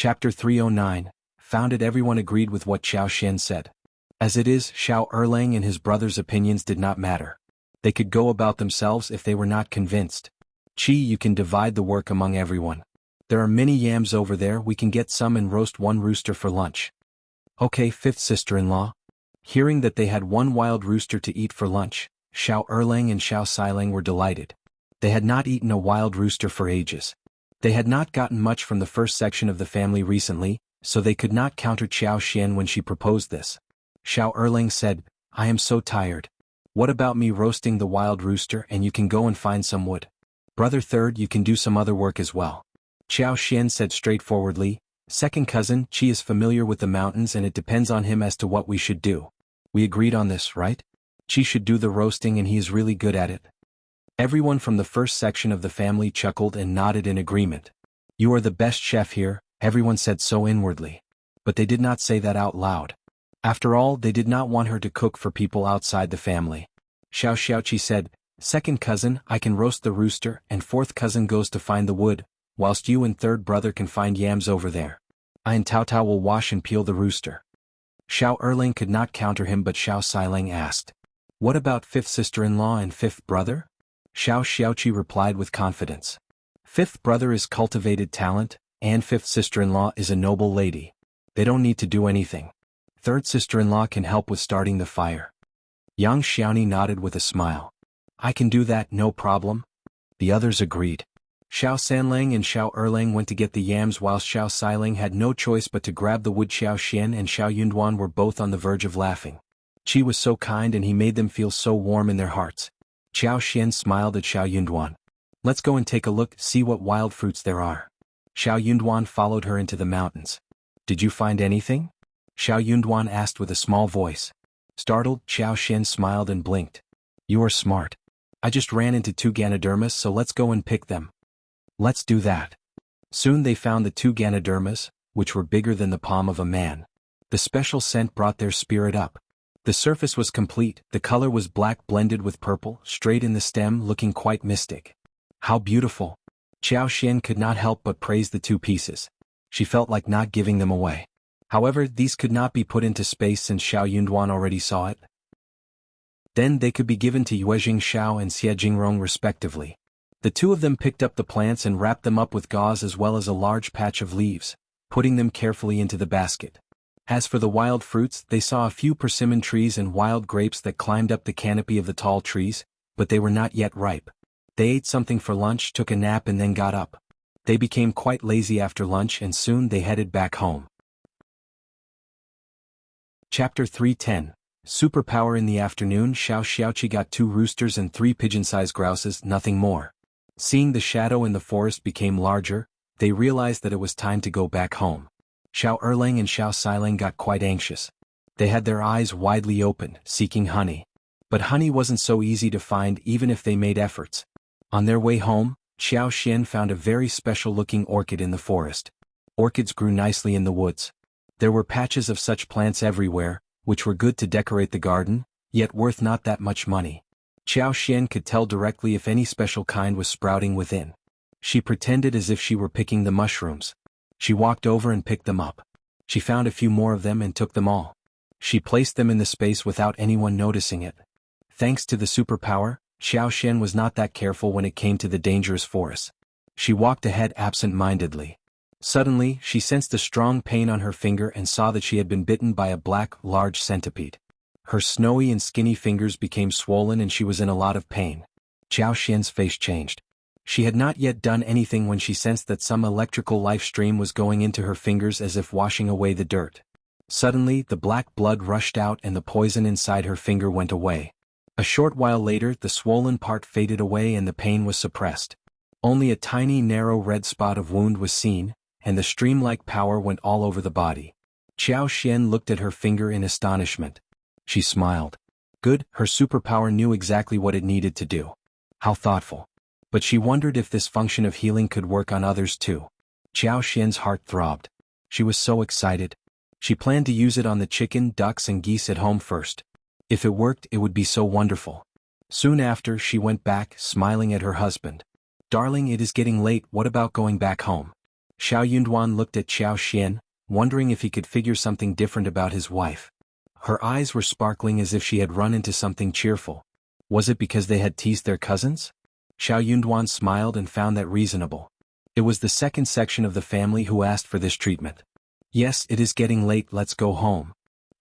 Chapter 309, Found it. Everyone agreed with what Xiao Xian said. As it is, Shao Erlang and his brother's opinions did not matter. They could go about themselves if they were not convinced. Qi, you can divide the work among everyone. There are many yams over there, we can get some and roast one rooster for lunch. Okay, fifth sister-in-law. Hearing that they had one wild rooster to eat for lunch, Shao Erlang and Xiao Xilang were delighted. They had not eaten a wild rooster for ages. They had not gotten much from the first section of the family recently, so they could not counter Xiao Xian when she proposed this. Shao Erlang said, I am so tired. What about me roasting the wild rooster and you can go and find some wood? Brother third, you can do some other work as well. Xiao Xian said straightforwardly, second cousin, Qi is familiar with the mountains and it depends on him as to what we should do. We agreed on this, right? Qi should do the roasting and he is really good at it. Everyone from the first section of the family chuckled and nodded in agreement. You are the best chef here, everyone said so inwardly. But they did not say that out loud. After all, they did not want her to cook for people outside the family. Xiao Xiaoqi said, second cousin, I can roast the rooster and fourth cousin goes to find the wood, whilst you and third brother can find yams over there. I and Tao Tao will wash and peel the rooster. Shao Erlang could not counter him but Xiao Xilang asked, what about fifth sister-in-law and fifth brother? Xiao Xiaoqi replied with confidence. Fifth brother is cultivated talent, and fifth sister-in-law is a noble lady. They don't need to do anything. Third sister-in-law can help with starting the fire. Yang Xiaoni nodded with a smile. I can do that, no problem. The others agreed. Xiao Sanlang and Xiao Erlang went to get the yams whilst Xiao Xilang had no choice but to grab the wood. Xiao Xian and Xiao Yunduan were both on the verge of laughing. Qi was so kind and he made them feel so warm in their hearts. Xiao Xian smiled at Xiao Yunduan. Let's go and take a look, see what wild fruits there are. Xiao Yunduan followed her into the mountains. Did you find anything? Xiao Yunduan asked with a small voice. Startled, Xiao Xian smiled and blinked. You are smart. I just ran into 2 Ganodermas, so let's go and pick them. Let's do that. Soon they found the 2 Ganodermas, which were bigger than the palm of a man. The special scent brought their spirit up. The surface was complete, the color was black blended with purple, straight in the stem looking quite mystic. How beautiful! Xiao Xian could not help but praise the 2 pieces. She felt like not giving them away. However, these could not be put into space since Xiao Yunduan already saw it. Then they could be given to Yuezheng Shao and Xie Jingrong respectively. The 2 of them picked up the plants and wrapped them up with gauze as well as a large patch of leaves, putting them carefully into the basket. As for the wild fruits, they saw a few persimmon trees and wild grapes that climbed up the canopy of the tall trees, but they were not yet ripe. They ate something for lunch, took a nap and then got up. They became quite lazy after lunch and soon they headed back home. Chapter 310, Superpower. In the afternoon, Xiao Xiaoqi got 2 roosters and 3 pigeon-sized grouses, nothing more. Seeing the shadow in the forest became larger, they realized that it was time to go back home. Shao Erlang and Xiao Xilang got quite anxious. They had their eyes widely open, seeking honey. But honey wasn't so easy to find even if they made efforts. On their way home, Xiao Xian found a very special-looking orchid in the forest. Orchids grew nicely in the woods. There were patches of such plants everywhere, which were good to decorate the garden, yet worth not that much money. Xiao Xian could tell directly if any special kind was sprouting within. She pretended as if she were picking the mushrooms. She walked over and picked them up. She found a few more of them and took them all. She placed them in the space without anyone noticing it. Thanks to the superpower, Xiao Xian was not that careful when it came to the dangerous forest. She walked ahead absent-mindedly. Suddenly, she sensed a strong pain on her finger and saw that she had been bitten by a black, large centipede. Her snowy and skinny fingers became swollen and she was in a lot of pain. Xiao Xian's face changed. She had not yet done anything when she sensed that some electrical life stream was going into her fingers as if washing away the dirt. Suddenly, the black blood rushed out and the poison inside her finger went away. A short while later, the swollen part faded away and the pain was suppressed. Only a tiny narrow red spot of wound was seen, and the stream-like power went all over the body. Xiao Xian looked at her finger in astonishment. She smiled. Good, her superpower knew exactly what it needed to do. How thoughtful. But she wondered if this function of healing could work on others too. Xiao Xian's heart throbbed. She was so excited. She planned to use it on the chicken, ducks and geese at home first. If it worked, it would be so wonderful. Soon after, she went back, smiling at her husband. Darling, it is getting late, what about going back home? Xiao Yunduan looked at Xiao Xian, wondering if he could figure something different about his wife. Her eyes were sparkling as if she had run into something cheerful. Was it because they had teased their cousins? Xiao Yunduan smiled and found that reasonable. It was the second section of the family who asked for this treatment. Yes, it is getting late, let's go home.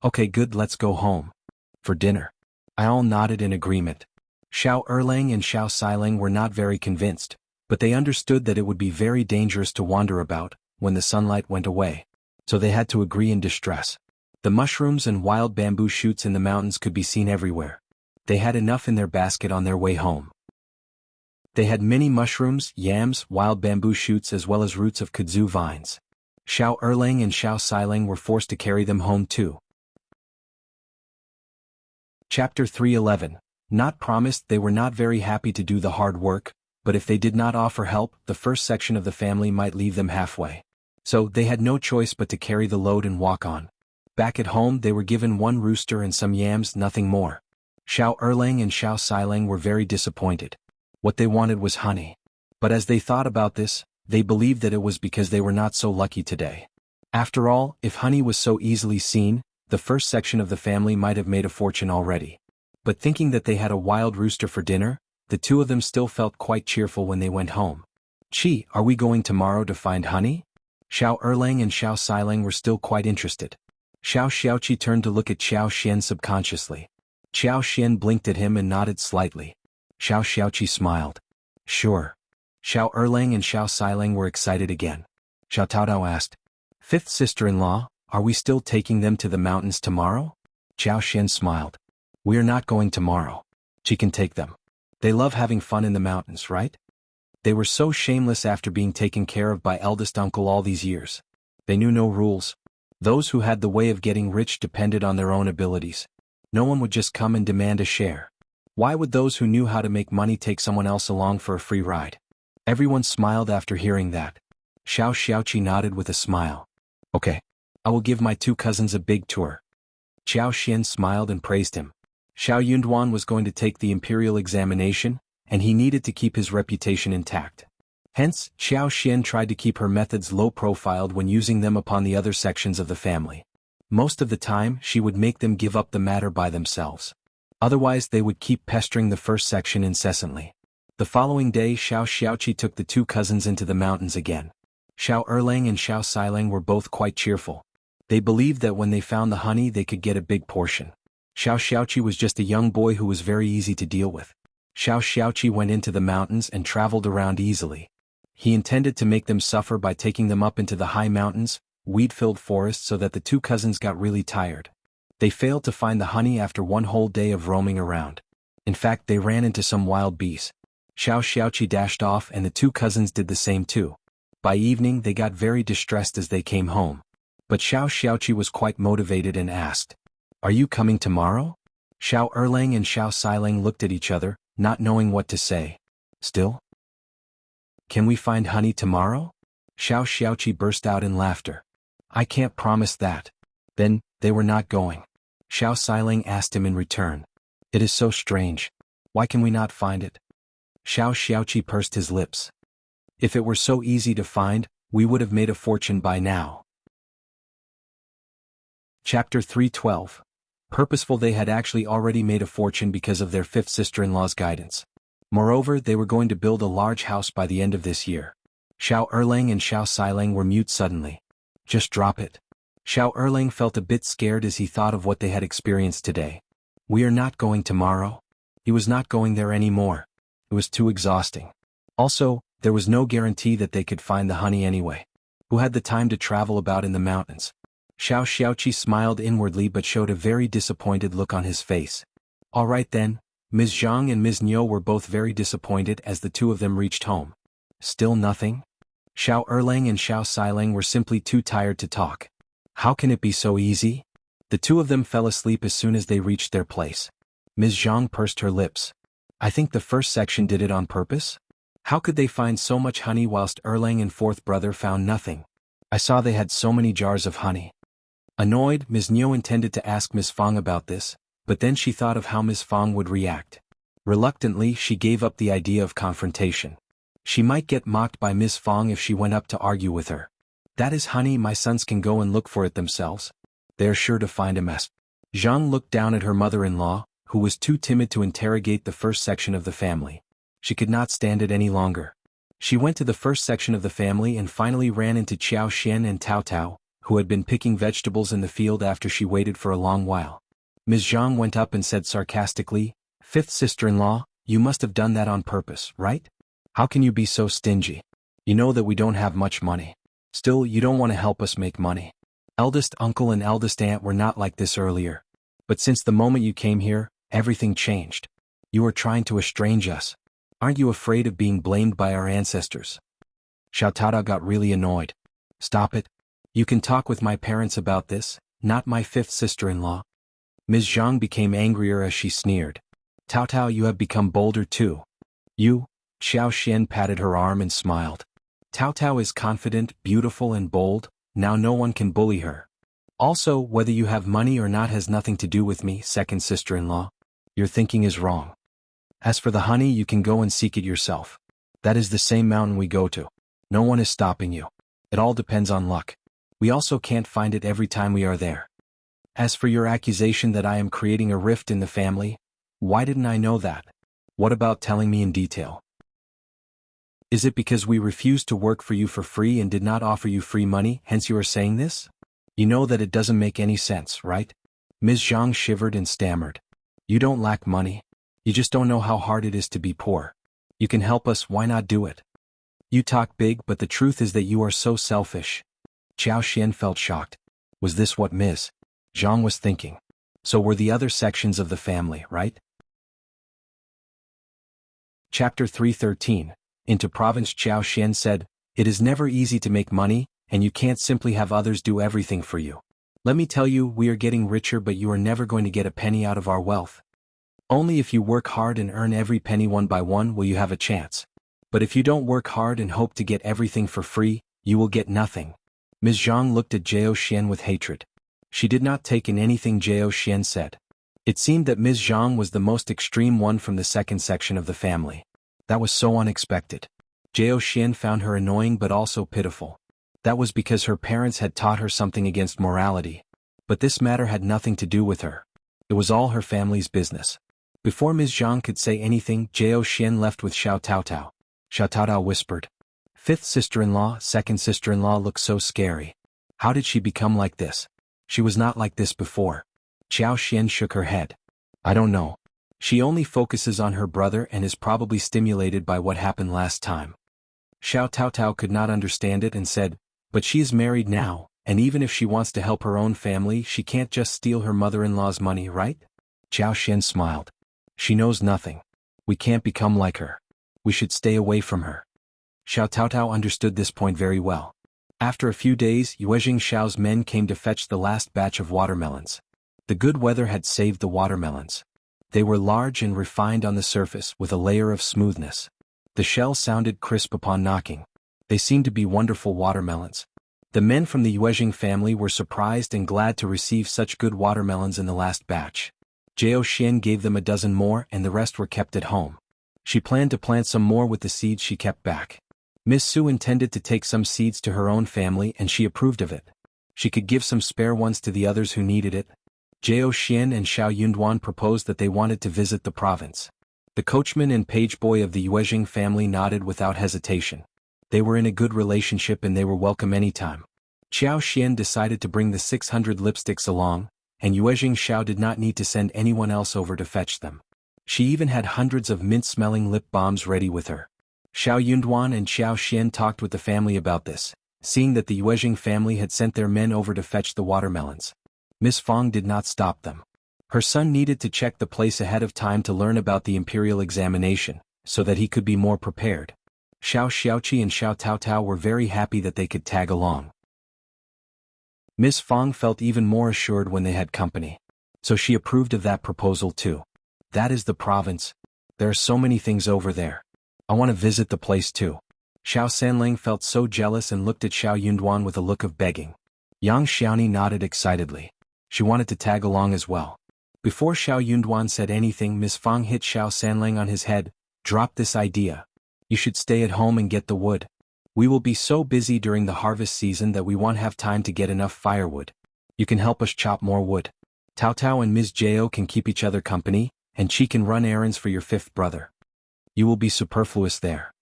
Okay, good, let's go home. For dinner. I all nodded in agreement. Xiao Erlang and Xiao Xilang were not very convinced, but they understood that it would be very dangerous to wander about when the sunlight went away. So they had to agree in distress. The mushrooms and wild bamboo shoots in the mountains could be seen everywhere. They had enough in their basket on their way home. They had many mushrooms, yams, wild bamboo shoots as well as roots of kudzu vines. Xiao Erlang and Xiao Xilang were forced to carry them home too. Chapter 3:11. Not promised. They were not very happy to do the hard work, but if they did not offer help, the first section of the family might leave them halfway. So they had no choice but to carry the load and walk on. Back at home they were given one rooster and some yams, nothing more. Xiao Erlang and Xiao Xilang were very disappointed. What they wanted was honey. But as they thought about this, they believed that it was because they were not so lucky today. After all, if honey was so easily seen, the first section of the family might have made a fortune already. But thinking that they had a wild rooster for dinner, the two of them still felt quite cheerful when they went home. Chi, are we going tomorrow to find honey? Xiao Erlang and Xiao Xilang were still quite interested. Xiao Xiaoqi turned to look at Xiao Xian subconsciously. Xiao Xian blinked at him and nodded slightly. Xiao Xiaoqi smiled. Sure. Xiao Erlang and Xiao Xilang were excited again. Xiao Taodao asked, Fifth sister-in-law, are we still taking them to the mountains tomorrow? Xiao Xian smiled. We are not going tomorrow. She can take them. They love having fun in the mountains, right? They were so shameless after being taken care of by eldest uncle all these years. They knew no rules. Those who had the way of getting rich depended on their own abilities. No one would just come and demand a share. Why would those who knew how to make money take someone else along for a free ride? Everyone smiled after hearing that. Xiao Xiaoqi nodded with a smile. Okay. I will give my two cousins a big tour. Xiao Xian smiled and praised him. Xiao Yunduan was going to take the imperial examination, and he needed to keep his reputation intact. Hence, Xiao Xian tried to keep her methods low-profiled when using them upon the other sections of the family. Most of the time, she would make them give up the matter by themselves. Otherwise, they would keep pestering the first section incessantly. The following day, Xiao Xiaoqi took the two cousins into the mountains again. Xiao Erlang and Xiao Xilang were both quite cheerful. They believed that when they found the honey they could get a big portion. Xiao Xiaoqi was just a young boy who was very easy to deal with. Xiao Xiaoqi went into the mountains and traveled around easily. He intended to make them suffer by taking them up into the high mountains, weed-filled forests so that the two cousins got really tired. They failed to find the honey after one whole day of roaming around. In fact, they ran into some wild bees. Xiao Xiaoqi dashed off and the two cousins did the same too. By evening they got very distressed as they came home. But Xiao Xiaoqi was quite motivated and asked, Are you coming tomorrow? Xiao Erlang and Xiao Xilang looked at each other, not knowing what to say. Still? Can we find honey tomorrow? Xiao Xiaoqi burst out in laughter. I can't promise that. Then, they were not going. Xiao Xilang asked him in return. It is so strange. Why can we not find it? Xiao Xiaoqi pursed his lips. If it were so easy to find, we would have made a fortune by now. Chapter 3:12. Purposeful. They had actually already made a fortune because of their fifth sister-in-law's guidance. Moreover, they were going to build a large house by the end of this year. Xiao Erlang and Xiao Xilang were mute suddenly. Just drop it. Xiao Erlang felt a bit scared as he thought of what they had experienced today. We are not going tomorrow. He was not going there anymore. It was too exhausting. Also, there was no guarantee that they could find the honey anyway. Who had the time to travel about in the mountains? Xiao Xiaoqi smiled inwardly but showed a very disappointed look on his face. All right then. Ms. Zhang and Ms. Niu were both very disappointed as the two of them reached home. Still nothing? Xiao Erlang and Xiao Xilang were simply too tired to talk. How can it be so easy? The two of them fell asleep as soon as they reached their place. Ms. Zhang pursed her lips. I think the first section did it on purpose? How could they find so much honey whilst Erlang and fourth brother found nothing? I saw they had so many jars of honey. Annoyed, Ms. Niu intended to ask Ms. Fang about this, but then she thought of how Ms. Fang would react. Reluctantly, she gave up the idea of confrontation. She might get mocked by Miss Fong if she went up to argue with her. That is, honey, my sons can go and look for it themselves. They are sure to find a mess. Zhang looked down at her mother-in-law, who was too timid to interrogate the first section of the family. She could not stand it any longer. She went to the first section of the family and finally ran into Xiao Xian and Tao Tao, who had been picking vegetables in the field after she waited for a long while. Ms. Zhang went up and said sarcastically, "Fifth sister-in-law, you must have done that on purpose, right? How can you be so stingy? You know that we don't have much money. Still, you don't want to help us make money. Eldest uncle and eldest aunt were not like this earlier. But since the moment you came here, everything changed. You are trying to estrange us. Aren't you afraid of being blamed by our ancestors?" Xiao Tao got really annoyed. "Stop it. You can talk with my parents about this, not my fifth sister-in-law." Ms. Zhang became angrier as she sneered. "Tao Tao, you have become bolder too." "You?" Xiao Xian patted her arm and smiled. "Tao Tao is confident, beautiful and bold, now no one can bully her. Also, whether you have money or not has nothing to do with me, second sister-in-law. Your thinking is wrong. As for the honey, you can go and seek it yourself. That is the same mountain we go to. No one is stopping you. It all depends on luck. We also can't find it every time we are there. As for your accusation that I am creating a rift in the family, why didn't I know that? What about telling me in detail? Is it because we refused to work for you for free and did not offer you free money, hence you are saying this? You know that it doesn't make any sense, right?" Ms. Zhang shivered and stammered. "You don't lack money. You just don't know how hard it is to be poor. You can help us, why not do it? You talk big, but the truth is that you are so selfish." Xiao Xian felt shocked. Was this what Ms. Zhang was thinking? So were the other sections of the family, right? Chapter 313. Into Province. Xiao Xian said, "It is never easy to make money, and you can't simply have others do everything for you. Let me tell you, we are getting richer, but you are never going to get a penny out of our wealth. Only if you work hard and earn every penny one by one will you have a chance. But if you don't work hard and hope to get everything for free, you will get nothing." Ms. Zhang looked at Xiao Xian with hatred. She did not take in anything Xiao Xian said. It seemed that Ms. Zhang was the most extreme one from the second section of the family. That was so unexpected. Xiao Xian found her annoying but also pitiful. That was because her parents had taught her something against morality. But this matter had nothing to do with her. It was all her family's business. Before Ms. Zhang could say anything, Xiao Xian left with Xiao Tao Tao. Xiao Tao Tao whispered, "Fifth sister-in-law, second sister-in-law looks so scary. How did she become like this? She was not like this before." Xiao Xian shook her head. "I don't know. She only focuses on her brother and is probably stimulated by what happened last time." Xiao Tao Tao could not understand it and said, "But she is married now, and even if she wants to help her own family, she can't just steal her mother-in-law's money, right?" Xiao Xian smiled. "She knows nothing. We can't become like her. We should stay away from her." Xiao Tao Tao understood this point very well. After a few days, Yuezheng Shao's men came to fetch the last batch of watermelons. The good weather had saved the watermelons. They were large and refined on the surface with a layer of smoothness. The shell sounded crisp upon knocking. They seemed to be wonderful watermelons. The men from the Yuezheng family were surprised and glad to receive such good watermelons in the last batch. Xiao Xian gave them a dozen more and the rest were kept at home. She planned to plant some more with the seeds she kept back. Miss Su intended to take some seeds to her own family and she approved of it. She could give some spare ones to the others who needed it. Xiao Xian and Shao Yunduan proposed that they wanted to visit the province. The coachman and page boy of the Yuezheng family nodded without hesitation. They were in a good relationship and they were welcome anytime. Xiao Xian decided to bring the 600 lipsticks along, and Yuezheng Shao did not need to send anyone else over to fetch them. She even had hundreds of mint-smelling lip balms ready with her. Shao Yunduan and Xiao Xian talked with the family about this, seeing that the Yuezheng family had sent their men over to fetch the watermelons. Miss Fong did not stop them. Her son needed to check the place ahead of time to learn about the imperial examination, so that he could be more prepared. Shao Xiaoqi and Xiao Tao Tao were very happy that they could tag along. Miss Fong felt even more assured when they had company. So she approved of that proposal too. That is the province. There are so many things over there. I want to visit the place too. Xiao Sanlang felt so jealous and looked at Xiao Yunduan with a look of begging. Yang Xiaoni nodded excitedly. She wanted to tag along as well. Before Xiao Yunduan said anything, Miss Fong hit Xiao Sanlang on his head. Drop this idea. You should stay at home and get the wood. We will be so busy during the harvest season that we won't have time to get enough firewood. You can help us chop more wood. Tao Tao and Ms. Qjao can keep each other company, and she can run errands for your fifth brother. You will be superfluous there.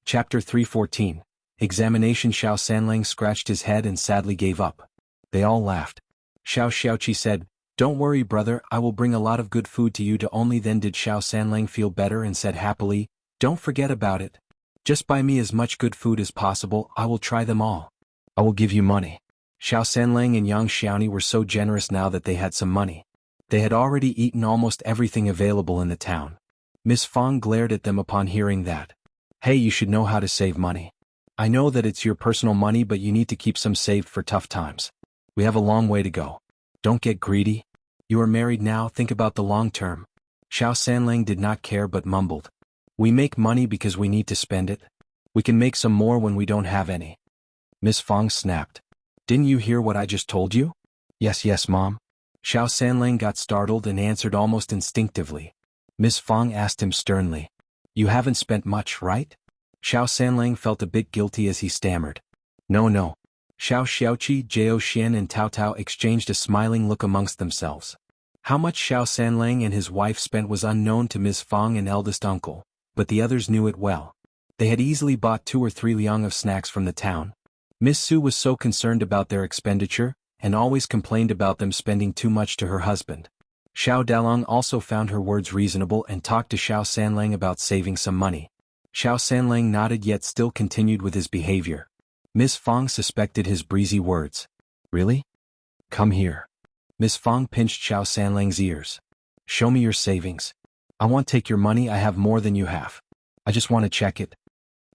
Chapter 314. Examination. Xiao Sanlang scratched his head and sadly gave up. They all laughed. Xiaoqi said, "Don't worry, brother, I will bring a lot of good food to you." Only then did Xiao Sanlang feel better and said happily, "Don't forget about it. Just buy me as much good food as possible. I will try them all. I will give you money." Xiao Sanlang and Yang Xiaoni were so generous now that they had some money. They had already eaten almost everything available in the town. Miss Fang glared at them upon hearing that. "Hey, you should know how to save money. I know that it's your personal money, but you need to keep some saved for tough times. We have a long way to go. Don't get greedy. You are married now, think about the long term." Xiao Sanlang did not care but mumbled. "We make money because we need to spend it. We can make some more when we don't have any." Miss Fang snapped. "Didn't you hear what I just told you?" Yes, Mom." Xiao Sanlang got startled and answered almost instinctively. Miss Fang asked him sternly, "You haven't spent much, right?" Xiao Sanlang felt a bit guilty as he stammered, No. Shao Xiaoqi, Jiao Xian and Tao Tao exchanged a smiling look amongst themselves. How much Xiao Sanlang and his wife spent was unknown to Miss Fang and eldest uncle, but the others knew it well. They had easily bought 2 or 3 liang of snacks from the town. Miss Su was so concerned about their expenditure, and always complained about them spending too much to her husband. Xiao Dalong also found her words reasonable and talked to Xiao Sanlang about saving some money. Xiao Sanlang nodded yet still continued with his behavior. Miss Fang suspected his breezy words. "Really? Come here." Miss Fang pinched Xiao Sanlang's ears. "Show me your savings. I won't take your money, I have more than you have. I just want to check it."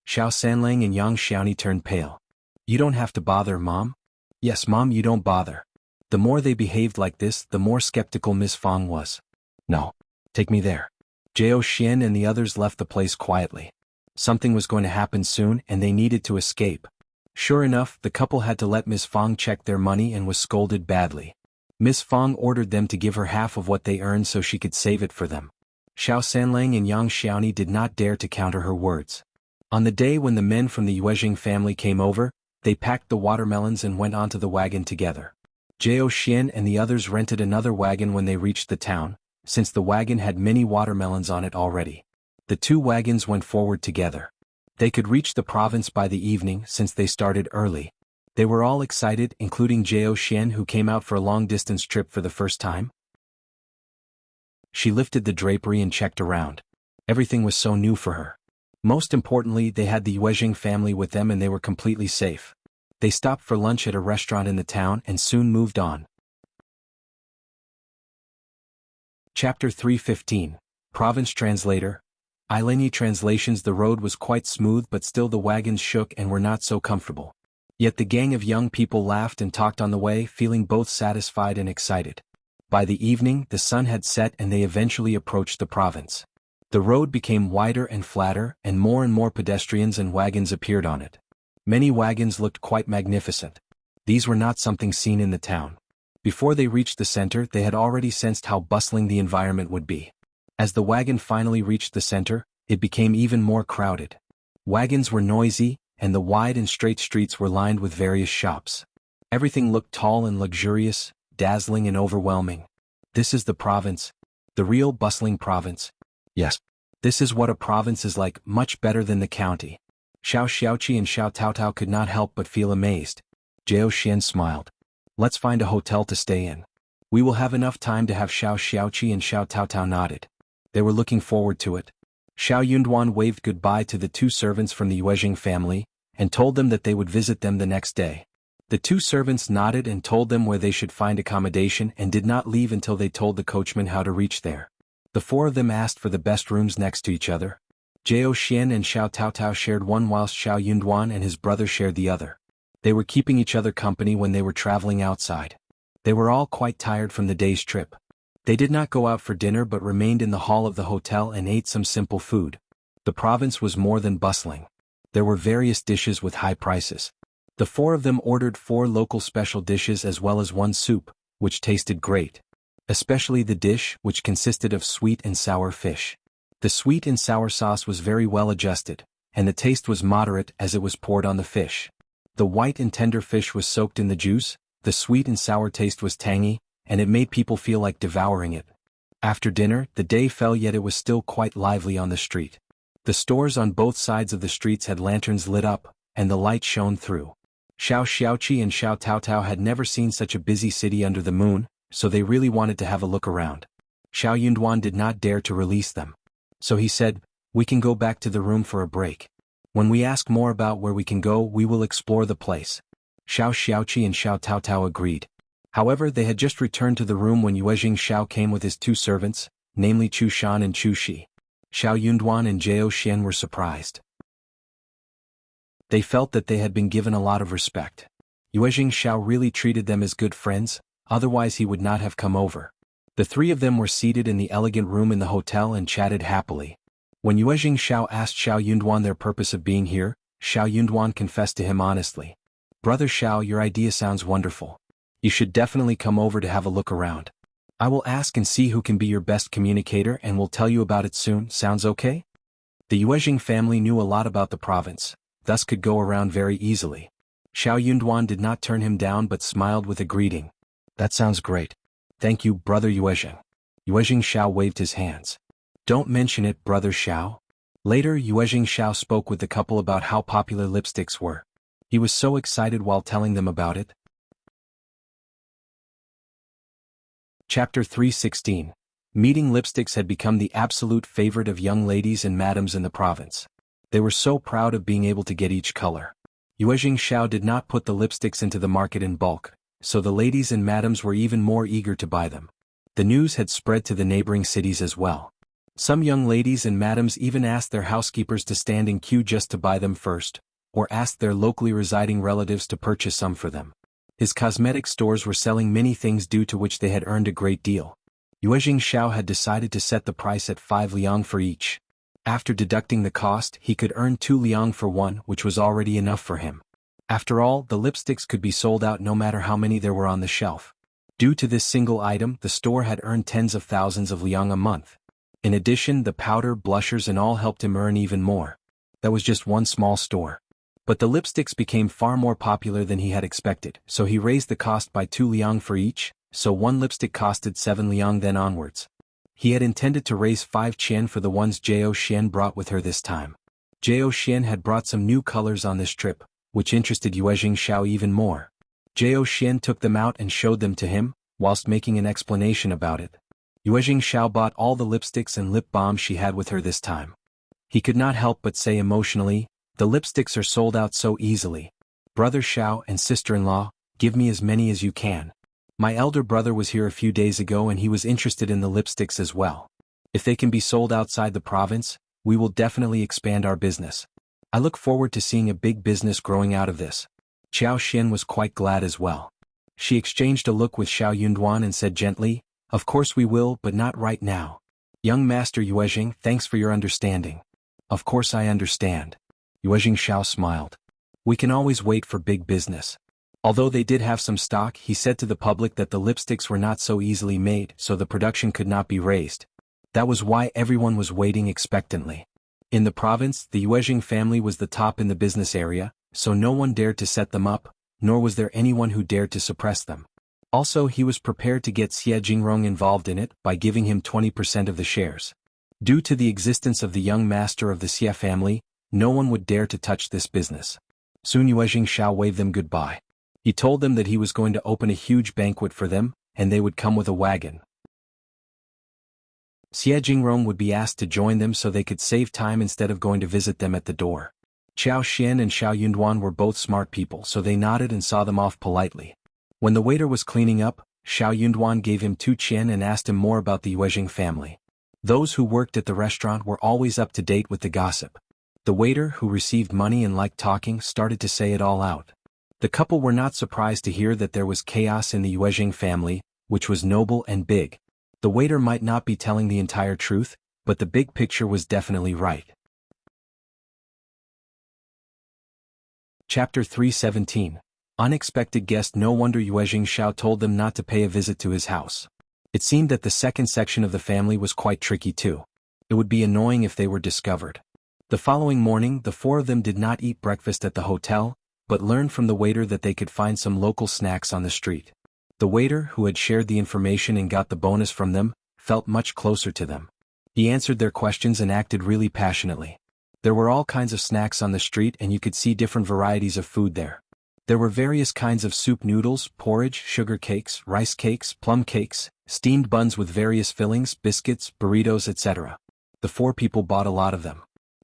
Xiao Sanlang and Yang Xiaoni turned pale. "You don't have to bother, Mom." "Yes, Mom, you don't bother." The more they behaved like this, the more skeptical Miss Fang was. "No. Take me there." Jiao Xian and the others left the place quietly. Something was going to happen soon and they needed to escape. Sure enough, the couple had to let Miss Fang check their money and was scolded badly. Miss Fang ordered them to give her half of what they earned so she could save it for them. Xiao Sanlang and Yang Xiaoni did not dare to counter her words. On the day when the men from the Yuezheng family came over, they packed the watermelons and went onto the wagon together. Jiao Xian and the others rented another wagon when they reached the town, since the wagon had many watermelons on it already. The 2 wagons went forward together. They could reach the province by the evening since they started early. They were all excited, including Jiao Xian, who came out for a long-distance trip for the first time. She lifted the drapery and checked around. Everything was so new for her. Most importantly, they had the Yuezheng family with them and they were completely safe. They stopped for lunch at a restaurant in the town and soon moved on. Chapter 315. Province Translator. Ileni translations. The road was quite smooth but still the wagons shook and were not so comfortable. Yet the gang of young people laughed and talked on the way, feeling both satisfied and excited. By the evening, the sun had set and they eventually approached the province. The road became wider and flatter, and more pedestrians and wagons appeared on it. Many wagons looked quite magnificent. These were not something seen in the town. Before they reached the center, they had already sensed how bustling the environment would be. As the wagon finally reached the center, it became even more crowded. Wagons were noisy, and the wide and straight streets were lined with various shops. Everything looked tall and luxurious, dazzling and overwhelming. This is the province. The real bustling province. Yes. This is what a province is like, much better than the county. Shao Xiaoqi and Xiao Taotao could not help but feel amazed. Jiao Xian smiled. "Let's find a hotel to stay in. We will have enough time to have." Shao Xiaoqi and Xiao Taotao nodded. They were looking forward to it. Xiao Yunduan waved goodbye to the 2 servants from the Yuezheng family, and told them that they would visit them the next day. The 2 servants nodded and told them where they should find accommodation and did not leave until they told the coachman how to reach there. The 4 of them asked for the best rooms next to each other. Jiao Xian and Xiao Taotao shared one whilst Xiao Yunduan and his brother shared the other. They were keeping each other company when they were traveling outside. They were all quite tired from the day's trip. They did not go out for dinner but remained in the hall of the hotel and ate some simple food. The province was more than bustling. There were various dishes with high prices. The 4 of them ordered 4 local special dishes as well as 1 soup, which tasted great. Especially the dish, which consisted of sweet and sour fish. The sweet and sour sauce was very well adjusted, and the taste was moderate as it was poured on the fish. The white and tender fish was soaked in the juice, the sweet and sour taste was tangy, and it made people feel like devouring it. After dinner, the day fell, yet it was still quite lively on the street. The stores on both sides of the streets had lanterns lit up, and the light shone through. Xiao Xiaoqi and Xiao Taotao had never seen such a busy city under the moon, so they really wanted to have a look around. Xiao Yunduan did not dare to release them. So he said, "We can go back to the room for a break. When we ask more about where we can go, we will explore the place." Xiao Xiaoqi and Xiao Taotao agreed. However, they had just returned to the room when Yuezheng Shao came with his two servants, namely Chu Shan and Chu Shi. Xiao Yunduan and Jiao Xian were surprised. They felt that they had been given a lot of respect. Yuezheng Shao really treated them as good friends, otherwise he would not have come over. The three of them were seated in the elegant room in the hotel and chatted happily. When Yuezheng Shao asked Xiao Yunduan their purpose of being here, Xiao Yunduan confessed to him honestly. "Brother Shao, your idea sounds wonderful. You should definitely come over to have a look around. I will ask and see who can be your best communicator and will tell you about it soon. Sounds okay?" The Yuezheng family knew a lot about the province, thus could go around very easily. Xiao Yunduan did not turn him down but smiled with a greeting. "That sounds great. Thank you, Brother Yuezheng." Yuezheng Shao waved his hands. "Don't mention it, Brother Shao." Later, Yuezheng Shao spoke with the couple about how popular lipsticks were. He was so excited while telling them about it. Chapter 316. Meeting lipsticks had become the absolute favorite of young ladies and madams in the province. They were so proud of being able to get each color. Yuezheng Shao did not put the lipsticks into the market in bulk, so the ladies and madams were even more eager to buy them. The news had spread to the neighboring cities as well. Some young ladies and madams even asked their housekeepers to stand in queue just to buy them first, or asked their locally residing relatives to purchase some for them. His cosmetic stores were selling many things due to which they had earned a great deal. Yuezheng Shao had decided to set the price at 5 liang for each. After deducting the cost, he could earn 2 liang for one, which was already enough for him. After all, the lipsticks could be sold out no matter how many there were on the shelf. Due to this single item, the store had earned tens of thousands of liang a month. In addition, the powder, blushers and all helped him earn even more. That was just one small store. But the lipsticks became far more popular than he had expected, so he raised the cost by 2 liang for each, so one lipstick costed 7 liang then onwards. He had intended to raise 5 qian for the ones Jiao Xian brought with her this time. Jiao Xian had brought some new colors on this trip, which interested Yuezheng Shao even more. Jiao Xian took them out and showed them to him, whilst making an explanation about it. Yuezheng Shao bought all the lipsticks and lip balm she had with her this time. He could not help but say emotionally, "The lipsticks are sold out so easily. Brother Shao and sister-in-law, give me as many as you can. My elder brother was here a few days ago and he was interested in the lipsticks as well. If they can be sold outside the province, we will definitely expand our business. I look forward to seeing a big business growing out of this." Qiao Xian was quite glad as well. She exchanged a look with Xiao Yunduan and said gently, "Of course we will, but not right now. Young Master Yuezheng, thanks for your understanding." "Of course I understand." Yuezheng Shao smiled. "We can always wait for big business." Although they did have some stock, he said to the public that the lipsticks were not so easily made, so the production could not be raised. That was why everyone was waiting expectantly. In the province, the Yuezheng family was the top in the business area, so no one dared to set them up, nor was there anyone who dared to suppress them. Also, he was prepared to get Jingrong involved in it by giving him 20% of the shares. Due to the existence of the young master of the Xia family, no one would dare to touch this business. Soon Yuezheng Shao waved them goodbye. He told them that he was going to open a huge banquet for them, and they would come with a wagon. Jingrong would be asked to join them so they could save time instead of going to visit them at the door. Qiao Xian and Xiao Yunduan were both smart people, so they nodded and saw them off politely. When the waiter was cleaning up, Xiao Yunduan gave him 2 qian and asked him more about the Yuezheng family. Those who worked at the restaurant were always up to date with the gossip. The waiter, who received money and liked talking, started to say it all out. The couple were not surprised to hear that there was chaos in the Yuezheng family, which was noble and big. The waiter might not be telling the entire truth, but the big picture was definitely right. Chapter 317. Unexpected guest. No wonder Yuezheng Shao told them not to pay a visit to his house. It seemed that the second section of the family was quite tricky too. It would be annoying if they were discovered. The following morning the four of them did not eat breakfast at the hotel, but learned from the waiter that they could find some local snacks on the street. The waiter, who had shared the information and got the bonus from them, felt much closer to them. He answered their questions and acted really passionately. There were all kinds of snacks on the street and you could see different varieties of food there. There were various kinds of soup noodles, porridge, sugar cakes, rice cakes, plum cakes, steamed buns with various fillings, biscuits, burritos, etc. The four people bought a lot of them.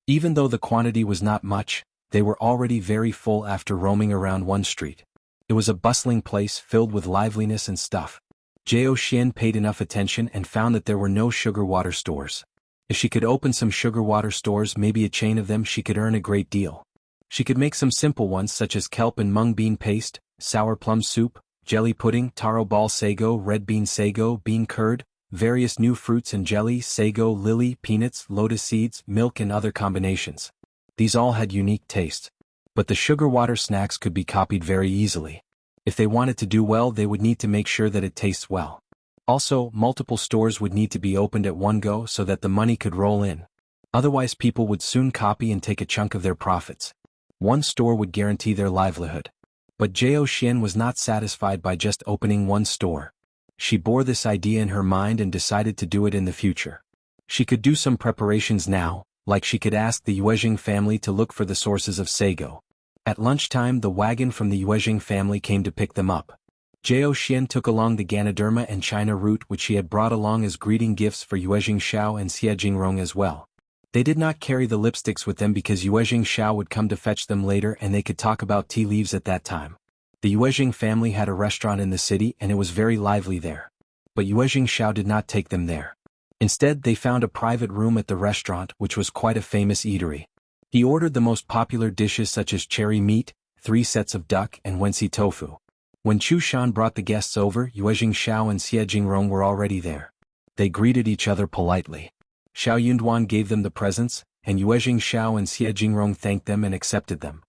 Even though the quantity was not much, they were already very full after roaming around one street. It was a bustling place filled with liveliness and stuff. Jiao Xian paid enough attention and found that there were no sugar water stores. If she could open some sugar water stores, maybe a chain of them, she could earn a great deal. She could make some simple ones such as kelp and mung bean paste, sour plum soup, jelly pudding, taro ball sago, red bean sago, bean curd, various new fruits and jelly, sago, lily, peanuts, lotus seeds, milk and other combinations. These all had unique tastes. But the sugar water snacks could be copied very easily. If they wanted to do well, they would need to make sure that it tastes well. Also, multiple stores would need to be opened at one go so that the money could roll in. Otherwise people would soon copy and take a chunk of their profits. One store would guarantee their livelihood. But Jiao Xian was not satisfied by just opening one store. She bore this idea in her mind and decided to do it in the future. She could do some preparations now, like she could ask the Yuezheng family to look for the sources of sago. At lunchtime the wagon from the Yuezheng family came to pick them up. Jiao Xian took along the Ganoderma and China root which she had brought along as greeting gifts for Yuezheng Shao and Jingrong as well. They did not carry the lipsticks with them because Yuezheng Shao would come to fetch them later and they could talk about tea leaves at that time. The Yuezheng family had a restaurant in the city and it was very lively there. But Yuezheng Shao did not take them there. Instead they found a private room at the restaurant which was quite a famous eatery. He ordered the most popular dishes such as cherry meat, 3 sets of duck and wensi tofu. When Chu Shan brought the guests over, Yuezheng Shao and Jingrong were already there. They greeted each other politely. Shao Yunduan gave them the presents, and Yuezheng Shao and Jingrong thanked them and accepted them.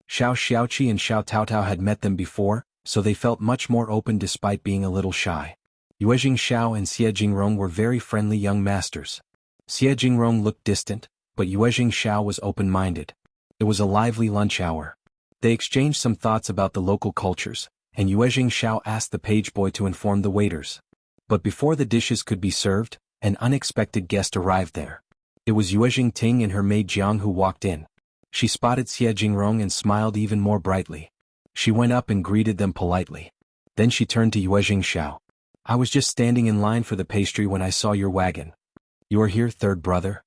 Shao Xiaoqi and Shao Taotao had met them before, so they felt much more open despite being a little shy. Yuezheng Shao and Jingrong were very friendly young masters. Jingrong looked distant, but Yuezheng Shao was open-minded. It was a lively lunch hour. They exchanged some thoughts about the local cultures, and Yuezheng Shao asked the page boy to inform the waiters. But before the dishes could be served, an unexpected guest arrived there. It was Yuezheng Ting and her maid Jianghu who walked in. She spotted Jingrong and smiled even more brightly. She went up and greeted them politely. Then she turned to Yuezheng Shao. "I was just standing in line for the pastry when I saw your wagon. You are here, third brother?"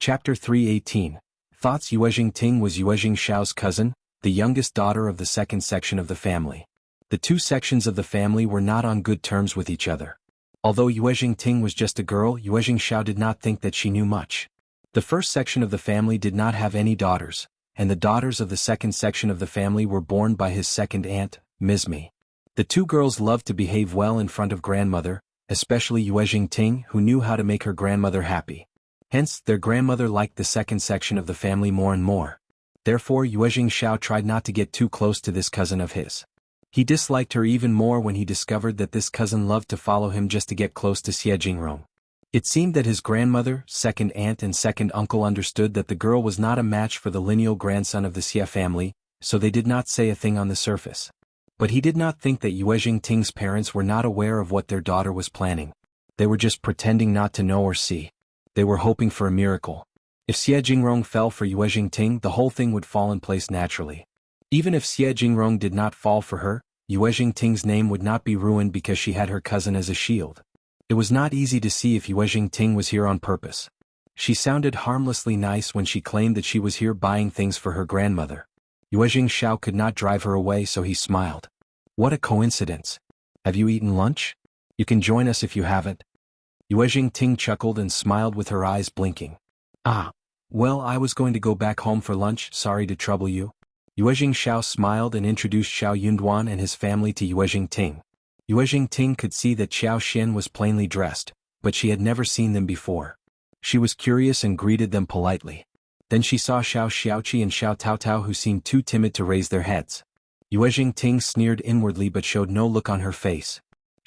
Chapter 318. Thoughts. Yuezheng Ting was Yuezheng Shao's cousin, the youngest daughter of the second section of the family. The two sections of the family were not on good terms with each other. Although Yuezheng Ting was just a girl, Yuezheng Shao did not think that she knew much. The first section of the family did not have any daughters, and the daughters of the second section of the family were born by his second aunt, Ms. Mi. The two girls loved to behave well in front of grandmother, especially Yuezheng Ting, who knew how to make her grandmother happy. Hence, their grandmother liked the second section of the family more and more. Therefore Yuezheng Shao tried not to get too close to this cousin of his. He disliked her even more when he discovered that this cousin loved to follow him just to get close to Jingrong. It seemed that his grandmother, second aunt and second uncle understood that the girl was not a match for the lineal grandson of the Xia family, so they did not say a thing on the surface. But he did not think that Yuezheng Ting's parents were not aware of what their daughter was planning. They were just pretending not to know or see. They were hoping for a miracle. If Jingrong fell for Yuezheng Ting, the whole thing would fall in place naturally. Even if Jingrong did not fall for her, Yuezheng Ting's name would not be ruined because she had her cousin as a shield. It was not easy to see if Yuezheng Ting was here on purpose. She sounded harmlessly nice when she claimed that she was here buying things for her grandmother. Yuezheng Shao could not drive her away, so he smiled. "What a coincidence. Have you eaten lunch? You can join us if you haven't." Yuezheng Ting chuckled and smiled with her eyes blinking. "Ah, well, I was going to go back home for lunch, sorry to trouble you." Yuezheng Shao smiled and introduced Shao Yunduan and his family to Yuezheng Ting. Yuezheng Ting could see that Xiao Xian was plainly dressed, but she had never seen them before. She was curious and greeted them politely. Then she saw Shao Xiaoqi and Shao Taotao, who seemed too timid to raise their heads. Yuezheng Ting sneered inwardly but showed no look on her face.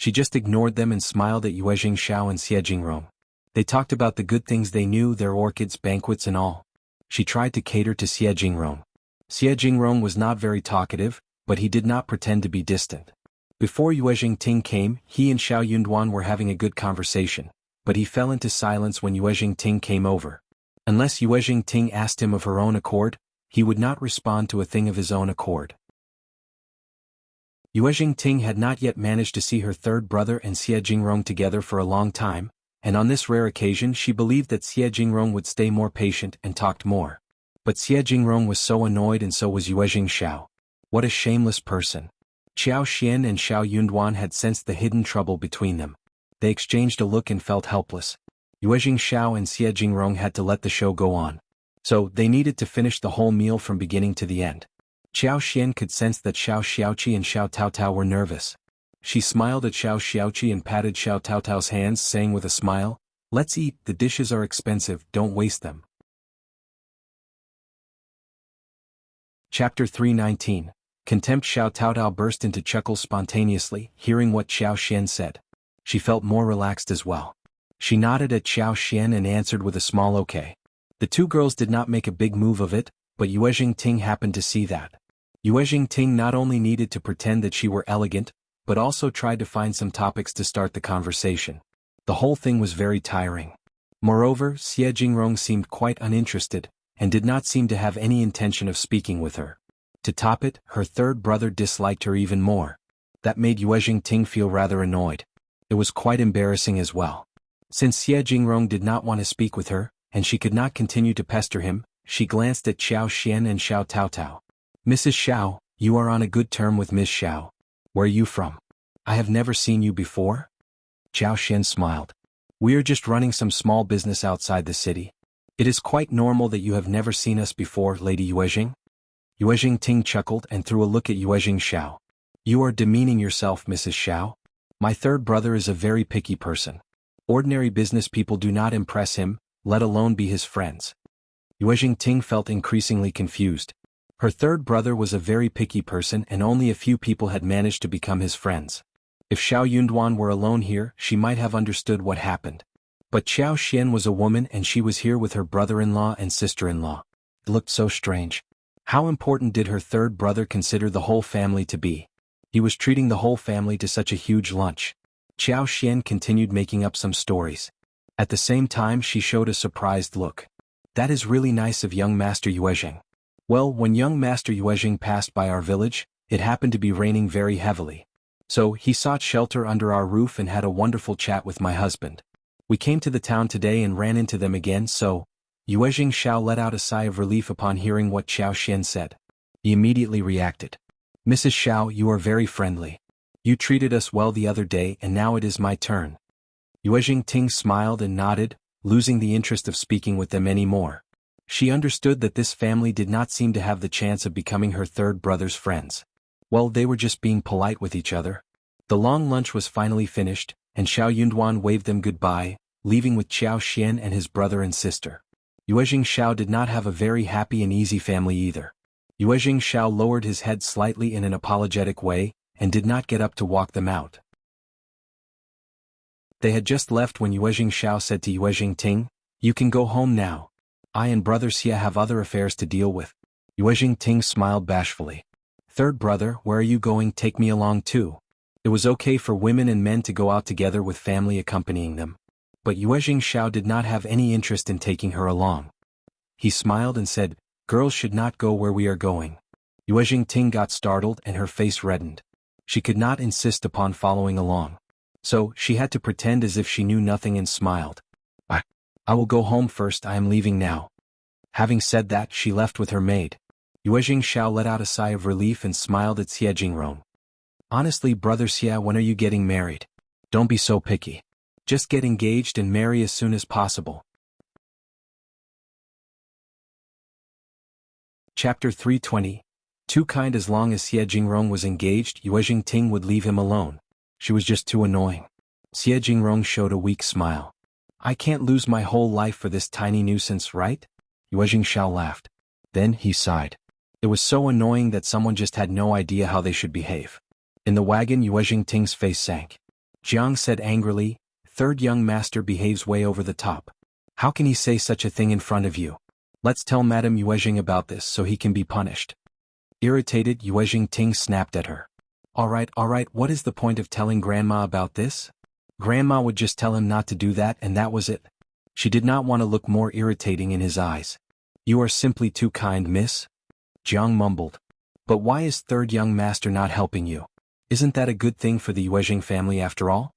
She just ignored them and smiled at Yuezheng, Xiao and Jingrong. They talked about the good things they knew, their orchids, banquets and all. She tried to cater to Jingrong. Jingrong was not very talkative, but he did not pretend to be distant. Before Yuezheng came, he and Shao Yunduan were having a good conversation, but he fell into silence when Yuezheng came over. Unless Yuezheng asked him of her own accord, he would not respond to a thing of his own accord. Yuezheng had not yet managed to see her third brother and Jingrong together for a long time, and on this rare occasion she believed that Jingrong would stay more patient and talked more. But Jingrong was so annoyed and so was Yuezheng Xiao. What a shameless person. Xiao Xian and Shao Yunduan had sensed the hidden trouble between them. They exchanged a look and felt helpless. Yuezheng Xiao and Jingrong had to let the show go on. So, they needed to finish the whole meal from beginning to the end. Xiao Xian could sense that Shao Xiaoqi and Shao Taotao were nervous. She smiled at Shao Xiaoqi and patted Shao Taotao's hands, saying with a smile, "Let's eat, the dishes are expensive, don't waste them." Chapter 319. Contempt. Shao Taotao burst into chuckles spontaneously, hearing what Xiao Xian said. She felt more relaxed as well. She nodded at Xiao Xian and answered with a small okay. The two girls did not make a big move of it, but Yuezheng happened to see that. Yuezheng not only needed to pretend that she were elegant, but also tried to find some topics to start the conversation. The whole thing was very tiring. Moreover, Jingrong seemed quite uninterested, and did not seem to have any intention of speaking with her. To top it, her third brother disliked her even more. That made Yuezheng feel rather annoyed. It was quite embarrassing as well. Since Jingrong did not want to speak with her, and she could not continue to pester him, she glanced at Xiao Xian and Shao Taotao. "Mrs. Xiao, you are on a good term with Miss Xiao. Where are you from? I have never seen you before?" Xiao Xian smiled. "We are just running some small business outside the city. It is quite normal that you have never seen us before, Lady Yuezheng." Yuezheng chuckled and threw a look at Yuezheng Xiao. "You are demeaning yourself, Mrs. Xiao. My third brother is a very picky person. Ordinary business people do not impress him, let alone be his friends." Yuezheng felt increasingly confused. Her third brother was a very picky person and only a few people had managed to become his friends. If Shao Yunduan were alone here, she might have understood what happened. But Xiao Xian was a woman and she was here with her brother-in-law and sister-in-law. It looked so strange. How important did her third brother consider the whole family to be? He was treating the whole family to such a huge lunch. Xiao Xian continued making up some stories. At the same time she showed a surprised look. "That is really nice of young Master Yuezheng. Well, when young Master Yuezheng passed by our village, it happened to be raining very heavily. So, he sought shelter under our roof and had a wonderful chat with my husband. We came to the town today and ran into them again, so..." Yuezheng Xiao let out a sigh of relief upon hearing what Xiao Xian said. He immediately reacted. "Mrs. Xiao, you are very friendly. You treated us well the other day and now it is my turn." Yuezheng smiled and nodded, losing the interest of speaking with them any more. She understood that this family did not seem to have the chance of becoming her third brother's friends. Well, they were just being polite with each other. The long lunch was finally finished, and Shao Yunduan waved them goodbye, leaving with Xiao Xian and his brother and sister. Yuezheng Xiao did not have a very happy and easy family either. Yuezheng Xiao lowered his head slightly in an apologetic way, and did not get up to walk them out. They had just left when Yuezheng Xiao said to Yuezheng, "You can go home now. I and brother Xia have other affairs to deal with." Yuezheng smiled bashfully. "Third brother, where are you going? Take me along too." It was okay for women and men to go out together with family accompanying them. But Yuezheng Xiao did not have any interest in taking her along. He smiled and said, "Girls should not go where we are going." Yuezheng got startled and her face reddened. She could not insist upon following along. So, she had to pretend as if she knew nothing and smiled. I will go home first, I am leaving now." Having said that, she left with her maid. Yuezheng Xiao let out a sigh of relief and smiled at Jingrong. "Honestly, brother Xia, when are you getting married? Don't be so picky. Just get engaged and marry as soon as possible." Chapter 320. Too kind. As long as Jingrong was engaged, Yuezheng would leave him alone. She was just too annoying. Jingrong showed a weak smile. "I can't lose my whole life for this tiny nuisance, right?" Yuezheng Xiao laughed. Then he sighed. It was so annoying that someone just had no idea how they should behave. In the wagon, Yuezheng's face sank. Jiang said angrily, "Third young master behaves way over the top. How can he say such a thing in front of you? Let's tell Madame Yuezheng about this so he can be punished." Irritated, Yuezheng Ting snapped at her. All right, what is the point of telling Grandma about this? Grandma would just tell him not to do that and that was it. She did not want to look more irritating in his eyes. "You are simply too kind, miss." Jiang mumbled. "But why is third young master not helping you? Isn't that a good thing for the Yuezheng family after all?"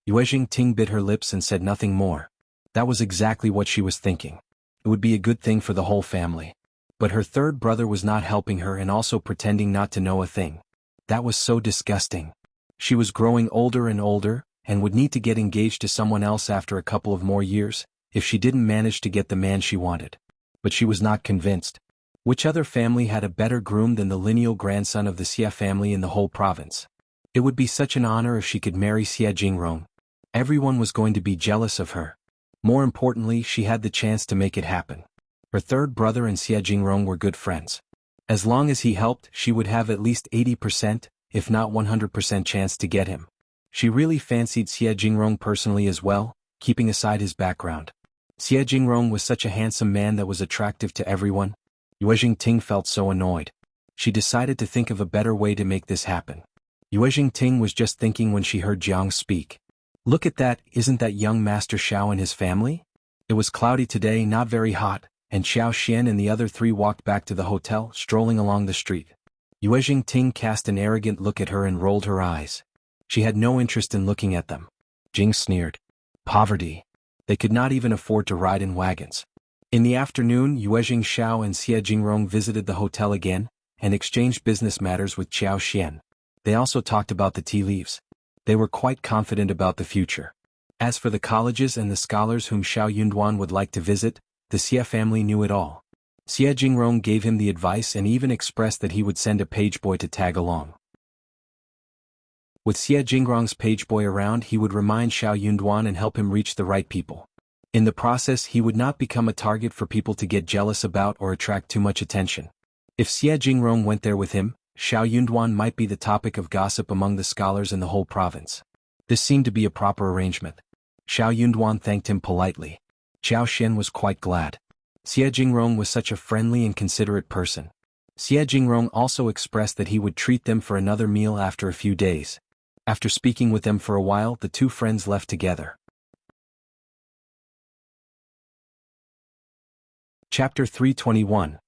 Yuezheng Ting bit her lips and said nothing more. That was exactly what she was thinking. It would be a good thing for the whole family. But her third brother was not helping her and also pretending not to know a thing. That was so disgusting. She was growing older and older, and would need to get engaged to someone else after a couple of more years, if she didn't manage to get the man she wanted. But she was not convinced. Which other family had a better groom than the lineal grandson of the Xia family in the whole province? It would be such an honor if she could marry Xia Jingrong. Everyone was going to be jealous of her. More importantly, she had the chance to make it happen. Her third brother and Xia Jingrong were good friends. As long as he helped, she would have at least 80%, if not 100% chance to get him. She really fancied Xia Jingrong personally as well, keeping aside his background. Xia Jingrong was such a handsome man that was attractive to everyone. Yuezheng Ting felt so annoyed. She decided to think of a better way to make this happen. Yuezheng Ting was just thinking when she heard Jiang speak. Look at that, isn't that young Master Shao and his family? It was cloudy today, not very hot, and Xiao and the other three walked back to the hotel, strolling along the street. Yuezheng Ting cast an arrogant look at her and rolled her eyes. She had no interest in looking at them. Jing sneered. Poverty. They could not even afford to ride in wagons. In the afternoon, Yuezheng Shao and Xia Jingrong visited the hotel again, and exchanged business matters with Xiao. They also talked about the tea leaves. They were quite confident about the future. As for the colleges and the scholars whom Shao Yunduan would like to visit, the Xia family knew it all. Xia Jingrong gave him the advice and even expressed that he would send a page boy to tag along. With Xia Jingrong's page boy around, he would remind Shao Yunduan and help him reach the right people. In the process, he would not become a target for people to get jealous about or attract too much attention. If Xia Jingrong went there with him, Shao Yunduan might be the topic of gossip among the scholars in the whole province. This seemed to be a proper arrangement. Shao Yunduan thanked him politely. Xiao was quite glad. Xia Jingrong was such a friendly and considerate person. Xia Jingrong also expressed that he would treat them for another meal after a few days. After speaking with them for a while, the two friends left together. Chapter 321.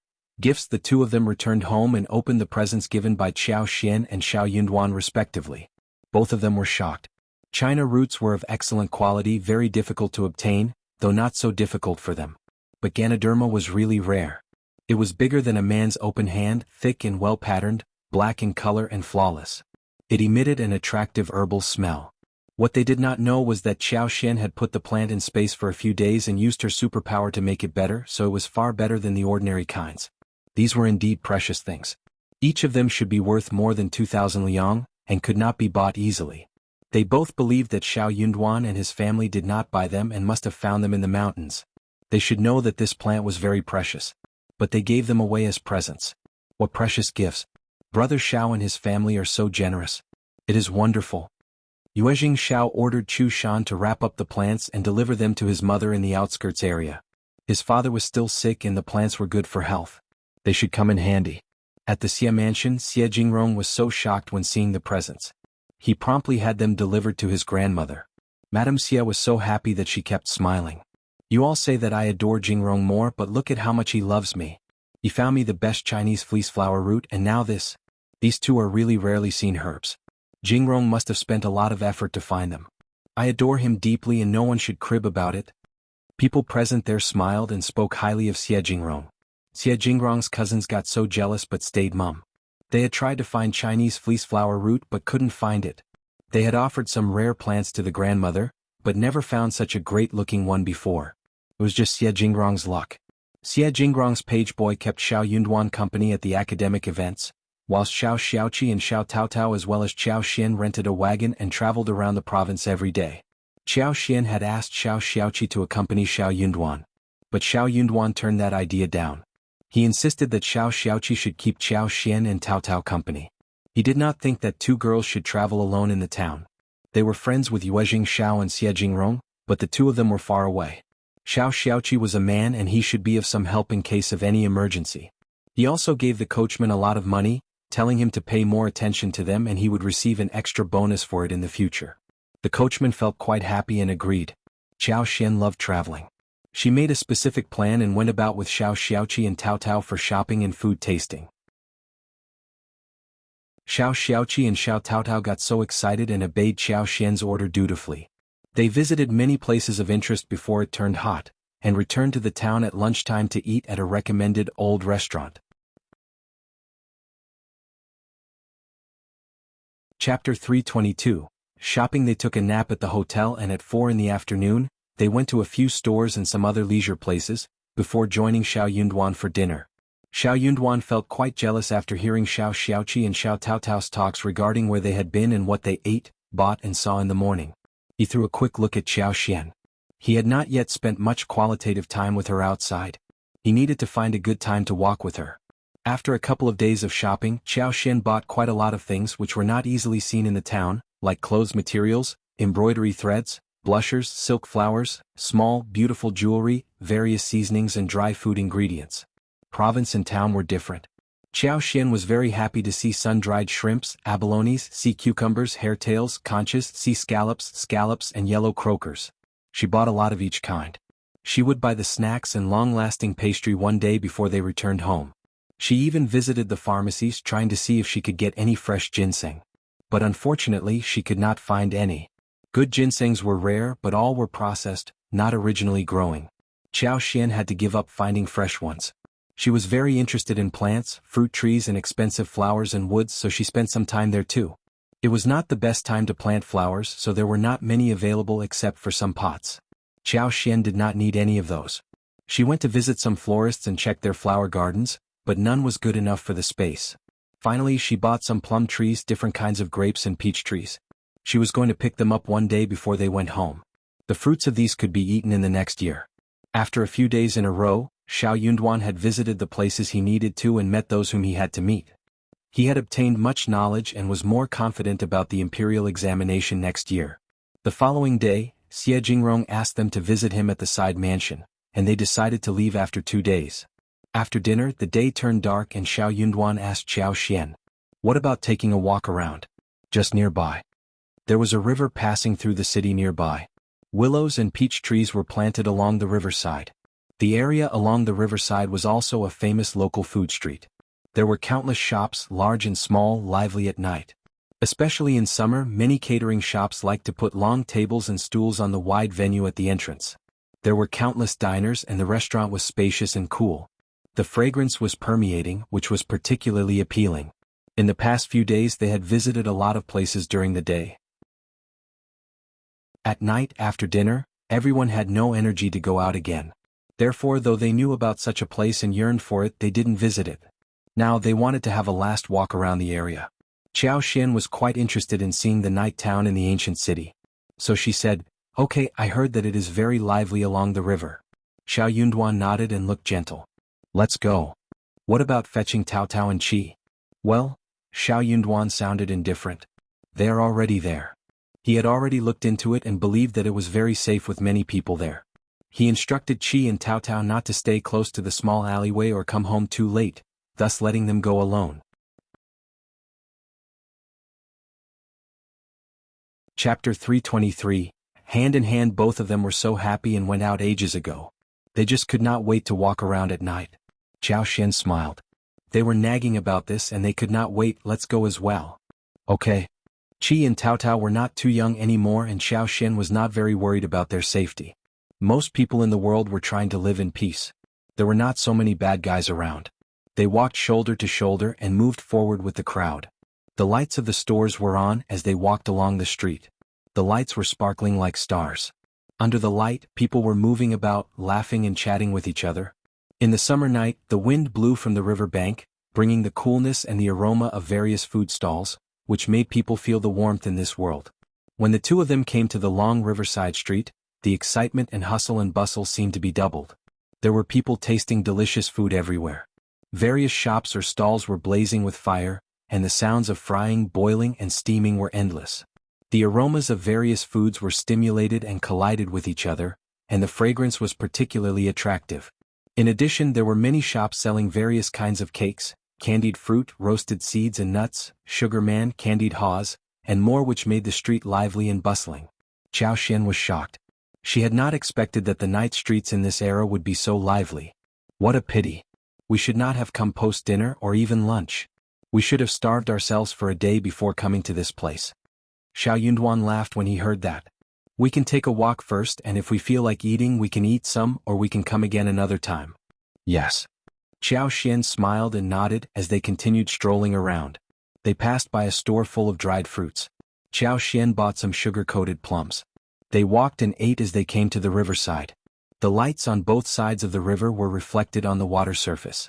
Gifts. The two of them returned home and opened the presents given by Xiao and Shao Yunduan respectively. Both of them were shocked. China roots were of excellent quality, very difficult to obtain, though not so difficult for them. But Ganoderma was really rare. It was bigger than a man's open hand, thick and well-patterned, black in color and flawless. It emitted an attractive herbal smell. What they did not know was that Xiao had put the plant in space for a few days and used her superpower to make it better, so it was far better than the ordinary kinds. These were indeed precious things. Each of them should be worth more than 2,000 liang, and could not be bought easily. They both believed that Shao Yunduan and his family did not buy them and must have found them in the mountains. They should know that this plant was very precious. But they gave them away as presents. What precious gifts! Brother Shao and his family are so generous. It is wonderful. Yuezheng Shao ordered Chu Shan to wrap up the plants and deliver them to his mother in the outskirts area. His father was still sick and the plants were good for health. They should come in handy. At the Xia mansion, Xia Jingrong was so shocked when seeing the presents. He promptly had them delivered to his grandmother. Madame Xia was so happy that she kept smiling. You all say that I adore Jingrong more, but look at how much he loves me. He found me the best Chinese fleece flower root and now this. These two are really rarely seen herbs. Jingrong must have spent a lot of effort to find them. I adore him deeply and no one should crib about it. People present there smiled and spoke highly of Xia Jingrong. Xia Jingrong's cousins got so jealous but stayed mum. They had tried to find Chinese fleece flower root but couldn't find it. They had offered some rare plants to the grandmother, but never found such a great-looking one before. It was just Xia Jingrong's luck. Xia Jingrong's page boy kept Shao Yunduan company at the academic events, whilst Shao Xiaoqi and Shao Taotao as well as Xiao Xian rented a wagon and traveled around the province every day. Xiao Xian had asked Shao Xiaoqi to accompany Shao Yunduan. But Shao Yunduan turned that idea down. He insisted that Shao Xiaoqi should keep Xiao Xian and Taotao company. He did not think that two girls should travel alone in the town. They were friends with Yuezheng Shao and Jingrong, but the two of them were far away. Xiaoqi was a man and he should be of some help in case of any emergency. He also gave the coachman a lot of money, telling him to pay more attention to them and he would receive an extra bonus for it in the future. The coachman felt quite happy and agreed. Xiao loved traveling. She made a specific plan and went about with Xiaoqi and Tao for shopping and food tasting. Xiaoqi and Tao got so excited and obeyed Xiao's order dutifully. They visited many places of interest before it turned hot, and returned to the town at lunchtime to eat at a recommended old restaurant. Chapter 322. Shopping. They took a nap at the hotel and at 4 in the afternoon, they went to a few stores and some other leisure places, before joining Xiao Yunduan for dinner. Xiao Yunduan felt quite jealous after hearing Xiaoqi and Tao's talks regarding where they had been and what they ate, bought and saw in the morning. He threw a quick look at Xiao. He had not yet spent much qualitative time with her outside. He needed to find a good time to walk with her. After a couple of days of shopping, Xiao bought quite a lot of things which were not easily seen in the town, like clothes materials, embroidery threads, blushers, silk flowers, small, beautiful jewelry, various seasonings and dry food ingredients. Province and town were different. Xiao was very happy to see sun-dried shrimps, abalones, sea cucumbers, hairtails, conchas, sea scallops and yellow croakers. She bought a lot of each kind. She would buy the snacks and long-lasting pastry one day before they returned home. She even visited the pharmacies trying to see if she could get any fresh ginseng. But unfortunately she could not find any. Good ginsengs were rare but all were processed, not originally growing. Xiao had to give up finding fresh ones. She was very interested in plants, fruit trees and expensive flowers and woods, so she spent some time there too. It was not the best time to plant flowers, so there were not many available except for some pots. Xiao did not need any of those. She went to visit some florists and check their flower gardens, but none was good enough for the space. Finally she bought some plum trees, different kinds of grapes and peach trees. She was going to pick them up one day before they went home. The fruits of these could be eaten in the next year. After a few days in a row, Xiao Yunduan had visited the places he needed to and met those whom he had to meet. He had obtained much knowledge and was more confident about the imperial examination next year. The following day, Jingrong asked them to visit him at the side mansion, and they decided to leave after 2 days. After dinner the day turned dark and Xiao Yunduan asked Xiao, "What about taking a walk around? Just nearby?" There was a river passing through the city nearby. Willows and peach trees were planted along the riverside. The area along the riverside was also a famous local food street. There were countless shops, large and small, lively at night. Especially in summer, many catering shops liked to put long tables and stools on the wide venue at the entrance. There were countless diners and the restaurant was spacious and cool. The fragrance was permeating, which was particularly appealing. In the past few days they had visited a lot of places during the day. At night, after dinner, everyone had no energy to go out again. Therefore, though they knew about such a place and yearned for it, they didn't visit it. Now they wanted to have a last walk around the area. Xiao was quite interested in seeing the night town in the ancient city. So she said, "Okay, I heard that it is very lively along the river." Xiao Yunduan nodded and looked gentle. "Let's go. What about fetching Tao and Qi?" "Well," Xiao Yunduan sounded indifferent. "They are already there." He had already looked into it and believed that it was very safe with many people there. He instructed Qi and Tao not to stay close to the small alleyway or come home too late, thus letting them go alone. Chapter 323. Hand in hand both of them were so happy and went out ages ago. They just could not wait to walk around at night. Xiao smiled. They were nagging about this and they could not wait. "Let's go as well." "Okay." Qi and Tao were not too young anymore and Xiao was not very worried about their safety. Most people in the world were trying to live in peace. There were not so many bad guys around. They walked shoulder to shoulder and moved forward with the crowd. The lights of the stores were on as they walked along the street. The lights were sparkling like stars. Under the light, people were moving about, laughing and chatting with each other. In the summer night, the wind blew from the river bank, bringing the coolness and the aroma of various food stalls, which made people feel the warmth in this world. When the two of them came to the long riverside street, the excitement and hustle and bustle seemed to be doubled. There were people tasting delicious food everywhere. Various shops or stalls were blazing with fire, and the sounds of frying, boiling and steaming were endless. The aromas of various foods were stimulated and collided with each other, and the fragrance was particularly attractive. In addition, there were many shops selling various kinds of cakes, candied fruit, roasted seeds and nuts, sugar man, candied haws, and more, which made the street lively and bustling. Xiao Xian was shocked. She had not expected that the night streets in this era would be so lively. What a pity. We should not have come post-dinner or even lunch. We should have starved ourselves for a day before coming to this place. Xiao Yunduan laughed when he heard that. We can take a walk first, and if we feel like eating we can eat some, or we can come again another time. Yes. Xiao Xian smiled and nodded as they continued strolling around. They passed by a store full of dried fruits. Xiao Xian bought some sugar-coated plums. They walked and ate as they came to the riverside. The lights on both sides of the river were reflected on the water surface.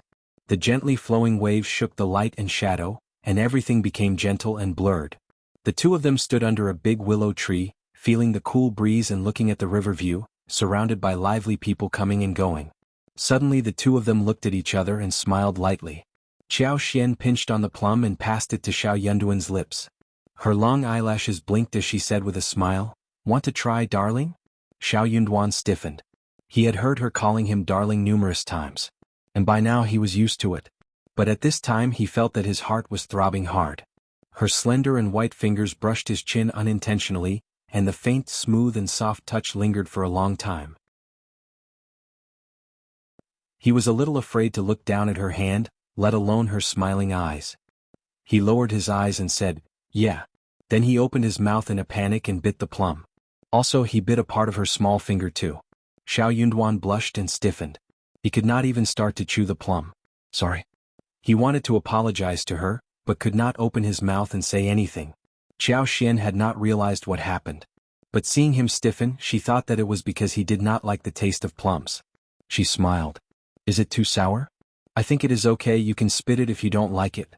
The gently flowing waves shook the light and shadow, and everything became gentle and blurred. The two of them stood under a big willow tree, feeling the cool breeze and looking at the river view, surrounded by lively people coming and going. Suddenly the two of them looked at each other and smiled lightly. Xiao Xian pinched on the plum and passed it to Xiao Yunduan's lips. Her long eyelashes blinked as she said with a smile, "Want to try, darling?" Xiao Yunduan stiffened. He had heard her calling him darling numerous times, and by now he was used to it. But at this time he felt that his heart was throbbing hard. Her slender and white fingers brushed his chin unintentionally, and the faint, smooth and soft touch lingered for a long time. He was a little afraid to look down at her hand, let alone her smiling eyes. He lowered his eyes and said, "Yeah." Then he opened his mouth in a panic and bit the plum. Also he bit a part of her small finger too. Xiao Yunduan blushed and stiffened. He could not even start to chew the plum. Sorry. He wanted to apologize to her, but could not open his mouth and say anything. Xiao Xian had not realized what happened. But seeing him stiffen, she thought that it was because he did not like the taste of plums. She smiled. "Is it too sour? I think it is okay, you can spit it if you don't like it."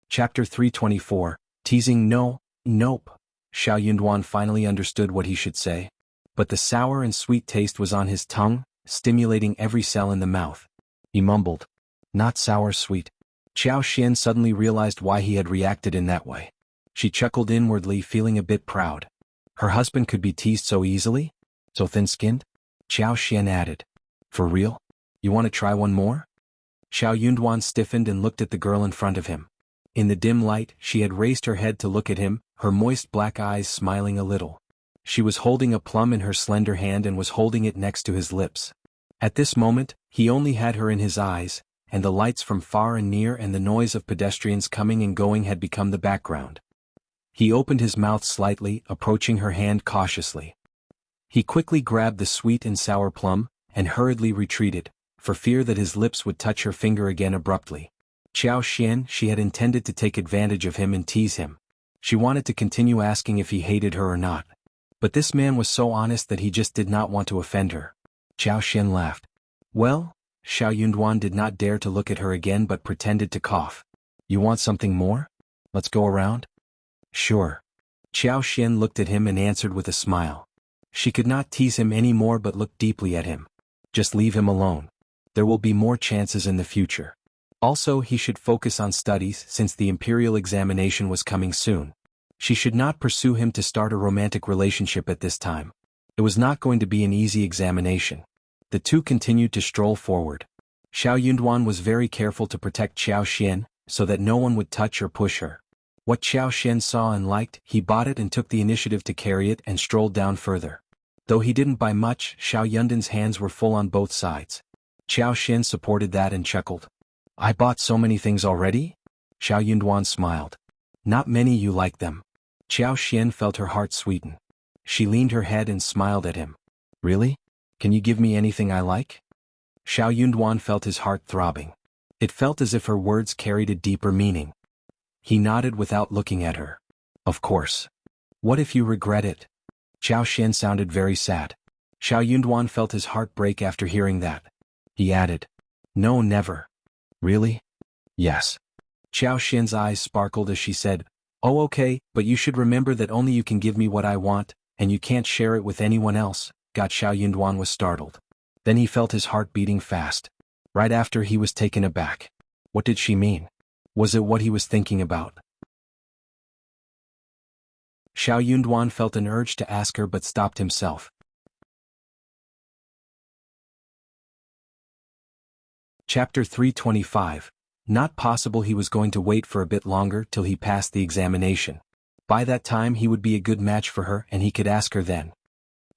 Chapter 324, Teasing. Nope. Xiao Yunduan finally understood what he should say. But the sour and sweet taste was on his tongue, stimulating every cell in the mouth. He mumbled, "Not sour, sweet." Xiao Xian suddenly realized why he had reacted in that way. She chuckled inwardly, feeling a bit proud. Her husband could be teased so easily? So thin-skinned? Xiao Xian added, "For real? You want to try one more?" Xiao Yunduan stiffened and looked at the girl in front of him. In the dim light, she had raised her head to look at him, her moist black eyes smiling a little. She was holding a plum in her slender hand and was holding it next to his lips. At this moment, he only had her in his eyes, and the lights from far and near and the noise of pedestrians coming and going had become the background. He opened his mouth slightly, approaching her hand cautiously. He quickly grabbed the sweet and sour plum, and hurriedly retreated, for fear that his lips would touch her finger again abruptly. Xiao Xian, she had intended to take advantage of him and tease him. She wanted to continue asking if he hated her or not. But this man was so honest that he just did not want to offend her. Xiao Xian laughed. "Well?" Xiao Yunduan did not dare to look at her again but pretended to cough. "You want something more? Let's go around?" "Sure." Xiao Xian looked at him and answered with a smile. She could not tease him any more but looked deeply at him. Just leave him alone. There will be more chances in the future. Also, he should focus on studies since the imperial examination was coming soon. She should not pursue him to start a romantic relationship at this time. It was not going to be an easy examination. The two continued to stroll forward. Xiao Yunduan was very careful to protect Xiao Xian, so that no one would touch or push her. What Xiao Xian saw and liked, he bought it and took the initiative to carry it and strolled down further. Though he didn't buy much, Xiao Yundan's hands were full on both sides. Xiao Xian supported that and chuckled. "I bought so many things already?" Xiao Yunduan smiled. "Not many, you like them." Xiao Xian felt her heart sweeten. She leaned her head and smiled at him. "Really? Can you give me anything I like?" Xiao Yunduan felt his heart throbbing. It felt as if her words carried a deeper meaning. He nodded without looking at her. "Of course. What if you regret it?" Xiao Xian sounded very sad. Xiao Yunduan felt his heart break after hearing that. He added, "No, never." "Really?" "Yes." Xiao Xian's eyes sparkled as she said, "Oh, okay, but you should remember that only you can give me what I want, and you can't share it with anyone else." Xiao Yunduan was startled. Then he felt his heart beating fast. Right after he was taken aback. What did she mean? Was it what he was thinking about? Xiao Yunduan felt an urge to ask her but stopped himself. Chapter 325. Not possible. He was going to wait for a bit longer till he passed the examination. By that time he would be a good match for her and he could ask her then.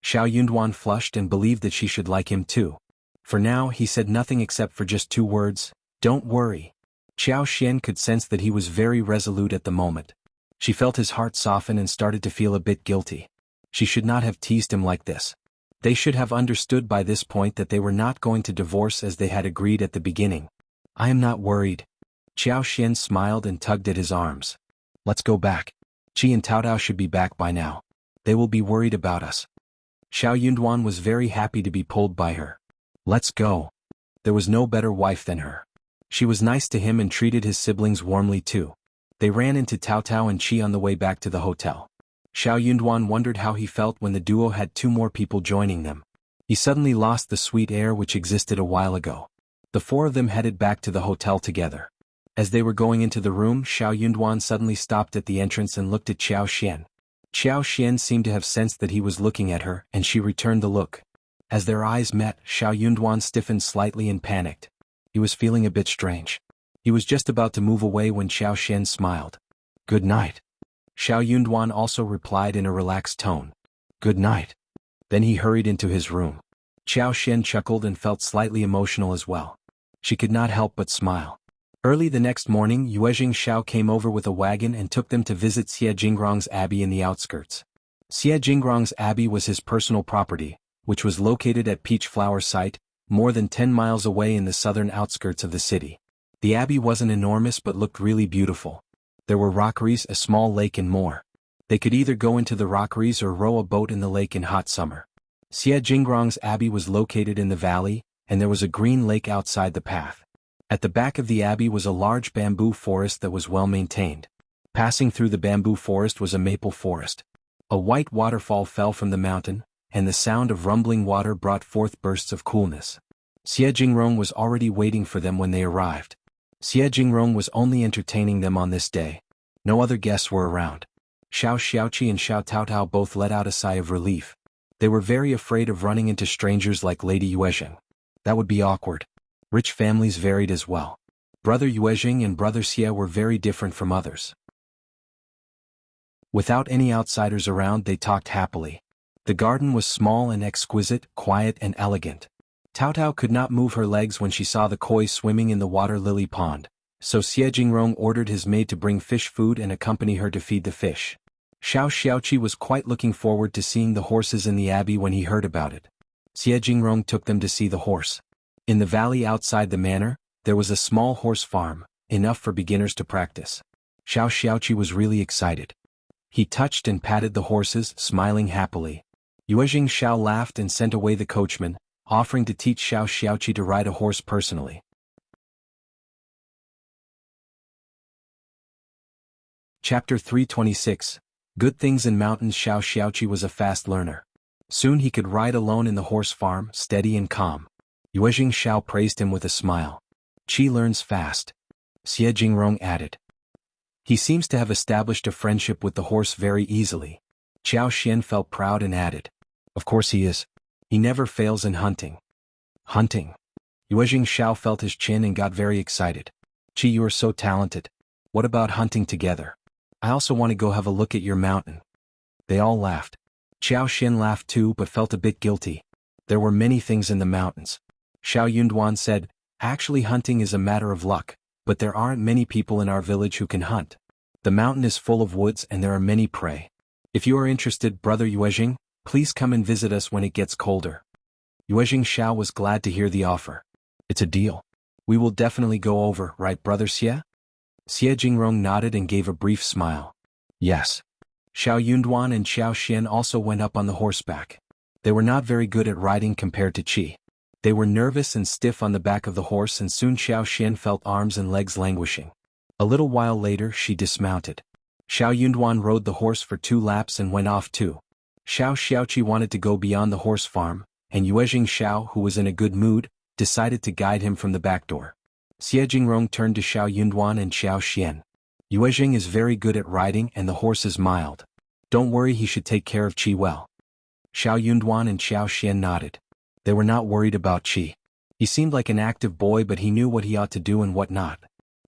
Xiao Yunduan flushed and believed that she should like him too. For now he said nothing except for just 2 words, "Don't worry." Xiao Xian could sense that he was very resolute at the moment. She felt his heart soften and started to feel a bit guilty. She should not have teased him like this. They should have understood by this point that they were not going to divorce as they had agreed at the beginning. "I am not worried." Xiao Xian smiled and tugged at his arms. "Let's go back. Qi and Taotao should be back by now. They will be worried about us." Xiao Yunduan was very happy to be pulled by her. "Let's go." There was no better wife than her. She was nice to him and treated his siblings warmly too. They ran into Taotao and Qi on the way back to the hotel. Xiao Yunduan wondered how he felt when the duo had 2 more people joining them. He suddenly lost the sweet air which existed a while ago. The 4 of them headed back to the hotel together. As they were going into the room, Xiao Yunduan suddenly stopped at the entrance and looked at Xiao Xian. Xiao Xian seemed to have sensed that he was looking at her and she returned the look. As their eyes met, Xiao Yunduan stiffened slightly and panicked. He was feeling a bit strange. He was just about to move away when Xiao Xian smiled. "Good night." Xiao Yunduan also replied in a relaxed tone. "Good night." Then he hurried into his room. Xiao Xian chuckled and felt slightly emotional as well. She could not help but smile. Early the next morning, Yuezheng Shao came over with a wagon and took them to visit Xie Jingrong's abbey in the outskirts. Xie Jingrong's abbey was his personal property, which was located at Peach Flower Site, more than 10 miles away in the southern outskirts of the city. The abbey wasn't enormous but looked really beautiful. There were rockeries, a small lake and more. They could either go into the rockeries or row a boat in the lake in hot summer. Xie Jingrong's abbey was located in the valley, and there was a green lake outside the path. At the back of the abbey was a large bamboo forest that was well maintained. Passing through the bamboo forest was a maple forest. A white waterfall fell from the mountain, and the sound of rumbling water brought forth bursts of coolness. Xie Jingrong was already waiting for them when they arrived. Xie Jingrong was only entertaining them on this day. No other guests were around. Shao Xiaoqi and Shao Taotao both let out a sigh of relief. They were very afraid of running into strangers like Lady Yuezheng. That would be awkward. Rich families varied as well. Brother Yuezheng and Brother Xie were very different from others. Without any outsiders around, they talked happily. The garden was small and exquisite, quiet and elegant. Taotao could not move her legs when she saw the koi swimming in the water lily pond, so Xie Jingrong ordered his maid to bring fish food and accompany her to feed the fish. Shao Xiaoqi was quite looking forward to seeing the horses in the abbey when he heard about it. Xie Jingrong took them to see the horse. In the valley outside the manor, there was a small horse farm, enough for beginners to practice. Shao Xiaoqi was really excited. He touched and patted the horses, smiling happily. Yuezheng Shao laughed and sent away the coachman, offering to teach Shao Xiaoqi to ride a horse personally. Chapter 326. Good Things in Mountains. Shao Xiaoqi was a fast learner. Soon he could ride alone in the horse farm, steady and calm. Yuezheng Shao praised him with a smile. "Qi learns fast," Xie Jingrong added. "He seems to have established a friendship with the horse very easily." Xiao Xian felt proud and added, "Of course he is. He never fails in hunting." "Hunting?" Yuezheng Shao felt his chin and got very excited. "Qi, you are so talented. What about hunting together? I also want to go have a look at your mountain." They all laughed. Xiao Xian laughed too but felt a bit guilty. There were many things in the mountains. Xiao Yunduan said, "Actually hunting is a matter of luck, but there aren't many people in our village who can hunt. The mountain is full of woods and there are many prey. If you are interested, Brother Yuezheng, please come and visit us when it gets colder." Yuezheng Shao was glad to hear the offer. "It's a deal. We will definitely go over, right Brother Xie?" Xie Jingrong nodded and gave a brief smile. "Yes." Xiao Yunduan and Xiao Xian also went up on the horseback. They were not very good at riding compared to Qi. They were nervous and stiff on the back of the horse and soon Xiao Xian felt arms and legs languishing. A little while later she dismounted. Xiao Yunduan rode the horse for 2 laps and went off too. Shao Xiaoqi wanted to go beyond the horse farm, and Yuezheng Shao, who was in a good mood, decided to guide him from the back door. Jingrong turned to Xiao Yunduan and Xiao Xian. Yuezheng is very good at riding and the horse is mild. Don't worry, he should take care of Qi well. Xiao Yunduan and Xiao Xian nodded. They were not worried about Qi. He seemed like an active boy, but he knew what he ought to do and what not.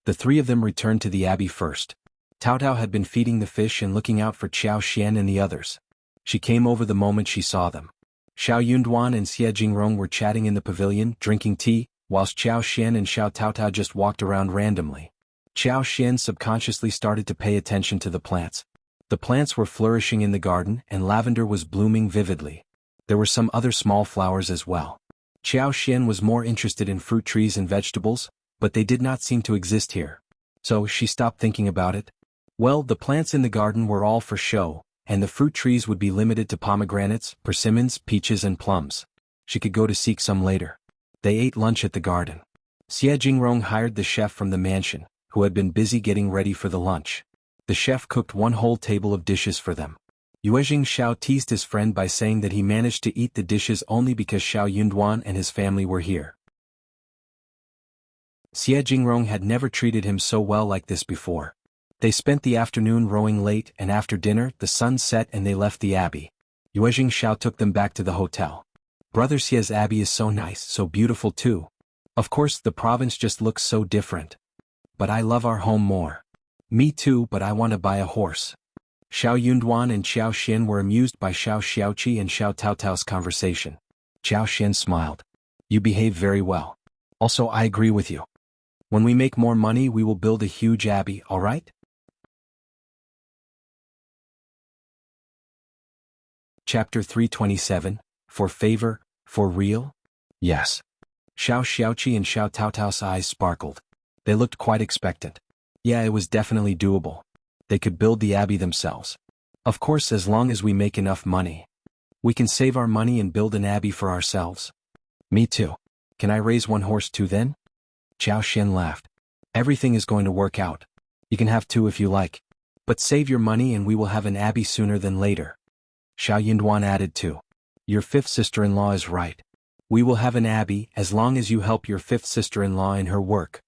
The three of them returned to the abbey first. Tao Tao had been feeding the fish and looking out for Xiao Xian and the others. She came over the moment she saw them. Xiao Yunduan and Xie Jingrong were chatting in the pavilion, drinking tea, whilst Xiao Xian and Xiao Tao Tao just walked around randomly. Xiao Xian subconsciously started to pay attention to the plants. The plants were flourishing in the garden and lavender was blooming vividly. There were some other small flowers as well. Xiao Xian was more interested in fruit trees and vegetables, but they did not seem to exist here. So she stopped thinking about it. Well, the plants in the garden were all for show, and the fruit trees would be limited to pomegranates, persimmons, peaches and plums. She could go to seek some later. They ate lunch at the garden. Xie Jingrong hired the chef from the mansion, who had been busy getting ready for the lunch. The chef cooked one whole table of dishes for them. Yuezheng Shao teased his friend by saying that he managed to eat the dishes only because Xiao Yunduan and his family were here. Xie Jingrong had never treated him so well like this before. They spent the afternoon rowing late, and after dinner the sun set and they left the abbey. Yuezheng Shao took them back to the hotel. Brother Xie's abbey is so nice, so beautiful too. Of course the province just looks so different. But I love our home more. Me too, but I want to buy a horse. Xiao Yunduan and Xiao Xian were amused by Xiao Xiaoqi and Xiao Taotao's conversation. Xiao Xian smiled. You behave very well. Also, I agree with you. When we make more money we will build a huge abbey, alright? Chapter 327, For Favor, For Real? Yes. Xiao Xiaoqi and Xiao Taotao's eyes sparkled. They looked quite expectant. Yeah, it was definitely doable. They could build the abbey themselves. Of course, as long as we make enough money. We can save our money and build an abbey for ourselves. Me too. Can I raise one horse too then? Xiao Xian laughed. Everything is going to work out. You can have two if you like. But save your money and we will have an abbey sooner than later. Xiao Yunduan added too. Your fifth sister-in-law is right. We will have an abbey as long as you help your fifth sister-in-law in her work.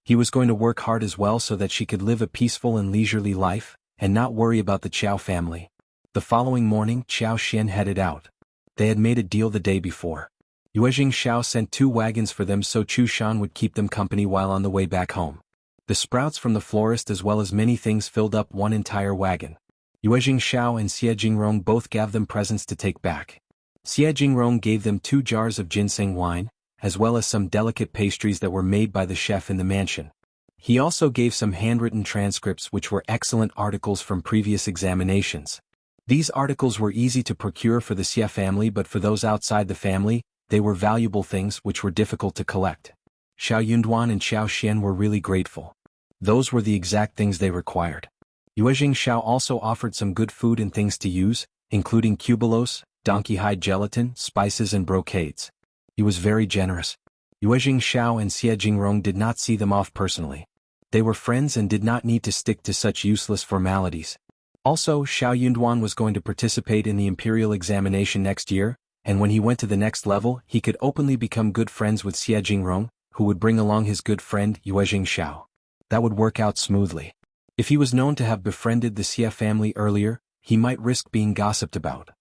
He was going to work hard as well so that she could live a peaceful and leisurely life, and not worry about the Qjao family. The following morning Xiao Xian headed out. They had made a deal the day before. Yuezheng Shao sent 2 wagons for them so Chu Shan would keep them company while on the way back home. The sprouts from the florist as well as many things filled up one entire wagon. Yuezheng Shao and Xie Jingrong both gave them presents to take back. Xie Jingrong gave them 2 jars of ginseng wine, as well as some delicate pastries that were made by the chef in the mansion. He also gave some handwritten transcripts which were excellent articles from previous examinations. These articles were easy to procure for the Xie family, but for those outside the family, they were valuable things which were difficult to collect. Xiao Yunduan and Xiao Xian were really grateful. Those were the exact things they required. Yuezheng Shao also offered some good food and things to use, including cubulos, donkey hide gelatin, spices and brocades. He was very generous. Yuezheng Shao and Xie Jingrong did not see them off personally. They were friends and did not need to stick to such useless formalities. Also, Xiao Yunduan was going to participate in the imperial examination next year, and when he went to the next level he could openly become good friends with Xie Jingrong, who would bring along his good friend Yuezheng Shao. That would work out smoothly. If he was known to have befriended the Xie family earlier, he might risk being gossiped about.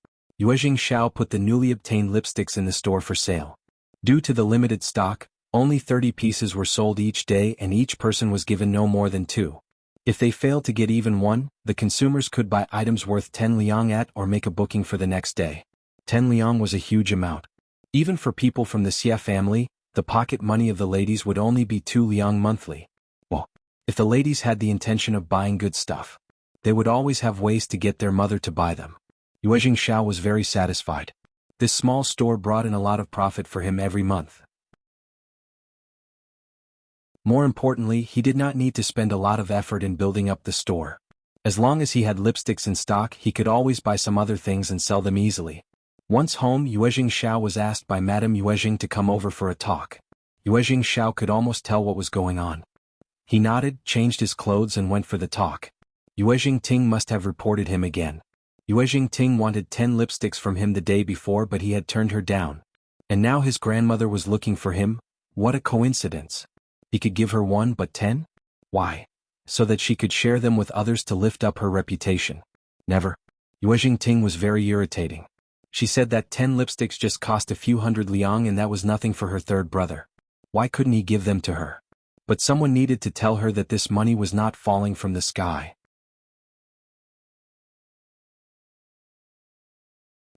Yuezheng Shao put the newly obtained lipsticks in the store for sale. Due to the limited stock, only 30 pieces were sold each day and each person was given no more than 2. If they failed to get even one, the consumers could buy items worth 10 liang at or make a booking for the next day. 10 liang was a huge amount. Even for people from the Xie family, the pocket money of the ladies would only be 2 liang monthly. Well, if the ladies had the intention of buying good stuff, they would always have ways to get their mother to buy them. Yuezheng Shao was very satisfied. This small store brought in a lot of profit for him every month. More importantly, he did not need to spend a lot of effort in building up the store. As long as he had lipsticks in stock, he could always buy some other things and sell them easily. Once home, Yuezheng Shao was asked by Madame Yuezheng to come over for a talk. Yuezheng Shao could almost tell what was going on. He nodded, changed his clothes and went for the talk. Yuezheng Ting must have reported him again. Yuezheng Ting wanted 10 lipsticks from him the day before, but he had turned her down. And now his grandmother was looking for him? What a coincidence. He could give her 1 but 10? Why? So that she could share them with others to lift up her reputation. Never. Yuezheng Ting was very irritating. She said that 10 lipsticks just cost a few hundred liang and that was nothing for her third brother. Why couldn't he give them to her? But someone needed to tell her that this money was not falling from the sky.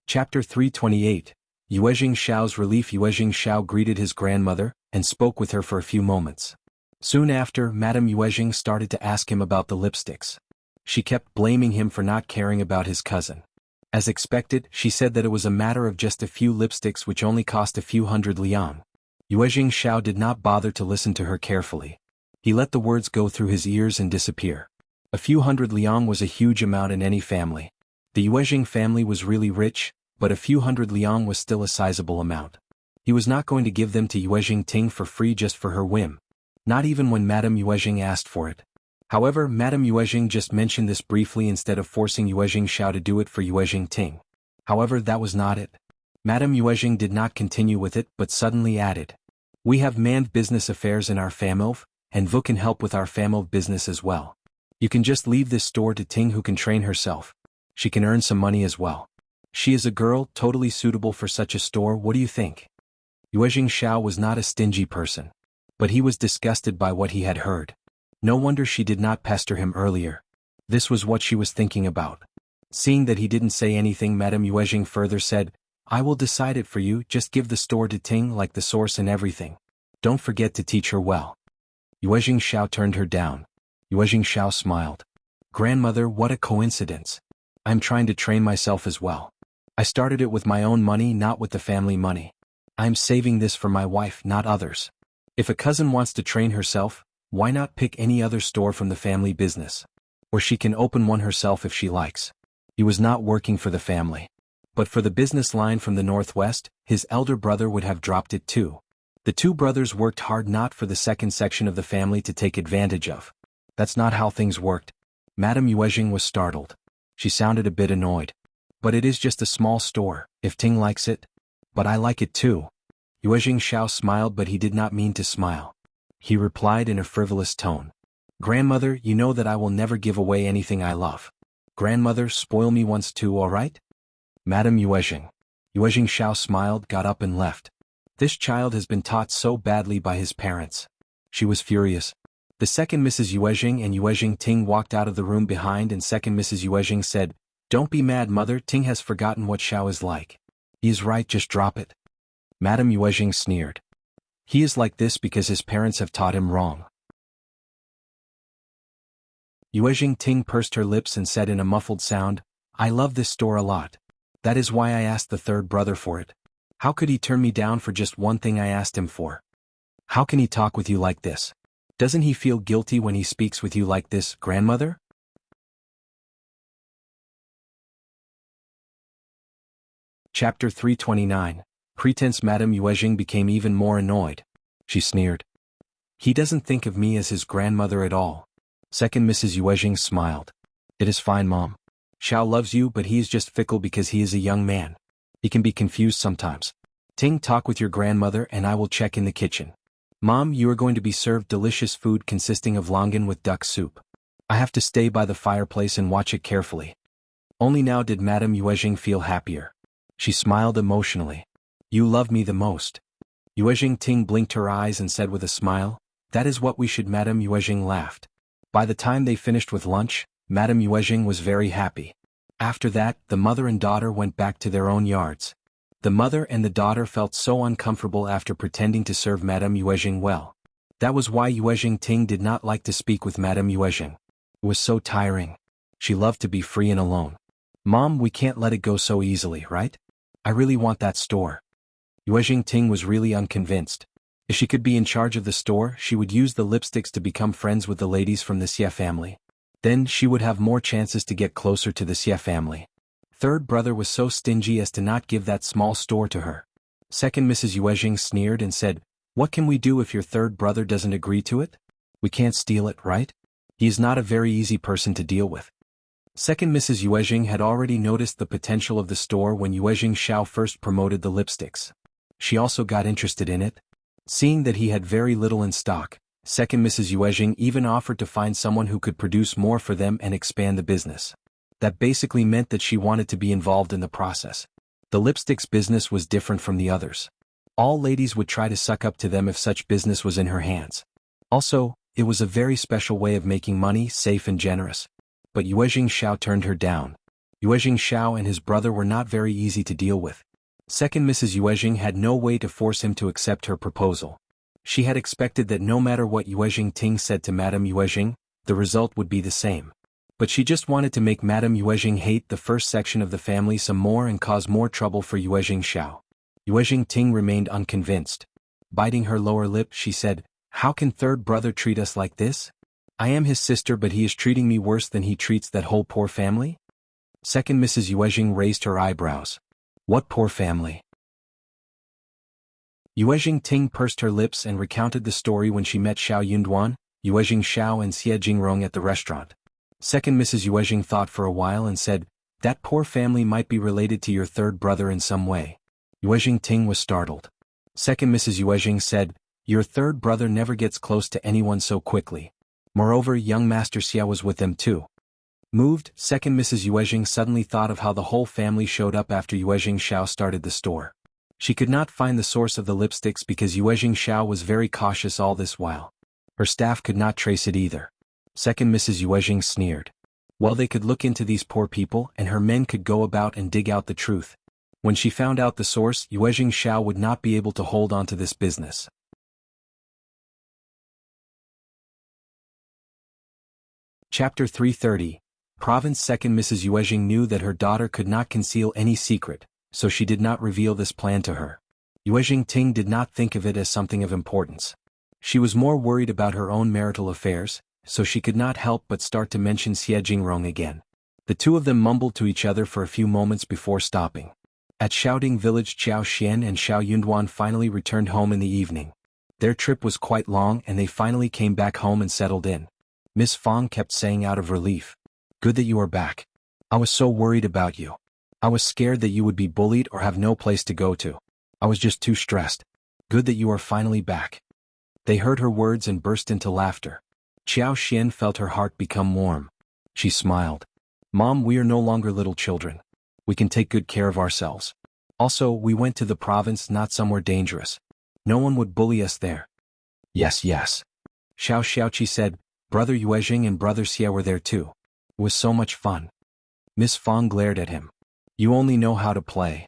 Chapter 328. Yuezheng Xiao's relief. Yuezheng Xiao greeted his grandmother, and spoke with her for a few moments. Soon after, Madame Yuezheng started to ask him about the lipsticks. She kept blaming him for not caring about his cousin. As expected, she said that it was a matter of just a few lipsticks which only cost a few hundred liang. Yuezheng Xiao did not bother to listen to her carefully. He let the words go through his ears and disappear. A few hundred liang was a huge amount in any family. The Yuezheng family was really rich, but a few hundred liang was still a sizable amount. He was not going to give them to Yuezheng Ting for free just for her whim. Not even when Madame Yuezheng asked for it. However, Madame Yuezheng just mentioned this briefly instead of forcing Yuezheng Xiao to do it for Yuezheng Ting. However, that was not it. Madame Yuezheng did not continue with it but suddenly added, "We have manned business affairs in our family, and Vu can help with our family business as well. You can just leave this store to Ting who can train herself. She can earn some money as well. She is a girl totally suitable for such a store. What do you think?" Yuezheng Xiao was not a stingy person. But he was disgusted by what he had heard. No wonder she did not pester him earlier. This was what she was thinking about. Seeing that he didn't say anything, Madame Yuezheng further said, "I will decide it for you, just give the store to Ting like the source and everything. Don't forget to teach her well." Yuezheng Xiao turned her down. Yuezheng Xiao smiled. "Grandmother, what a coincidence. I'm trying to train myself as well. I started it with my own money, not with the family money. I'm saving this for my wife, not others. If a cousin wants to train herself, why not pick any other store from the family business? Or she can open one herself if she likes." He was not working for the family. But for the business line from the northwest, his elder brother would have dropped it too. The two brothers worked hard not for the second section of the family to take advantage of. That's not how things worked. Madame Yuezheng was startled. She sounded a bit annoyed. "But it is just a small store, if Ting likes it." "But I like it too." Yuezheng Xiao smiled, but he did not mean to smile. He replied in a frivolous tone, "Grandmother, you know that I will never give away anything I love. Grandmother, spoil me once too, all right?" "Madame Yuezheng." Yuezheng Xiao smiled, got up and left. This child has been taught so badly by his parents. She was furious. The second Mrs. Yuezheng and Yuezheng Ting walked out of the room behind, and second Mrs. Yuezheng said, "Don't be mad, mother, Ting has forgotten what Xiao is like. He is right, just drop it." Madame Yuezheng sneered. "He is like this because his parents have taught him wrong." Yuezheng Ting pursed her lips and said in a muffled sound, "I love this store a lot. That is why I asked the third brother for it. How could he turn me down for just one thing I asked him for? How can he talk with you like this? Doesn't he feel guilty when he speaks with you like this, grandmother?" Chapter 329. Pretense. Madame Yuezheng became even more annoyed. She sneered. "He doesn't think of me as his grandmother at all." Second Mrs. Yuezheng smiled. "It is fine, Mom. Xiao loves you, but he is just fickle because he is a young man. He can be confused sometimes. Ting, talk with your grandmother and I will check in the kitchen. Mom, you are going to be served delicious food consisting of longan with duck soup. I have to stay by the fireplace and watch it carefully." Only now did Madame Yuezheng feel happier. She smiled emotionally. "You love me the most." Yuezheng Ting blinked her eyes and said with a smile, "That is what we should." Madame Yuezheng laughed. By the time they finished with lunch, Madame Yuezheng was very happy. After that, the mother and daughter went back to their own yards. The mother and the daughter felt so uncomfortable after pretending to serve Madame Yuezheng well. That was why Yuezheng Ting did not like to speak with Madame Yuezheng. It was so tiring. She loved to be free and alone. "Mom, we can't let it go so easily, right? I really want that store." Yuezheng Ting was really unconvinced. If she could be in charge of the store, she would use the lipsticks to become friends with the ladies from the Xie family. Then she would have more chances to get closer to the Xie family. Third brother was so stingy as to not give that small store to her. Second Mrs. Yuezheng sneered and said, "What can we do if your third brother doesn't agree to it? We can't steal it, right? He is not a very easy person to deal with." Second Mrs. Yuezheng had already noticed the potential of the store when Yuezheng Xiao first promoted the lipsticks. She also got interested in it. Seeing that he had very little in stock, Second Mrs. Yuezheng even offered to find someone who could produce more for them and expand the business. That basically meant that she wanted to be involved in the process. The lipsticks business was different from the others. All ladies would try to suck up to them if such business was in her hands. Also, it was a very special way of making money, safe and generous. But Yuezheng Xiao turned her down. Yuezheng Xiao and his brother were not very easy to deal with. Second Mrs. Yuezheng had no way to force him to accept her proposal. She had expected that no matter what Yuezheng Ting said to Madame Yuezheng, the result would be the same. But she just wanted to make Madame Yuezheng hate the first section of the family some more and cause more trouble for Yuezheng Xiao. Yuezheng Ting remained unconvinced. Biting her lower lip, she said, "How can third brother treat us like this? I am his sister, but he is treating me worse than he treats that whole poor family?" Second Mrs. Yuezheng raised her eyebrows. "What poor family?" Yuezheng Ting pursed her lips and recounted the story when she met Shao Yunduan, Yuezheng Xiao and Xie Jingrong at the restaurant. Second Mrs. Yuezheng thought for a while and said, "That poor family might be related to your third brother in some way." Yuezheng Ting was startled. Second Mrs. Yuezheng said, "Your third brother never gets close to anyone so quickly. Moreover, young Master Xiao was with them too." Moved, Second Mrs. Yuezheng suddenly thought of how the whole family showed up after Yuezheng Xiao started the store. She could not find the source of the lipsticks because Yuezheng Xiao was very cautious all this while. Her staff could not trace it either. Second Mrs. Yuezheng sneered. Well, they could look into these poor people and her men could go about and dig out the truth. When she found out the source, Yuezheng Xiao would not be able to hold on to this business. Chapter 330. Province. Second Mrs. Yuezheng knew that her daughter could not conceal any secret, so she did not reveal this plan to her. Yuezheng Ting did not think of it as something of importance. She was more worried about her own marital affairs, so she could not help but start to mention Xie Jingrong again. The two of them mumbled to each other for a few moments before stopping. At Shaoding village, Xiao Xian and Shao Yunduan finally returned home in the evening. Their trip was quite long and they finally came back home and settled in. Miss Fang kept saying out of relief, "Good that you are back. I was so worried about you. I was scared that you would be bullied or have no place to go to. I was just too stressed. Good that you are finally back." They heard her words and burst into laughter. Xiao Xian felt her heart become warm. She smiled. "Mom, we are no longer little children. We can take good care of ourselves. Also, we went to the province, not somewhere dangerous. No one would bully us there." "Yes, yes." Xiao Xiaoqi said. "Brother Yuezheng and Brother Xie were there too. It was so much fun." Miss Fang glared at him. "You only know how to play."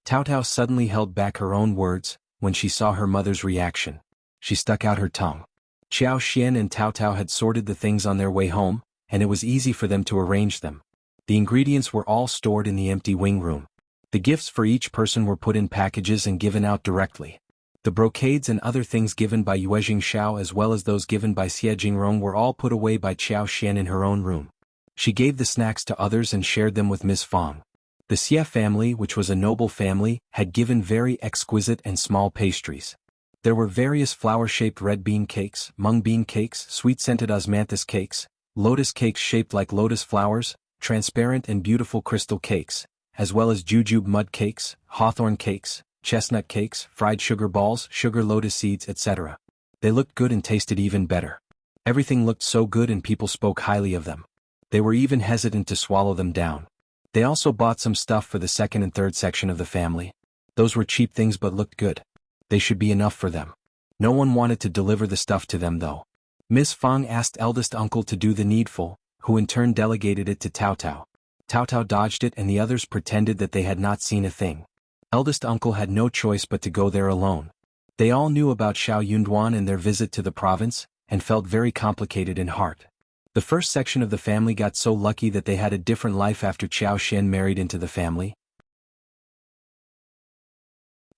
Tao Tao suddenly held back her own words when she saw her mother's reaction. She stuck out her tongue. Xiao Xian and Tao Tao had sorted the things on their way home, and it was easy for them to arrange them. The ingredients were all stored in the empty wing room. The gifts for each person were put in packages and given out directly. The brocades and other things given by Yuezheng Xiao as well as those given by Xie Jingrong were all put away by Xiao Xian in her own room. She gave the snacks to others and shared them with Miss Fang. The Xie family, which was a noble family, had given very exquisite and small pastries. There were various flower-shaped red bean cakes, mung bean cakes, sweet-scented osmanthus cakes, lotus cakes shaped like lotus flowers, transparent and beautiful crystal cakes, as well as jujube mud cakes, hawthorn cakes, chestnut cakes, fried sugar balls, sugar lotus seeds, etc. They looked good and tasted even better. Everything looked so good and people spoke highly of them. They were even hesitant to swallow them down. They also bought some stuff for the second and third section of the family. Those were cheap things but looked good. They should be enough for them. No one wanted to deliver the stuff to them though. Miss Fang asked eldest uncle to do the needful, who in turn delegated it to Tao Tao. Tao Tao dodged it and the others pretended that they had not seen a thing. Eldest uncle had no choice but to go there alone. They all knew about Shao Yunduan and their visit to the province, and felt very complicated in heart. The first section of the family got so lucky that they had a different life after Xiao Xian married into the family.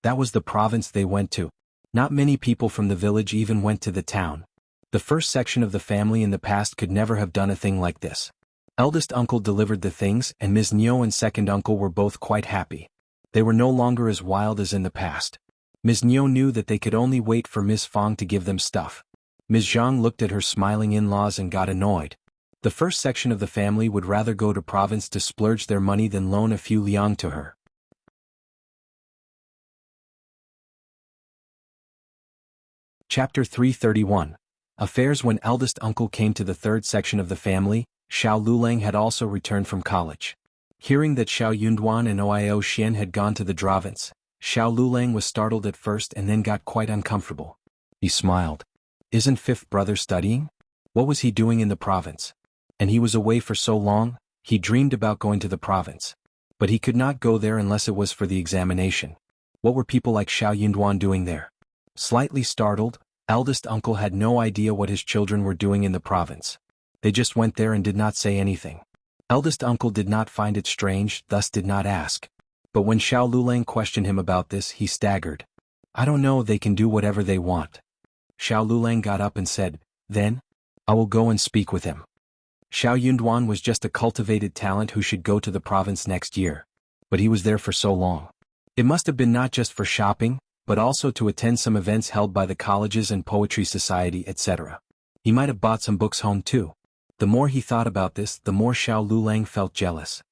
That was the province they went to. Not many people from the village even went to the town. The first section of the family in the past could never have done a thing like this. Eldest uncle delivered the things and Ms. Niu and second uncle were both quite happy. They were no longer as wild as in the past. Ms. Niu knew that they could only wait for Ms. Fang to give them stuff. Ms. Zhang looked at her smiling in-laws and got annoyed. The first section of the family would rather go to province to splurge their money than loan a few liang to her. Chapter 331. Affairs. When eldest uncle came to the third section of the family, Xiao Liulang had also returned from college. Hearing that Xiao Yunduan and Oio Xian had gone to the province, Xiao Liulang was startled at first and then got quite uncomfortable. He smiled. Isn't fifth brother studying? What was he doing in the province? And he was away for so long, he dreamed about going to the province. But he could not go there unless it was for the examination. What were people like Xiao Yunduan doing there? Slightly startled, eldest uncle had no idea what his children were doing in the province. They just went there and did not say anything. Eldest uncle did not find it strange, thus did not ask. But when Xiao Liulang questioned him about this, he staggered. I don't know, they can do whatever they want. Xiao Liulang got up and said, Then? I will go and speak with him. Xiao Yunduan was just a cultivated talent who should go to the province next year. But he was there for so long. It must have been not just for shopping, but also to attend some events held by the colleges and poetry society, etc. He might have bought some books home too. The more he thought about this, the more Xiao Liulang felt jealous.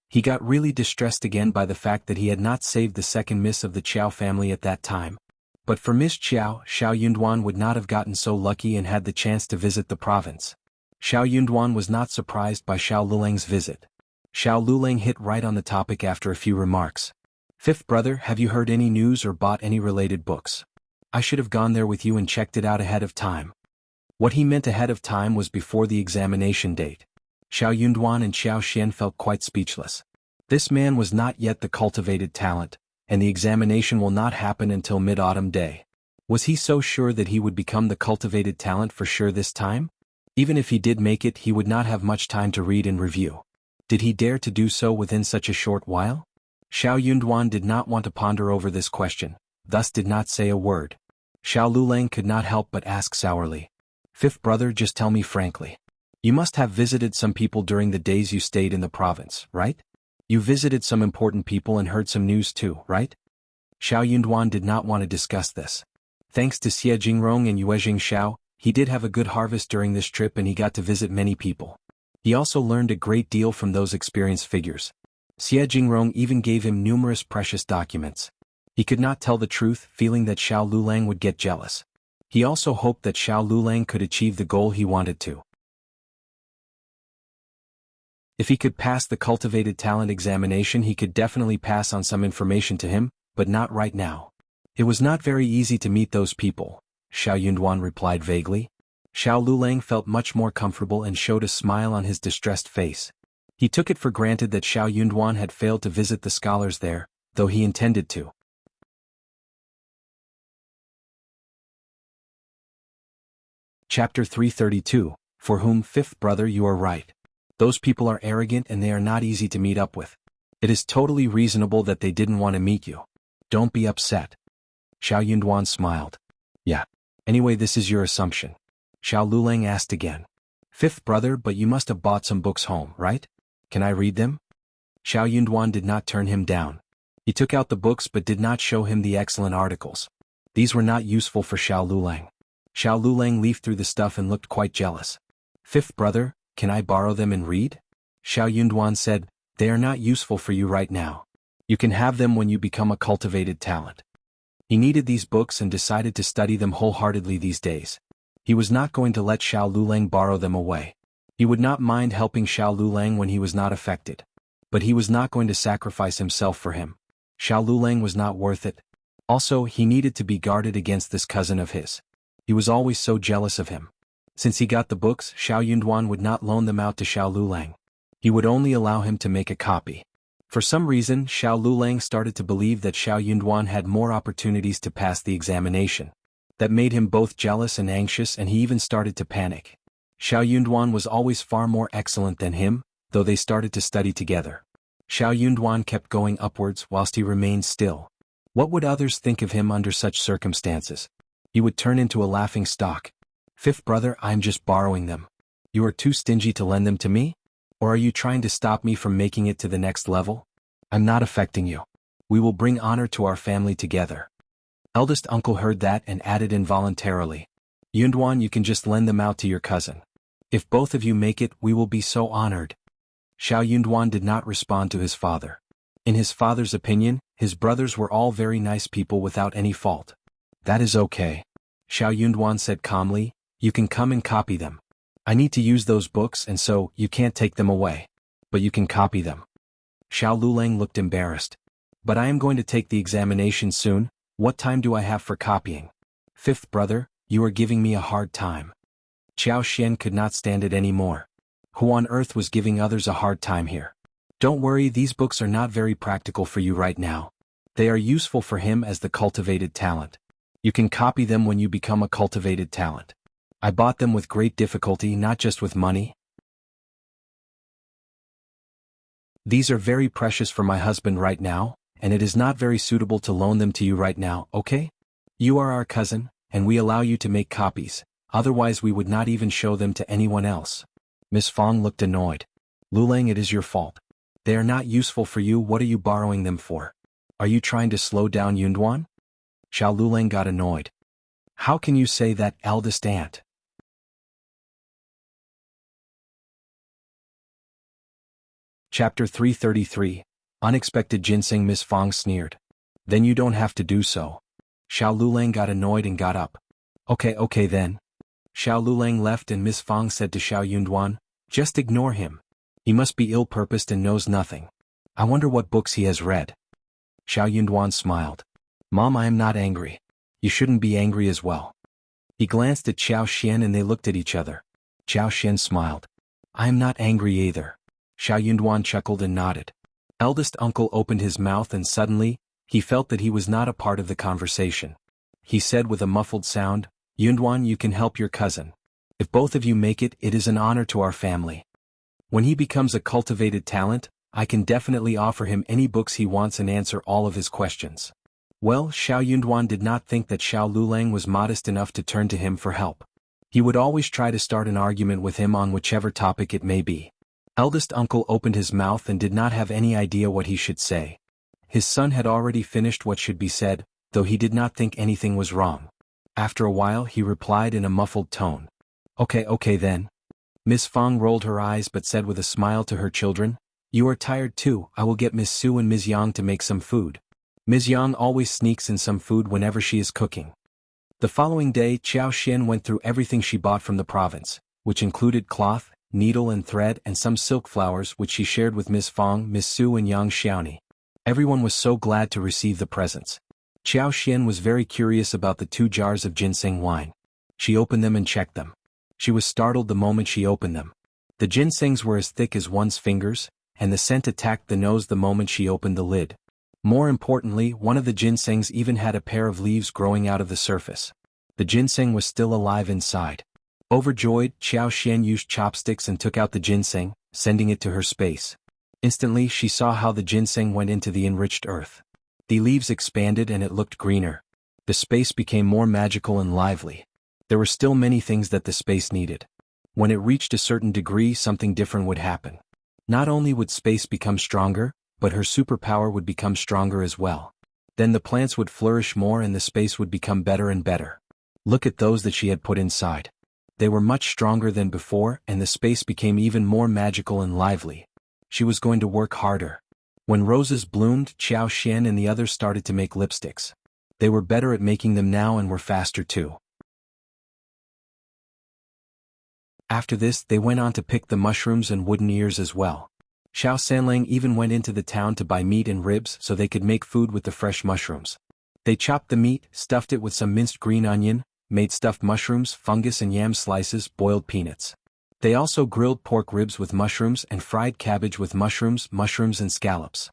He got really distressed again by the fact that he had not saved the second miss of the Qjao family at that time. But for Miss Qjao, Xiao Yunduan would not have gotten so lucky and had the chance to visit the province. Xiao Yunduan was not surprised by Xiao Liulang's visit. Xiao Liulang hit right on the topic after a few remarks. Fifth brother, have you heard any news or bought any related books? I should have gone there with you and checked it out ahead of time. What he meant ahead of time was before the examination date. Xiao Yunduan and Xiao Xian felt quite speechless. This man was not yet the cultivated talent, and the examination will not happen until mid-autumn day. Was he so sure that he would become the cultivated talent for sure this time? Even if he did make it, he would not have much time to read and review. Did he dare to do so within such a short while? Xiao Yunduan did not want to ponder over this question, thus did not say a word. Xiao Liulang could not help but ask sourly. Fifth brother, just tell me frankly. You must have visited some people during the days you stayed in the province, right? You visited some important people and heard some news too, right? Xiao Yunduan did not want to discuss this. Thanks to Jingrong and Yuezheng Shao, he did have a good harvest during this trip and he got to visit many people. He also learned a great deal from those experienced figures. Jingrong even gave him numerous precious documents. He could not tell the truth, feeling that Xiao Liulang would get jealous. He also hoped that Xiao Liulang could achieve the goal he wanted to. If he could pass the cultivated talent examination, he could definitely pass on some information to him, but not right now. It was not very easy to meet those people, Xiao Yunduan replied vaguely. Xiao Liulang felt much more comfortable and showed a smile on his distressed face. He took it for granted that Xiao Yunduan had failed to visit the scholars there, though he intended to. Chapter 332, For whom, fifth brother, you are right. Those people are arrogant and they are not easy to meet up with. It is totally reasonable that they didn't want to meet you. Don't be upset. Xiao Yunduan smiled. Yeah. Anyway, this is your assumption. Xiao Liulang asked again. Fifth brother, but you must have bought some books home, right? Can I read them? Xiao Yunduan did not turn him down. He took out the books but did not show him the excellent articles. These were not useful for Xiao Liulang. Xiao Liulang leafed through the stuff and looked quite jealous. Fifth brother, can I borrow them and read? Xiao Yunduan said, They are not useful for you right now. You can have them when you become a cultivated talent. He needed these books and decided to study them wholeheartedly these days. He was not going to let Xiao Liulang borrow them away. He would not mind helping Xiao Liulang when he was not affected. But he was not going to sacrifice himself for him. Xiao Liulang was not worth it. Also, he needed to be guarded against this cousin of his. He was always so jealous of him. Since he got the books, Xiao Yunduan would not loan them out to Xiao Liulang. He would only allow him to make a copy. For some reason, Xiao Liulang started to believe that Xiao Yunduan had more opportunities to pass the examination. That made him both jealous and anxious, and he even started to panic. Xiao Yunduan was always far more excellent than him, though they started to study together. Xiao Yunduan kept going upwards whilst he remained still. What would others think of him under such circumstances? He would turn into a laughing stock. Fifth brother, I'm just borrowing them. You are too stingy to lend them to me? Or are you trying to stop me from making it to the next level? I'm not affecting you. We will bring honor to our family together. Eldest uncle heard that and added involuntarily. Yunduan, you can just lend them out to your cousin. If both of you make it, we will be so honored. Xiao Yunduan did not respond to his father. In his father's opinion, his brothers were all very nice people without any fault. That is okay. Xiao Yunduan said calmly, You can come and copy them. I need to use those books and so you can't take them away. But you can copy them. Xiao Liulang looked embarrassed. But I am going to take the examination soon. What time do I have for copying? Fifth brother, you are giving me a hard time. Xiao Xian could not stand it anymore. Who on earth was giving others a hard time here? Don't worry, these books are not very practical for you right now. They are useful for him as the cultivated talent. You can copy them when you become a cultivated talent. I bought them with great difficulty, not just with money. These are very precious for my husband right now, and it is not very suitable to loan them to you right now, okay? You are our cousin, and we allow you to make copies, otherwise we would not even show them to anyone else. Miss Fong looked annoyed. Liulang, it is your fault. They are not useful for you. What are you borrowing them for? Are you trying to slow down Yunduan? Xiao Liulang got annoyed. How can you say that, eldest aunt? Chapter 333. Unexpected ginseng. Miss Fong sneered. Then you don't have to do so. Xiao Liulang got annoyed and got up. Okay then. Xiao Liulang left and Miss Fong said to Xiao Yunduan, just ignore him. He must be ill-purposed and knows nothing. I wonder what books he has read. Xiao Yunduan smiled. Mom, I am not angry. You shouldn't be angry as well. He glanced at Xiao Xian and they looked at each other. Xiao Xian smiled. I am not angry either. Xiao Yunduan chuckled and nodded. Eldest uncle opened his mouth and suddenly, he felt that he was not a part of the conversation. He said with a muffled sound, Yunduan, you can help your cousin. If both of you make it, it is an honor to our family. When he becomes a cultivated talent, I can definitely offer him any books he wants and answer all of his questions. Well, Xiao Yunduan did not think that Xiao Liulang was modest enough to turn to him for help. He would always try to start an argument with him on whichever topic it may be. Eldest uncle opened his mouth and did not have any idea what he should say. His son had already finished what should be said, though he did not think anything was wrong. After a while he replied in a muffled tone. Okay then. Miss Fong rolled her eyes but said with a smile to her children, you are tired too, I will get Miss Su and Ms. Yang to make some food. Ms. Yang always sneaks in some food whenever she is cooking. The following day Xiao Xian went through everything she bought from the province, which included cloth, needle and thread and some silk flowers which she shared with Miss Fong, Miss Su and Yang Xiaoni. Everyone was so glad to receive the presents. Xiao Xian was very curious about the 2 jars of ginseng wine. She opened them and checked them. She was startled the moment she opened them. The ginsengs were as thick as one's fingers, and the scent attacked the nose the moment she opened the lid. More importantly, one of the ginsengs even had a pair of leaves growing out of the surface. The ginseng was still alive inside. Overjoyed, Xiao Xian used chopsticks and took out the ginseng, sending it to her space. Instantly she saw how the ginseng went into the enriched earth. The leaves expanded and it looked greener. The space became more magical and lively. There were still many things that the space needed. When it reached a certain degree, something different would happen. Not only would space become stronger, but her superpower would become stronger as well. Then the plants would flourish more and the space would become better and better. Look at those that she had put inside. They were much stronger than before and the space became even more magical and lively. She was going to work harder. When roses bloomed, Xiao Xian and the others started to make lipsticks. They were better at making them now and were faster too. After this they went on to pick the mushrooms and wooden ears as well. Xiao Sanlang even went into the town to buy meat and ribs so they could make food with the fresh mushrooms. They chopped the meat, stuffed it with some minced green onion, made stuffed mushrooms, fungus and yam slices, boiled peanuts. They also grilled pork ribs with mushrooms and fried cabbage with mushrooms and scallops.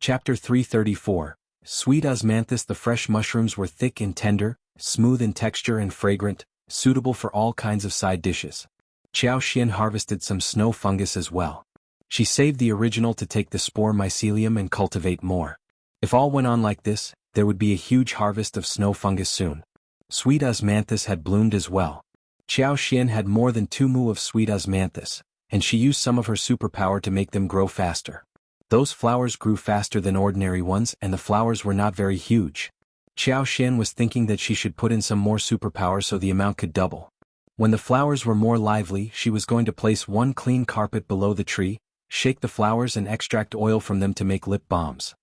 Chapter 334. Sweet osmanthus. The fresh mushrooms were thick and tender, smooth in texture and fragrant, suitable for all kinds of side dishes. Xiao Xian harvested some snow fungus as well. She saved the original to take the spore mycelium and cultivate more. If all went on like this, there would be a huge harvest of snow fungus soon. Sweet osmanthus had bloomed as well. Xiao Xian had more than 2 mu of sweet osmanthus, and she used some of her superpower to make them grow faster. Those flowers grew faster than ordinary ones and the flowers were not very huge. Xiao Xian was thinking that she should put in some more superpower so the amount could double. When the flowers were more lively, she was going to place 1 clean carpet below the tree, shake the flowers and extract oil from them to make lip balms.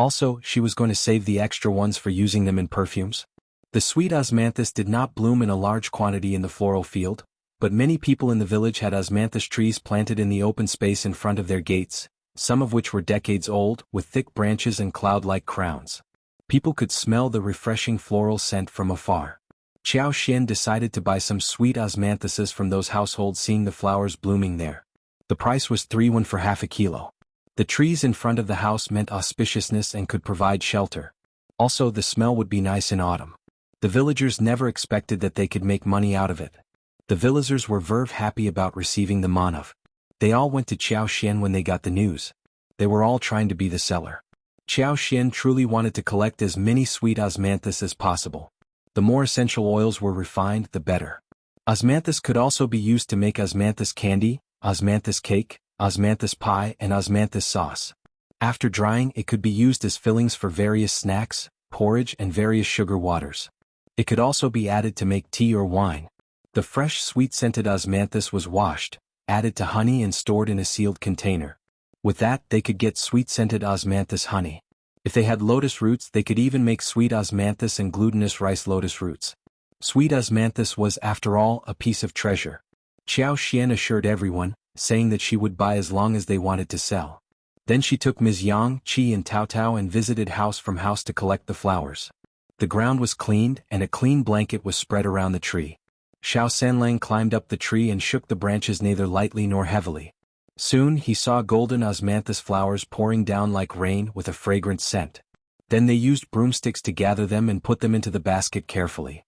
Also, she was going to save the extra ones for using them in perfumes. The sweet osmanthus did not bloom in a large quantity in the floral field, but many people in the village had osmanthus trees planted in the open space in front of their gates, some of which were decades old, with thick branches and cloud-like crowns. People could smell the refreshing floral scent from afar. Xiao Xian decided to buy some sweet osmanthuses from those households seeing the flowers blooming there. The price was 3 won for half a kilo. The trees in front of the house meant auspiciousness and could provide shelter. Also, the smell would be nice in autumn. The villagers never expected that they could make money out of it. The villagers were very happy about receiving the manav. They all went to Xiao Xian when they got the news. They were all trying to be the seller. Xiao Xian truly wanted to collect as many sweet osmanthus as possible. The more essential oils were refined, the better. Osmanthus could also be used to make osmanthus candy, osmanthus cake, osmanthus pie, and osmanthus sauce. After drying, it could be used as fillings for various snacks, porridge, and various sugar waters. It could also be added to make tea or wine. The fresh sweet-scented osmanthus was washed, added to honey and stored in a sealed container. With that, they could get sweet-scented osmanthus honey. If they had lotus roots, they could even make sweet osmanthus and glutinous rice lotus roots. Sweet osmanthus was, after all, a piece of treasure. Xiao Xian assured everyone, saying that she would buy as long as they wanted to sell. Then she took Ms. Yang, Qi and Tao Tao and visited house from house to collect the flowers. The ground was cleaned and a clean blanket was spread around the tree. Shao Sanlang climbed up the tree and shook the branches neither lightly nor heavily. Soon he saw golden osmanthus flowers pouring down like rain with a fragrant scent. Then they used broomsticks to gather them and put them into the basket carefully.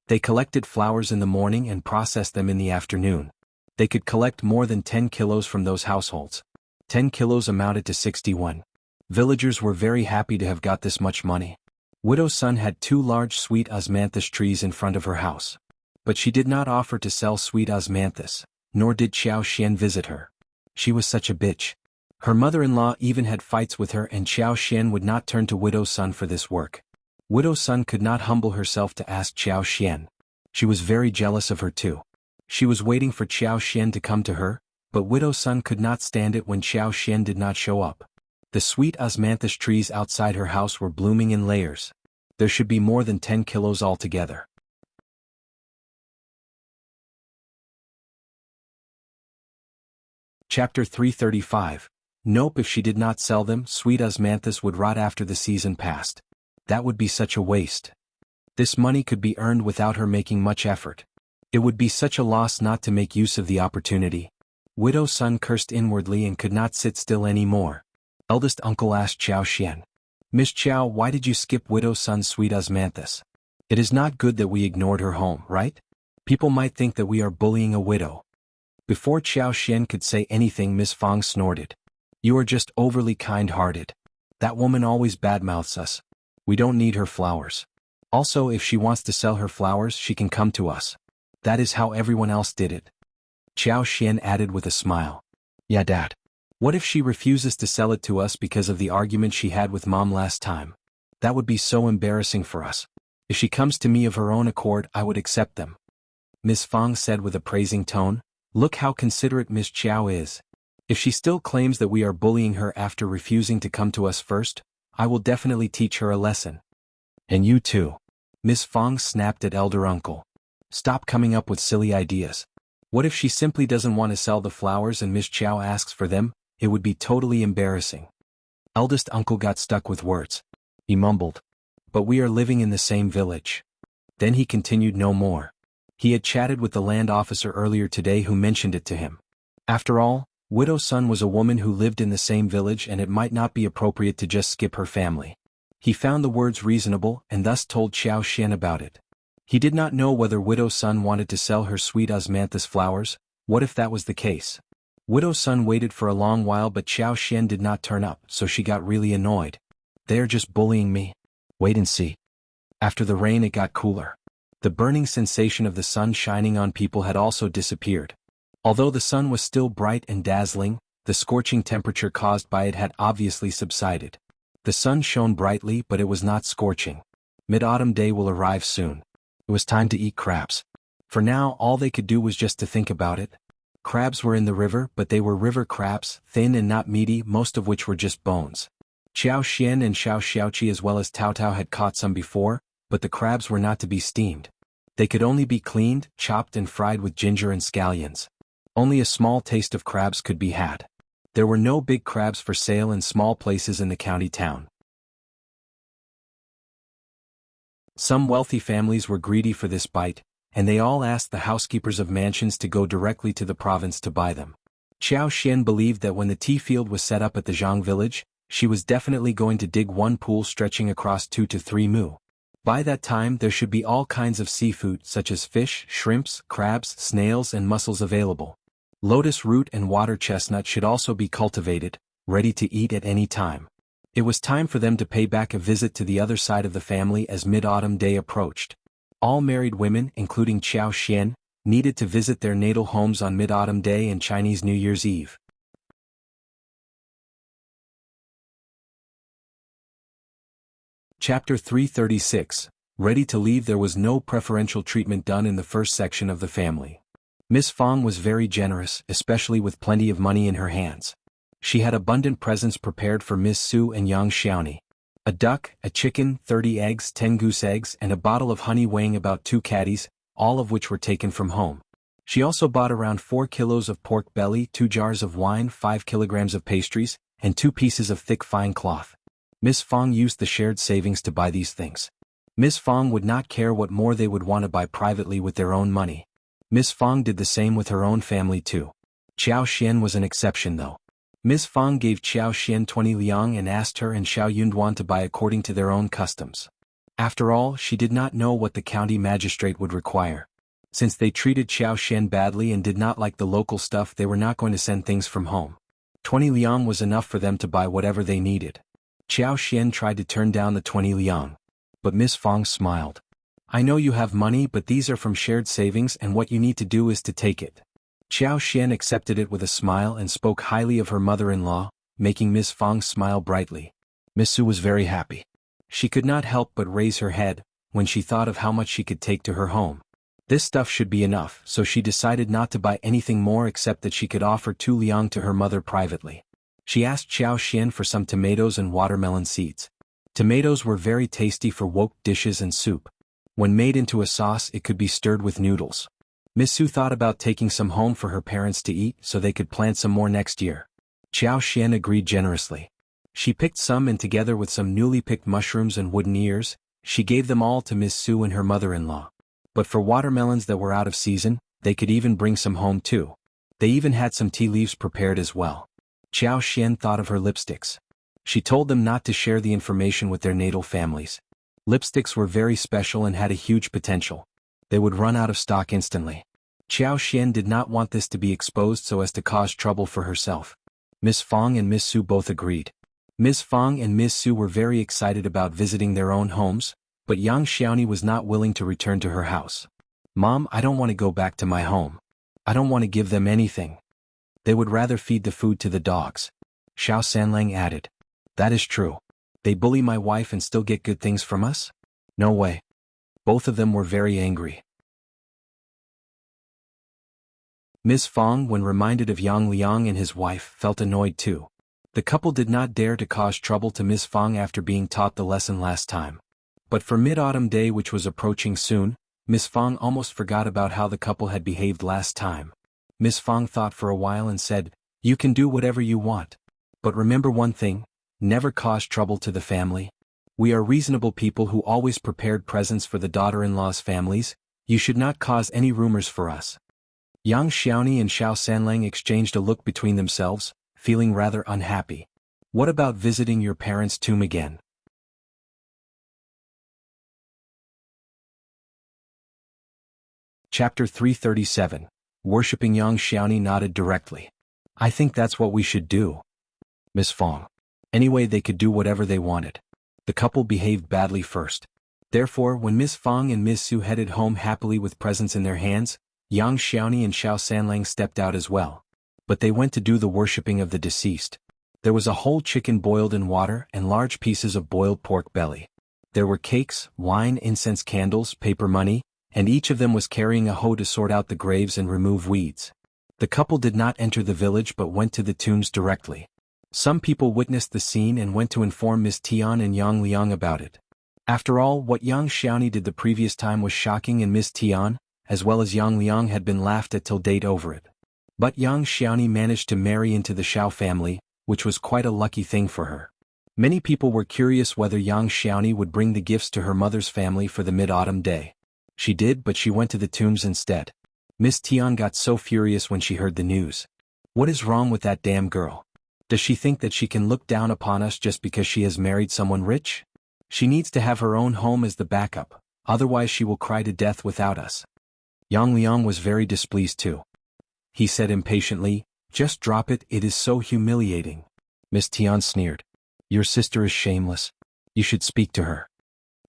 They collected flowers in the morning and processed them in the afternoon. They could collect more than 10 kilos from those households. 10 kilos amounted to 61. Villagers were very happy to have got this much money. Widow's son had 2 large sweet osmanthus trees in front of her house. But she did not offer to sell sweet osmanthus, nor did Xiao Xian visit her. She was such a bitch. Her mother-in-law even had fights with her and Xiao Xian would not turn to Widow's son for this work. Widow's son could not humble herself to ask Xiao Xian. She was very jealous of her too. She was waiting for Xiao Xian to come to her, but Widow's son could not stand it when Xiao Xian did not show up. The sweet osmanthus trees outside her house were blooming in layers. There should be more than 10 kilos altogether. Chapter 335. Nope, if she did not sell them, sweet osmanthus would rot after the season passed. That would be such a waste. This money could be earned without her making much effort. It would be such a loss not to make use of the opportunity. Widow's son cursed inwardly and could not sit still any more. Eldest uncle asked Xiao Xian. Miss Qiao, why did you skip Widow's son's sweet osmanthus? It is not good that we ignored her home, right? People might think that we are bullying a widow. Before Xiao Xian could say anything, Miss Fang snorted. You are just overly kind-hearted. That woman always badmouths us. We don't need her flowers. Also, if she wants to sell her flowers, she can come to us. That is how everyone else did it. Xiao Xian added with a smile. Yeah, Dad. What if she refuses to sell it to us because of the argument she had with Mom last time? That would be so embarrassing for us. If she comes to me of her own accord, I would accept them. Miss Fang said with a praising tone. Look how considerate Miss Qiao is. If she still claims that we are bullying her after refusing to come to us first, I will definitely teach her a lesson. And you too. Miss Fang snapped at elder uncle. Stop coming up with silly ideas. What if she simply doesn't want to sell the flowers and Miss Qiao asks for them? It would be totally embarrassing. Eldest uncle got stuck with words. He mumbled. But we are living in the same village. Then he continued no more. He had chatted with the land officer earlier today who mentioned it to him. After all, Widow's son was a woman who lived in the same village and it might not be appropriate to just skip her family. He found the words reasonable and thus told Xiao Xian about it. He did not know whether Widow's son wanted to sell her sweet osmanthus flowers. What if that was the case? Widow's son waited for a long while but Xiao Xian did not turn up, so she got really annoyed. They are just bullying me. Wait and see. After the rain it got cooler. The burning sensation of the sun shining on people had also disappeared. Although the sun was still bright and dazzling, the scorching temperature caused by it had obviously subsided. The sun shone brightly but it was not scorching. Mid-autumn day will arrive soon. It was time to eat crabs. For now all they could do was just to think about it. Crabs were in the river, but they were river crabs, thin and not meaty, most of which were just bones. Xiao Xian and Xianxia as well as Tao Tao had caught some before, but the crabs were not to be steamed. They could only be cleaned, chopped and fried with ginger and scallions. Only a small taste of crabs could be had. There were no big crabs for sale in small places in the county town. Some wealthy families were greedy for this bite, and they all asked the housekeepers of mansions to go directly to the province to buy them. Xiao Xian believed that when the tea field was set up at the Zhang village, she was definitely going to dig one pool stretching across 2 to 3 mu. By that time there should be all kinds of seafood such as fish, shrimps, crabs, snails and mussels available. Lotus root and water chestnut should also be cultivated, ready to eat at any time. It was time for them to pay back a visit to the other side of the family as Mid-Autumn Day approached. All married women, including Xiao Xian, needed to visit their natal homes on Mid-Autumn Day and Chinese New Year's Eve. Chapter 336. Ready to leave. There was no preferential treatment done in the first section of the family. Miss Fong was very generous, especially with plenty of money in her hands. She had abundant presents prepared for Miss Su and Yang Xiaoni. A duck, a chicken, 30 eggs, 10 goose eggs and a bottle of honey weighing about 2 caddies, all of which were taken from home. She also bought around 4 kilos of pork belly, 2 jars of wine, 5 kilograms of pastries, and 2 pieces of thick fine cloth. Miss Fong used the shared savings to buy these things. Miss Fong would not care what more they would want to buy privately with their own money. Miss Fong did the same with her own family too. Xiao Xian was an exception though. Miss Fong gave Xiao Xian 20 liang and asked her and Xiao Yunduan to buy according to their own customs. After all, she did not know what the county magistrate would require. Since they treated Xiao Xian badly and did not like the local stuff, they were not going to send things from home. 20 liang was enough for them to buy whatever they needed. Xiao Xian tried to turn down the 20 liang. But Miss Fong smiled. I know you have money, but these are from shared savings and what you need to do is to take it. Xiao Xian accepted it with a smile and spoke highly of her mother-in-law, making Miss Fong smile brightly. Miss Su was very happy. She could not help but raise her head when she thought of how much she could take to her home. This stuff should be enough, so she decided not to buy anything more except that she could offer 2 liang to her mother privately. She asked Xiao Xian for some tomatoes and watermelon seeds. Tomatoes were very tasty for wok dishes and soup. When made into a sauce, it could be stirred with noodles. Miss Su thought about taking some home for her parents to eat so they could plant some more next year. Xiao Xian agreed generously. She picked some and together with some newly picked mushrooms and wooden ears, she gave them all to Miss Su and her mother-in-law. But for watermelons that were out of season, they could even bring some home too. They even had some tea leaves prepared as well. Xiao Xian thought of her lipsticks. She told them not to share the information with their natal families. Lipsticks were very special and had a huge potential. They would run out of stock instantly. Xiao Xian did not want this to be exposed so as to cause trouble for herself. Miss Fong and Miss Su both agreed. Miss Fong and Miss Su were very excited about visiting their own homes, but Yang Xiaoni was not willing to return to her house. Mom, I don't want to go back to my home. I don't want to give them anything. They would rather feed the food to the dogs. Shao Sanlang added. That is true. They bully my wife and still get good things from us? No way. Both of them were very angry. Miss Fong, when reminded of Yang Liang and his wife, felt annoyed too. The couple did not dare to cause trouble to Miss Fong after being taught the lesson last time. But for Mid-Autumn Day, which was approaching soon, Miss Fong almost forgot about how the couple had behaved last time. Miss Fong thought for a while and said, You can do whatever you want. But remember one thing, never cause trouble to the family. We are reasonable people who always prepared presents for the daughter-in-law's families. You should not cause any rumors for us. Yang Xiaoni and Shao Sanlang exchanged a look between themselves, feeling rather unhappy. What about visiting your parents' tomb again? Chapter 337. Worshipping. Yang Xiaoni nodded directly. I think that's what we should do. Miss Fong. Anyway, they could do whatever they wanted. The couple behaved badly first. Therefore, when Miss Fong and Miss Su headed home happily with presents in their hands, Yang Xiaoni and Shao Sanlang stepped out as well. But they went to do the worshipping of the deceased. There was a whole chicken boiled in water and large pieces of boiled pork belly. There were cakes, wine, incense, candles, paper money, and each of them was carrying a hoe to sort out the graves and remove weeds. The couple did not enter the village but went to the tombs directly. Some people witnessed the scene and went to inform Miss Tian and Yang Liang about it. After all, what Yang Xiaoni did the previous time was shocking, and Miss Tian, as well as Yang Liang, had been laughed at till date over it. But Yang Xiaoni managed to marry into the Shao family, which was quite a lucky thing for her. Many people were curious whether Yang Xiaoni would bring the gifts to her mother's family for the mid-autumn day. She did, but she went to the tombs instead. Miss Tian got so furious when she heard the news. What is wrong with that damn girl? Does she think that she can look down upon us just because she has married someone rich? She needs to have her own home as the backup, otherwise she will cry to death without us. Yang Liang was very displeased too. He said impatiently, "Just drop it, it is so humiliating." Miss Tian sneered. "Your sister is shameless. You should speak to her."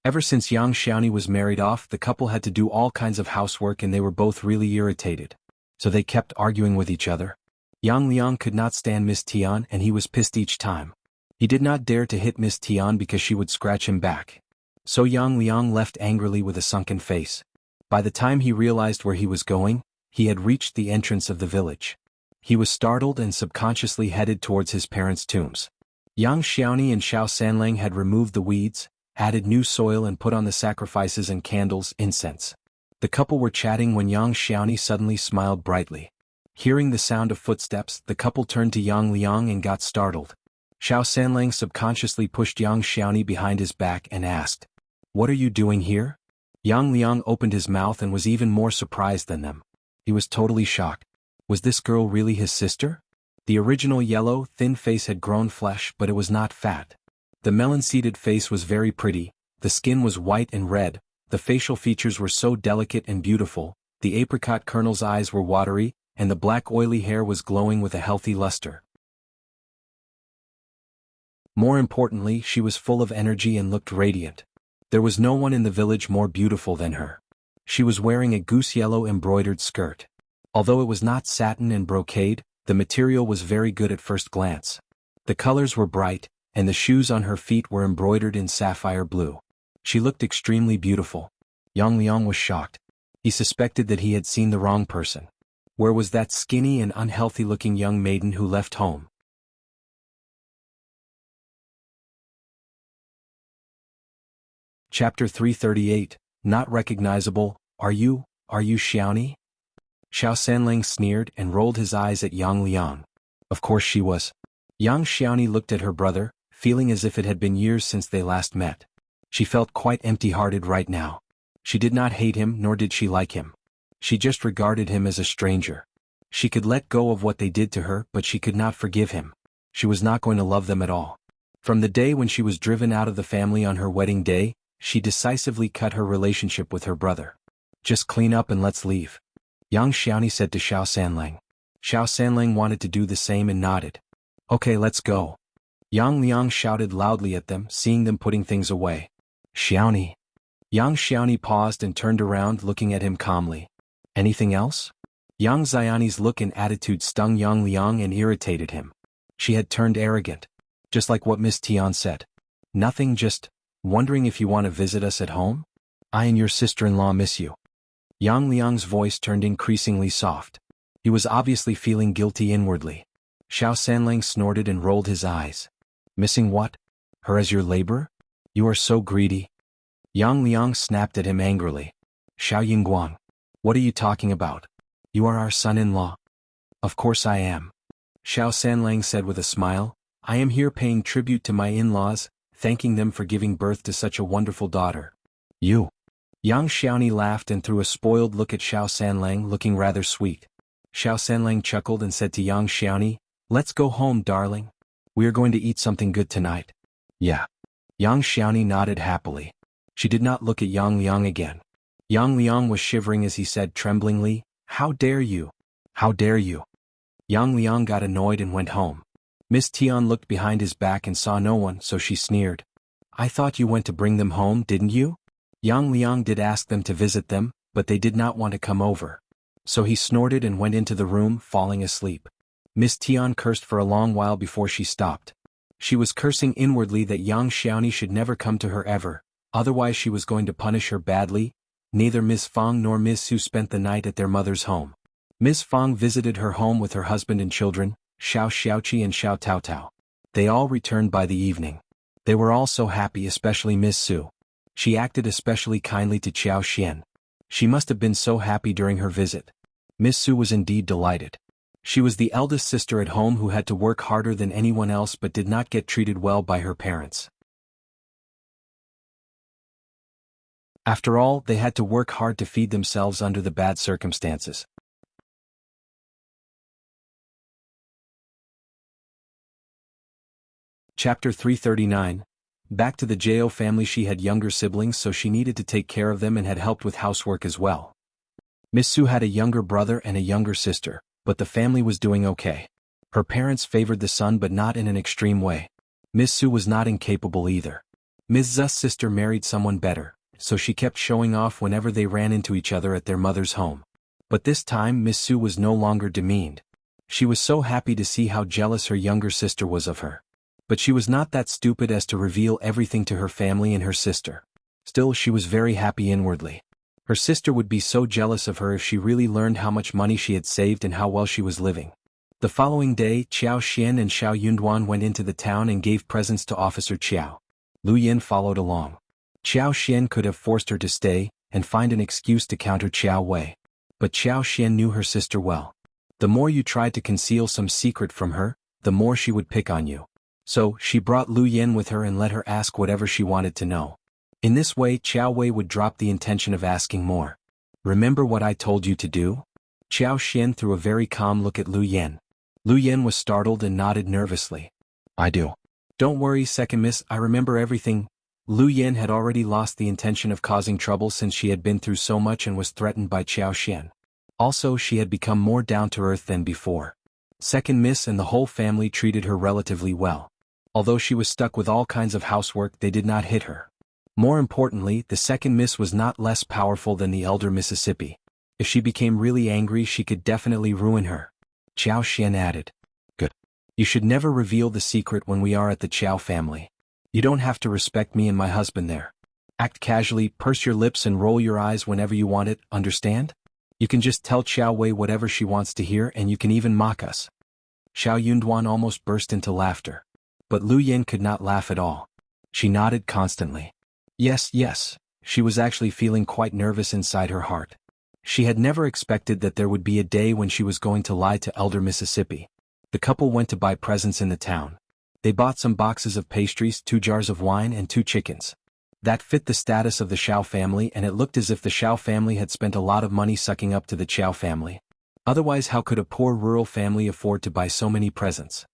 Ever since Yang Xiaoni was married off, the couple had to do all kinds of housework and they were both really irritated. So they kept arguing with each other. Yang Liang could not stand Miss Tian and he was pissed each time. He did not dare to hit Miss Tian because she would scratch him back. So Yang Liang left angrily with a sunken face. By the time he realized where he was going, he had reached the entrance of the village. He was startled and subconsciously headed towards his parents' tombs. Yang Xiaoni and Shao Sanlang had removed the weeds, added new soil and put on the sacrifices and candles, incense. The couple were chatting when Yang Xiaoni suddenly smiled brightly. Hearing the sound of footsteps, the couple turned to Yang Liang and got startled. Shao Sanlang subconsciously pushed Yang Xiaoni behind his back and asked, "What are you doing here?" Yang Liang opened his mouth and was even more surprised than them. He was totally shocked. Was this girl really his sister? The original yellow, thin face had grown flesh, but it was not fat. The melon-seeded face was very pretty, the skin was white and red, the facial features were so delicate and beautiful, the apricot kernel's eyes were watery, and the black oily hair was glowing with a healthy luster. More importantly, she was full of energy and looked radiant. There was no one in the village more beautiful than her. She was wearing a goose-yellow embroidered skirt. Although it was not satin and brocade, the material was very good at first glance. The colors were bright, and the shoes on her feet were embroidered in sapphire blue. She looked extremely beautiful. Yang Liang was shocked. He suspected that he had seen the wrong person. Where was that skinny and unhealthy-looking young maiden who left home? Chapter 338, Not Recognizable. Are you Xiaoni? Shao Sanlang sneered and rolled his eyes at Yang Liang. Of course she was. Yang Xiaoni looked at her brother, feeling as if it had been years since they last met. She felt quite empty-hearted right now. She did not hate him nor did she like him. She just regarded him as a stranger. She could let go of what they did to her, but she could not forgive him. She was not going to love them at all. From the day when she was driven out of the family on her wedding day, she decisively cut her relationship with her brother. Just clean up and let's leave. Yang Xiaoni said to Shao Sanlang. Shao Sanlang wanted to do the same and nodded. Okay, let's go. Yang Liang shouted loudly at them, seeing them putting things away. Xiaoni. Yang Xiaoni paused and turned around, looking at him calmly. Anything else? Yang Xiaoni's look and attitude stung Yang Liang and irritated him. She had turned arrogant. Just like what Miss Tian said. Nothing, just wondering if you want to visit us at home? I and your sister-in-law miss you. Yang Liang's voice turned increasingly soft. He was obviously feeling guilty inwardly. Shao Sanlang snorted and rolled his eyes. Missing what? Her as your labor? You are so greedy. Yang Liang snapped at him angrily. Shao Yingguang. What are you talking about? You are our son-in-law. Of course I am. Shao Sanlang said with a smile. I am here paying tribute to my in-laws, thanking them for giving birth to such a wonderful daughter. You. Yang Xiaoni laughed and threw a spoiled look at Shao Sanlang, looking rather sweet. Shao Sanlang chuckled and said to Yang Xiaoni, Let's go home, darling. We are going to eat something good tonight. Yeah. Yang Xiaoni nodded happily. She did not look at Yang Liang again. Yang Liang was shivering as he said tremblingly, How dare you? How dare you? Yang Liang got annoyed and went home. Miss Tian looked behind his back and saw no one, so she sneered. I thought you went to bring them home, didn't you? Yang Liang did ask them to visit them, but they did not want to come over. So he snorted and went into the room, falling asleep. Miss Tian cursed for a long while before she stopped. She was cursing inwardly that Yang Xiaoni should never come to her ever, otherwise she was going to punish her badly. Neither Miss Fang nor Miss Su spent the night at their mother's home. Ms. Fang visited her home with her husband and children, Shao Xiaoqi and Shao Taotao. They all returned by the evening. They were all so happy, especially Miss Su. She acted especially kindly to Qiao Xian. She must have been so happy during her visit. Miss Su was indeed delighted. She was the eldest sister at home who had to work harder than anyone else but did not get treated well by her parents. After all, they had to work hard to feed themselves under the bad circumstances. Chapter 339. Back to the Qjao family. She had younger siblings, so she needed to take care of them and had helped with housework as well. Miss Su had a younger brother and a younger sister, but the family was doing okay. Her parents favored the son but not in an extreme way. Miss Su was not incapable either. Ms. Zu's sister married someone better, so she kept showing off whenever they ran into each other at their mother's home. But this time Miss Su was no longer demeaned. She was so happy to see how jealous her younger sister was of her. But she was not that stupid as to reveal everything to her family and her sister. Still, she was very happy inwardly. Her sister would be so jealous of her if she really learned how much money she had saved and how well she was living. The following day, Qiao Xian and Xiao Yunduan went into the town and gave presents to Officer Qiao. Lu Yin followed along. Qiao Xian could have forced her to stay and find an excuse to counter Qiao Wei. But Qiao Xian knew her sister well. The more you tried to conceal some secret from her, the more she would pick on you. So, she brought Lu Yin with her and let her ask whatever she wanted to know. In this way, Qiao Wei would drop the intention of asking more. Remember what I told you to do? Qiao Xian threw a very calm look at Lu Yin. Lu Yin was startled and nodded nervously. I do. Don't worry, second miss, I remember everything. Lu Yin had already lost the intention of causing trouble since she had been through so much and was threatened by Qiao Xian. Also, she had become more down-to-earth than before. Second miss and the whole family treated her relatively well. Although she was stuck with all kinds of housework, they did not hit her. More importantly, the second miss was not less powerful than the elder Mississippi. If she became really angry, she could definitely ruin her. Qiao Xian added. Good. You should never reveal the secret when we are at the Qiao family. You don't have to respect me and my husband there. Act casually, purse your lips and roll your eyes whenever you want it, understand? You can just tell Qiao Wei whatever she wants to hear and you can even mock us. Xiao Yunduan almost burst into laughter. But Lu Yin could not laugh at all. She nodded constantly. Yes, yes, she was actually feeling quite nervous inside her heart. She had never expected that there would be a day when she was going to lie to Elder Mississippi. The couple went to buy presents in the town. They bought some boxes of pastries, 2 jars of wine and 2 chickens. That fit the status of the Shao family, and it looked as if the Shao family had spent a lot of money sucking up to the Qiao family. Otherwise, how could a poor rural family afford to buy so many presents?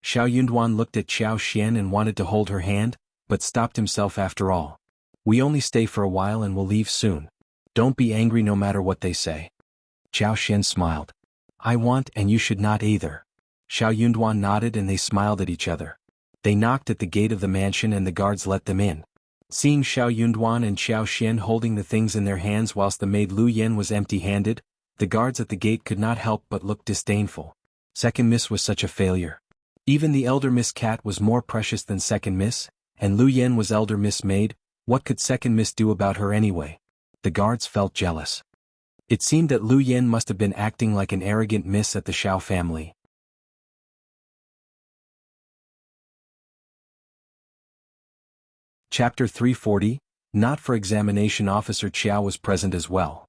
Xiao Yunduan looked at Qiao Xian and wanted to hold her hand, but stopped himself after all. We only stay for a while and will leave soon. Don't be angry no matter what they say. Qiao Xian smiled. I want and you should not either. Xiao Yunduan nodded and they smiled at each other. They knocked at the gate of the mansion and the guards let them in. Seeing Xiao Yunduan and Qiao Xian holding the things in their hands whilst the maid Lu Yin was empty-handed, the guards at the gate could not help but look disdainful. Second miss was such a failure. Even the elder Miss Cat was more precious than second miss, and Lu Yin was elder Miss Maid. What could second miss do about her anyway? The guards felt jealous. It seemed that Lu Yin must have been acting like an arrogant miss at the Shao family. Chapter 340. Not for examination. Officer Qiao was present as well.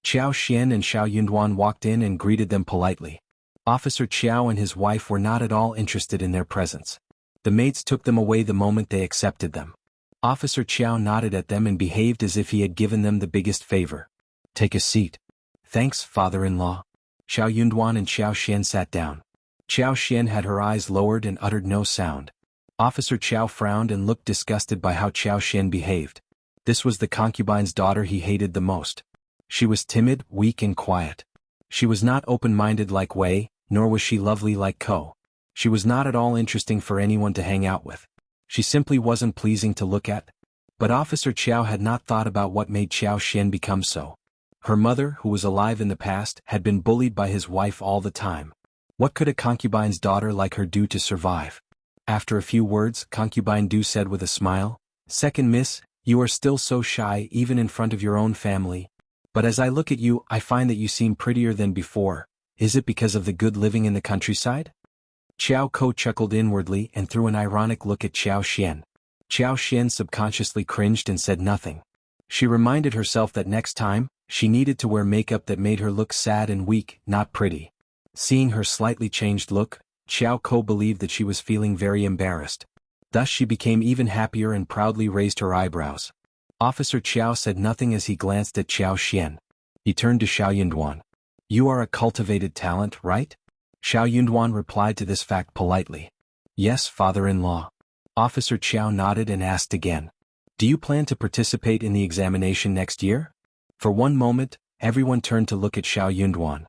Qiao Xian and Xiao Yunduan walked in and greeted them politely. Officer Qiao and his wife were not at all interested in their presence. The maids took them away the moment they accepted them. Officer Qiao nodded at them and behaved as if he had given them the biggest favor. Take a seat. Thanks, father-in-law. Xiao Yunduan and Xiao Xian sat down. Xiao Xian had her eyes lowered and uttered no sound. Officer Qiao frowned and looked disgusted by how Xiao Xian behaved. This was the concubine's daughter he hated the most. She was timid, weak and quiet. She was not open-minded like Wei, nor was she lovely like Ko. She was not at all interesting for anyone to hang out with. She simply wasn't pleasing to look at. But Officer Qiao had not thought about what made Xiao Xian become so. Her mother, who was alive in the past, had been bullied by his wife all the time. What could a concubine's daughter like her do to survive? After a few words, Concubine Du said with a smile, Second miss, you are still so shy even in front of your own family. But as I look at you, I find that you seem prettier than before. Is it because of the good living in the countryside? Xiao Ko chuckled inwardly and threw an ironic look at Xiao Xian. Xiao Xian subconsciously cringed and said nothing. She reminded herself that next time, she needed to wear makeup that made her look sad and weak, not pretty. Seeing her slightly changed look, Xiao Ko believed that she was feeling very embarrassed. Thus she became even happier and proudly raised her eyebrows. Officer Qiao said nothing as he glanced at Xiao Xian. He turned to Xiao Yunduan. You are a cultivated talent, right? Xiao Yunduan replied to this fact politely. Yes, father-in-law. Officer Qiao nodded and asked again. Do you plan to participate in the examination next year? For one moment, everyone turned to look at Xiao Yunduan.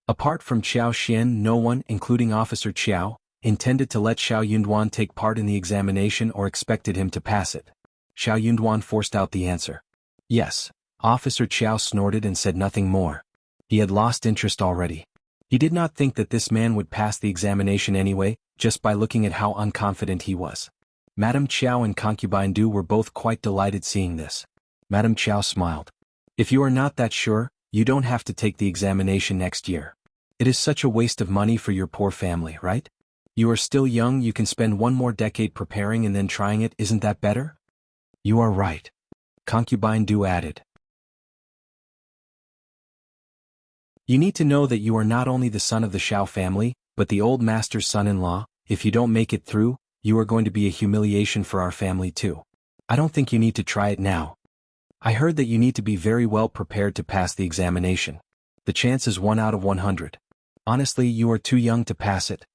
Apart from Xiao Xian, no one, including Officer Qiao, intended to let Xiao Yunduan take part in the examination or expected him to pass it. Xiao Yunduan forced out the answer. Yes. Officer Qiao snorted and said nothing more. He had lost interest already. He did not think that this man would pass the examination anyway, just by looking at how unconfident he was. Madame Qiao and Concubine Du were both quite delighted seeing this. Madame Qiao smiled. If you are not that sure, you don't have to take the examination next year. It is such a waste of money for your poor family, right? You are still young, you can spend one more decade preparing and then trying it, isn't that better? You are right. Concubine Du added. You need to know that you are not only the son of the Shao family, but the old master's son-in-law. If you don't make it through, you are going to be a humiliation for our family too. I don't think you need to try it now. I heard that you need to be very well prepared to pass the examination. The chance is 1 out of 100. Honestly, you are too young to pass it.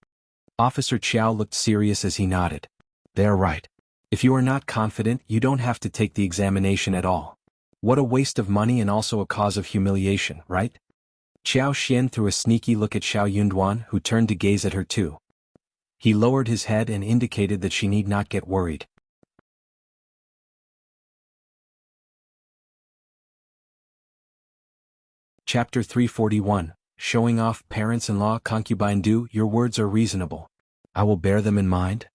Officer Qiao looked serious as he nodded. They are right. If you are not confident, you don't have to take the examination at all. What a waste of money and also a cause of humiliation, right? Xiao Xian threw a sneaky look at Xiao Yunduan, who turned to gaze at her too. He lowered his head and indicated that she need not get worried. Chapter 341, Showing Off. Parents-in-law. Concubine Du, your words are reasonable. I will bear them in mind.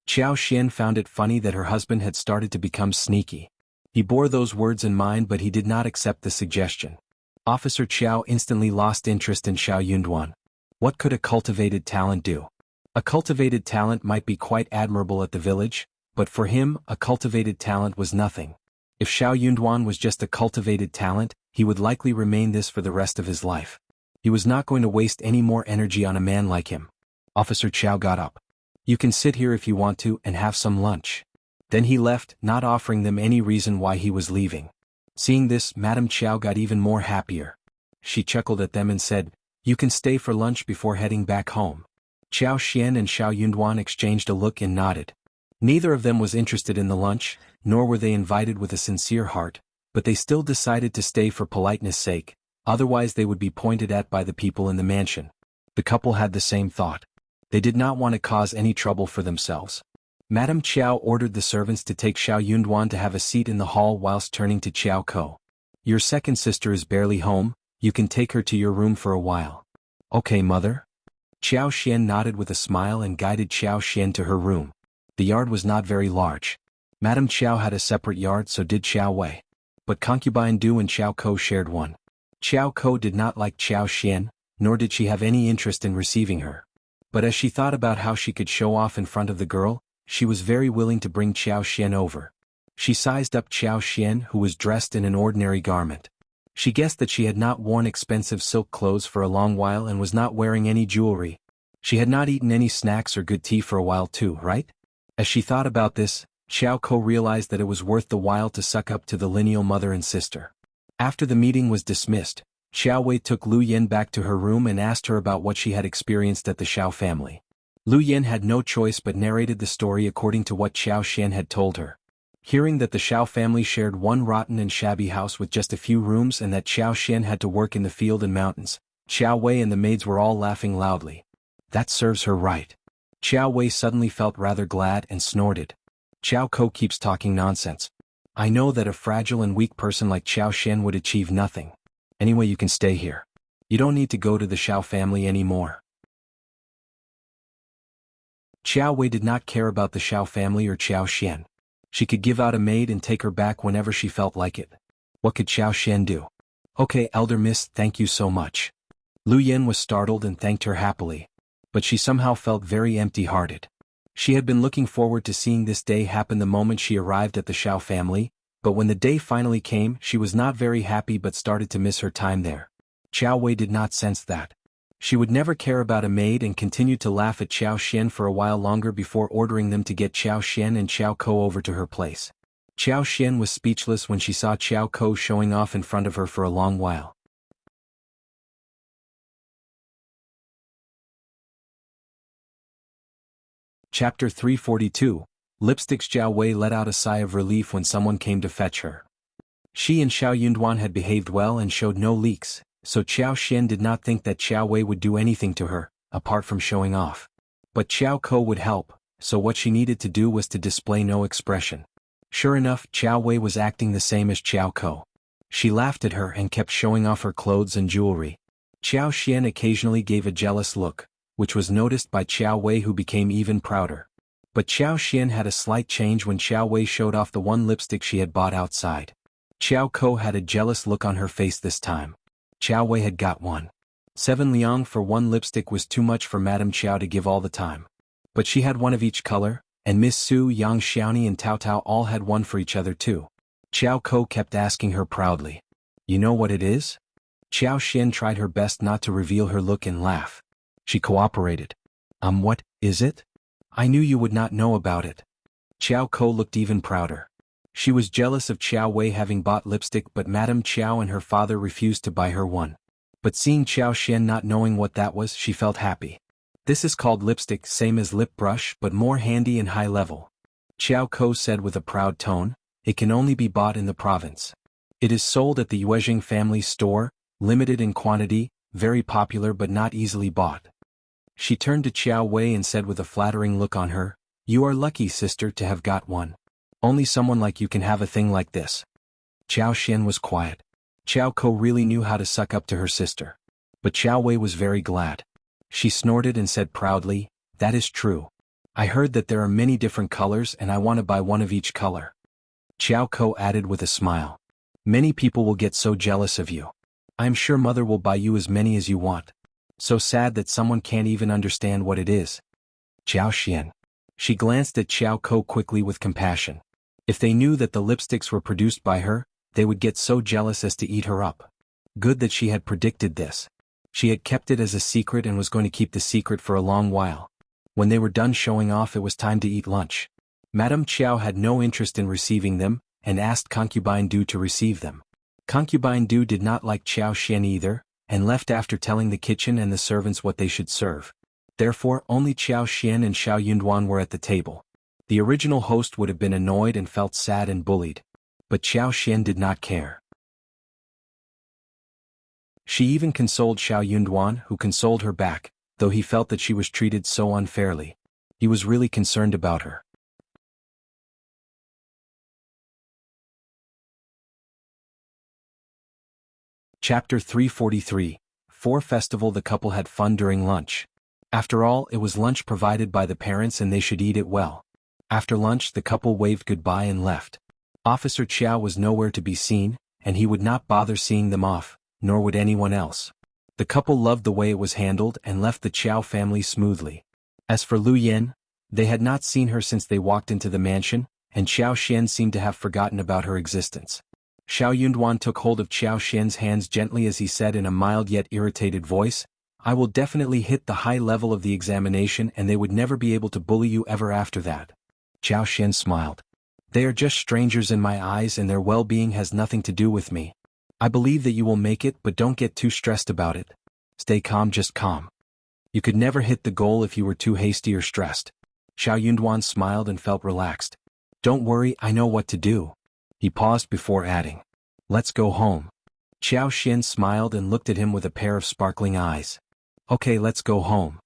Xiao Xian found it funny that her husband had started to become sneaky. He bore those words in mind, but he did not accept the suggestion. Officer Qiao instantly lost interest in Xiao Yunduan. What could a cultivated talent do? A cultivated talent might be quite admirable at the village, but for him, a cultivated talent was nothing. If Xiao Yunduan was just a cultivated talent, he would likely remain this for the rest of his life. He was not going to waste any more energy on a man like him. Officer Qiao got up. You can sit here if you want to and have some lunch. Then he left, not offering them any reason why he was leaving. Seeing this, Madame Qiao got even more happier. She chuckled at them and said, You can stay for lunch before heading back home. Xiao Xian and Xiao Yunduan exchanged a look and nodded. Neither of them was interested in the lunch, nor were they invited with a sincere heart, but they still decided to stay for politeness' sake, otherwise they would be pointed at by the people in the mansion. The couple had the same thought. They did not want to cause any trouble for themselves. Madame Qiao ordered the servants to take Xiao Yunduan to have a seat in the hall whilst turning to Qiao Ko. Your second sister is barely home, you can take her to your room for a while. Okay, mother? Xiao Xian nodded with a smile and guided Xiao Xian to her room. The yard was not very large. Madame Qiao had a separate yard, so did Xiao Wei. But Concubine Du and Xiao Ko shared one. Xiao Ko did not like Xiao Xian, nor did she have any interest in receiving her. But as she thought about how she could show off in front of the girl, she was very willing to bring Xiao Xian over. She sized up Xiao Xian, who was dressed in an ordinary garment. She guessed that she had not worn expensive silk clothes for a long while and was not wearing any jewelry. She had not eaten any snacks or good tea for a while too, right? As she thought about this, Xiao Ko realized that it was worth the while to suck up to the lineal mother and sister. After the meeting was dismissed, Xiao Wei took Lu Yan back to her room and asked her about what she had experienced at the Shao family. Lu Yan had no choice but narrated the story according to what Xiao Xian had told her. Hearing that the Shao family shared one rotten and shabby house with just a few rooms and that Xiao Xian had to work in the field and mountains, Xiao Wei and the maids were all laughing loudly. That serves her right. Xiao Wei suddenly felt rather glad and snorted. Xiao Ko keeps talking nonsense. I know that a fragile and weak person like Xiao Xian would achieve nothing. Anyway, you can stay here. You don't need to go to the Shao family anymore. Xiao Wei did not care about the Shao family or Xiao Xian. She could give out a maid and take her back whenever she felt like it. What could Xiao Xian do? Okay, Elder Miss, thank you so much. Liulang was startled and thanked her happily. But she somehow felt very empty-hearted. She had been looking forward to seeing this day happen the moment she arrived at the Xiao family, but when the day finally came, she was not very happy but started to miss her time there. Qiao Wei did not sense that. She would never care about a maid and continued to laugh at Xiao Xian for a while longer before ordering them to get Xiao Xian and Xiao Ko over to her place. Xiao Xian was speechless when she saw Xiao Ko showing off in front of her for a long while. Chapter 342. Lipsticks. Xiao Wei let out a sigh of relief when someone came to fetch her. She and Xiao Yunduan had behaved well and showed no leaks, so Xiao Xian did not think that Xiao Wei would do anything to her, apart from showing off. But Xiao Ko would help, so what she needed to do was to display no expression. Sure enough, Xiao Wei was acting the same as Xiao Ko. She laughed at her and kept showing off her clothes and jewelry. Xiao Xian occasionally gave a jealous look, which was noticed by Xiao Wei, who became even prouder. But Xiao Xian had a slight change when Xiao Wei showed off the one lipstick she had bought outside. Xiao Ko had a jealous look on her face this time. Xiao Wei had got 7 liang for one lipstick was too much for Madame Qiao to give all the time. But she had one of each color, and Miss Su, Yang Xiaoni and Tao Tao all had one for each other too. Xiao Ko kept asking her proudly, "You know what it is?" Xiao Xian tried her best not to reveal her look and laugh. She cooperated. What is it? I knew you would not know about it." Xiao Ko looked even prouder. She was jealous of Xiao Wei having bought lipstick, but Madame Qiao and her father refused to buy her one. But seeing Xiao Xian not knowing what that was, she felt happy. "This is called lipstick, same as lip brush but more handy and high level." Xiao Ko said with a proud tone, "It can only be bought in the province. It is sold at the Yuezheng family store, limited in quantity, very popular but not easily bought." She turned to Xiao Wei and said with a flattering look on her, "You are lucky, sister, to have got one. Only someone like you can have a thing like this." Xiao Xian was quiet. Xiao Ko really knew how to suck up to her sister. But Xiao Wei was very glad. She snorted and said proudly, "That is true. I heard that there are many different colors and I want to buy one of each color." Xiao Ko added with a smile, "Many people will get so jealous of you. I am sure mother will buy you as many as you want. So sad that someone can't even understand what it is." Xiao Xian. She glanced at Xiao Ko quickly with compassion. If they knew that the lipsticks were produced by her, they would get so jealous as to eat her up. Good that she had predicted this. She had kept it as a secret and was going to keep the secret for a long while. When they were done showing off, it was time to eat lunch. Madame Qiao had no interest in receiving them, and asked Concubine Du to receive them. Concubine Du did not like Xiao Xian either, and left after telling the kitchen and the servants what they should serve. Therefore, only Xiao Xian and Xiao Yunduan were at the table. The original host would have been annoyed and felt sad and bullied. But Xiao Xian did not care. She even consoled Xiao Yunduan, who consoled her back, though he felt that she was treated so unfairly. He was really concerned about her. Chapter 343. For Festival. The couple had fun during lunch. After all, it was lunch provided by the parents and they should eat it well. After lunch, the couple waved goodbye and left. Officer Qiao was nowhere to be seen, and he would not bother seeing them off, nor would anyone else. The couple loved the way it was handled and left the Qiao family smoothly. As for Liulang, they had not seen her since they walked into the mansion, and Xiao Xian seemed to have forgotten about her existence. Xiao Yunduan took hold of Xiao Xian's hands gently as he said in a mild yet irritated voice, "I will definitely hit the high level of the examination and they would never be able to bully you ever after that." Xiao Xian smiled. "They are just strangers in my eyes and their well-being has nothing to do with me. I believe that you will make it, but don't get too stressed about it. Stay calm, just calm. You could never hit the goal if you were too hasty or stressed." Xiao Yunduan smiled and felt relaxed. "Don't worry, I know what to do." He paused before adding, "Let's go home." Xiao Xian smiled and looked at him with a pair of sparkling eyes. "Okay, let's go home."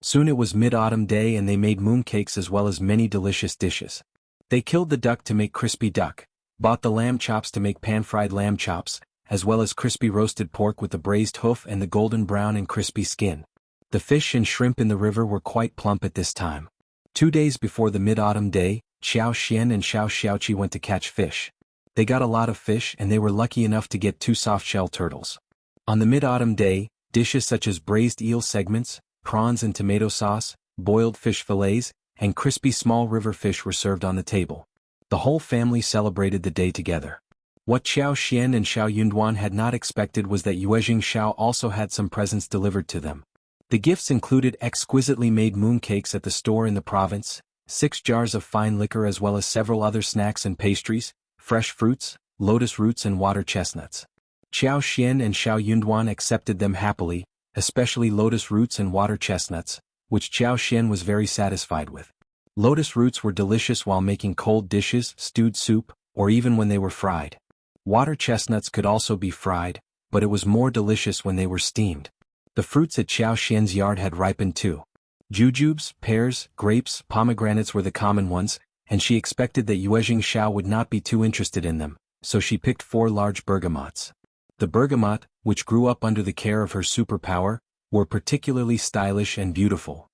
Soon it was mid-autumn day and they made mooncakes as well as many delicious dishes. They killed the duck to make crispy duck, bought the lamb chops to make pan-fried lamb chops, as well as crispy roasted pork with the braised hoof and the golden brown and crispy skin. The fish and shrimp in the river were quite plump at this time. 2 days before the mid-autumn day, Xiao Xian and Xiao Xiaoqi went to catch fish. They got a lot of fish and they were lucky enough to get 2 soft-shell turtles. On the mid-autumn day, dishes such as braised eel segments, prawns and tomato sauce, boiled fish fillets, and crispy small river fish were served on the table. The whole family celebrated the day together. What Xiao Xian and Xiao Yunduan had not expected was that Yuezheng Shao also had some presents delivered to them. The gifts included exquisitely made mooncakes at the store in the province, 6 jars of fine liquor as well as several other snacks and pastries, fresh fruits, lotus roots and water chestnuts. Xiao Xian and Xiao Yunduan accepted them happily, especially lotus roots and water chestnuts, which Xiao Xian was very satisfied with. Lotus roots were delicious while making cold dishes, stewed soup, or even when they were fried. Water chestnuts could also be fried, but it was more delicious when they were steamed. The fruits at Xiao Xian's yard had ripened too. Jujubes, pears, grapes, pomegranates were the common ones, and she expected that Yuezheng Shao would not be too interested in them, so she picked 4 large bergamots. The bergamot, which grew up under the care of her superpower, were particularly stylish and beautiful.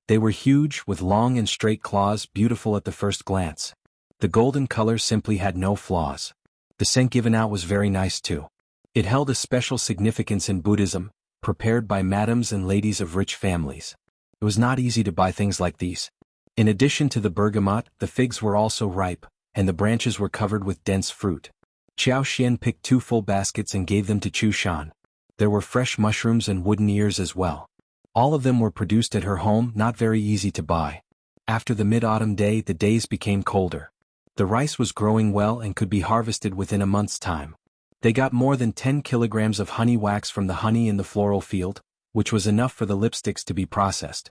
They were huge, with long and straight claws, beautiful at the first glance. The golden color simply had no flaws. The scent given out was very nice too. It held a special significance in Buddhism, prepared by madams and ladies of rich families. It was not easy to buy things like these. In addition to the bergamot, the figs were also ripe, and the branches were covered with dense fruit. Xiao Xian picked 2 full baskets and gave them to Chu Shan. There were fresh mushrooms and wooden ears as well. All of them were produced at her home, not very easy to buy. After the mid-autumn day, the days became colder. The rice was growing well and could be harvested within a month's time. They got more than 10 kilograms of honey wax from the honey in the floral field, which was enough for the lipsticks to be processed.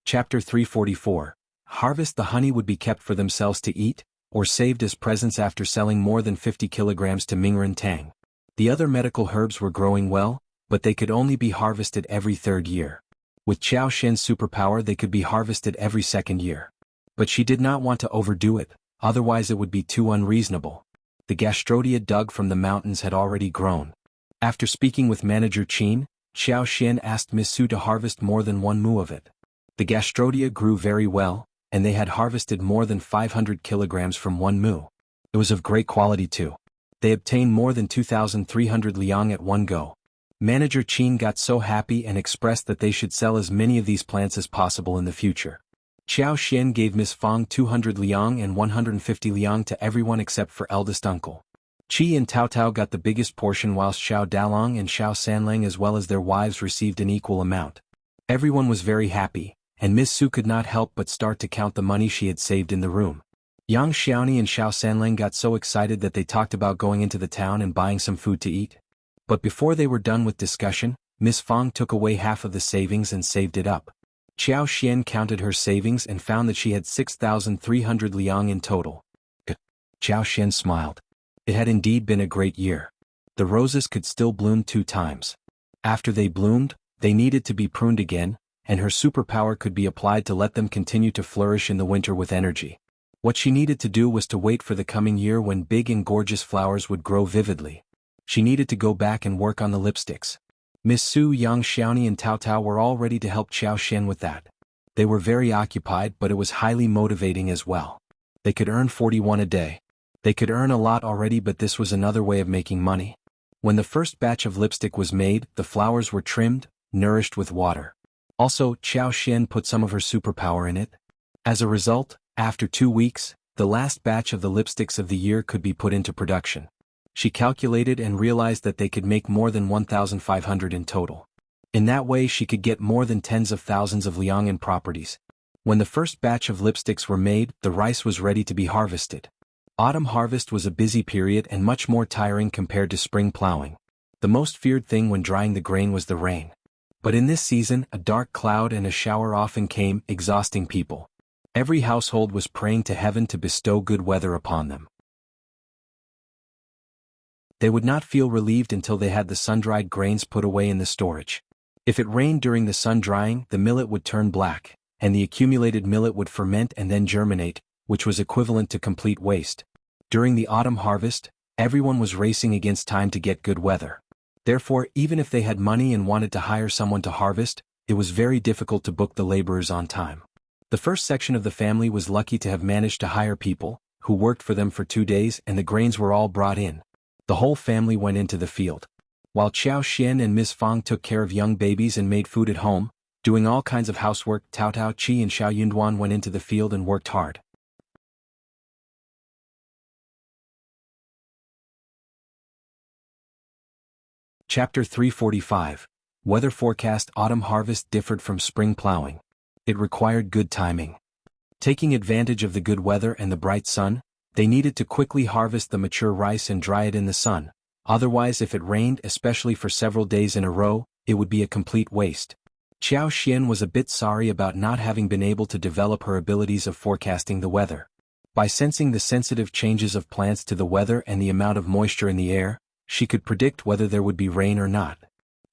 Chapter 344. Harvest. The honey would be kept for themselves to eat, or saved as presents after selling more than 50 kilograms to Mingren Tang. The other medical herbs were growing well, but they could only be harvested every 3rd year. With Xiao Xian's superpower they could be harvested every 2nd year. But she did not want to overdo it, otherwise it would be too unreasonable. The gastrodia dug from the mountains had already grown. After speaking with manager Qin, Xiao Xian asked Miss Su to harvest more than 1 mu of it. The gastrodia grew very well, and they had harvested more than 500 kilograms from 1 mu. It was of great quality too. They obtained more than 2,300 liang at one go. Manager Qin got so happy and expressed that they should sell as many of these plants as possible in the future. Xiao Xian gave Miss Fang 200 liang and 150 liang to everyone except for eldest uncle. Qi and Tao Tao got the biggest portion whilst Xiao Dalong and Xiao Sanlang as well as their wives received an equal amount. Everyone was very happy, and Miss Su could not help but start to count the money she had saved in the room. Yang Xiaoni and Xiao Sanlang got so excited that they talked about going into the town and buying some food to eat. But before they were done with discussion, Miss Fang took away half of the savings and saved it up. Xiao Xian counted her savings and found that she had 6,300 liang in total. Xiao Xian smiled. It had indeed been a great year. The roses could still bloom 2 times. After they bloomed, they needed to be pruned again, and her superpower could be applied to let them continue to flourish in the winter with energy. What she needed to do was to wait for the coming year when big and gorgeous flowers would grow vividly. She needed to go back and work on the lipsticks. Miss Su, Yang Xiaoni and Tao Tao were all ready to help Xiao Xian with that. They were very occupied, but it was highly motivating as well. They could earn 41 a day. They could earn a lot already, but this was another way of making money. When the first batch of lipstick was made, the flowers were trimmed, nourished with water. Also, Xiao Xian put some of her superpower in it. As a result, after 2 weeks, the last batch of the lipsticks of the year could be put into production. She calculated and realized that they could make more than 1,500 in total. In that way she could get more than tens of thousands of liang in properties. When the first batch of lipsticks were made, the rice was ready to be harvested. Autumn harvest was a busy period and much more tiring compared to spring plowing. The most feared thing when drying the grain was the rain. But in this season, a dark cloud and a shower often came, exhausting people. Every household was praying to heaven to bestow good weather upon them. They would not feel relieved until they had the sun-dried grains put away in the storage. If it rained during the sun drying, the millet would turn black, and the accumulated millet would ferment and then germinate, which was equivalent to complete waste. During the autumn harvest, everyone was racing against time to get good weather. Therefore, even if they had money and wanted to hire someone to harvest, it was very difficult to book the laborers on time. The first section of the family was lucky to have managed to hire people, who worked for them for 2 days, and the grains were all brought in. The whole family went into the field. While Xiao Xian and Miss Fang took care of young babies and made food at home, doing all kinds of housework, Tao Tao Qi and Xiao Yunduan went into the field and worked hard. Chapter 345. Weather forecast. Autumn harvest differed from spring plowing. It required good timing. Taking advantage of the good weather and the bright sun, they needed to quickly harvest the mature rice and dry it in the sun. Otherwise, if it rained, especially for several days in a row, it would be a complete waste. Xiao Xian was a bit sorry about not having been able to develop her abilities of forecasting the weather. By sensing the sensitive changes of plants to the weather and the amount of moisture in the air, she could predict whether there would be rain or not.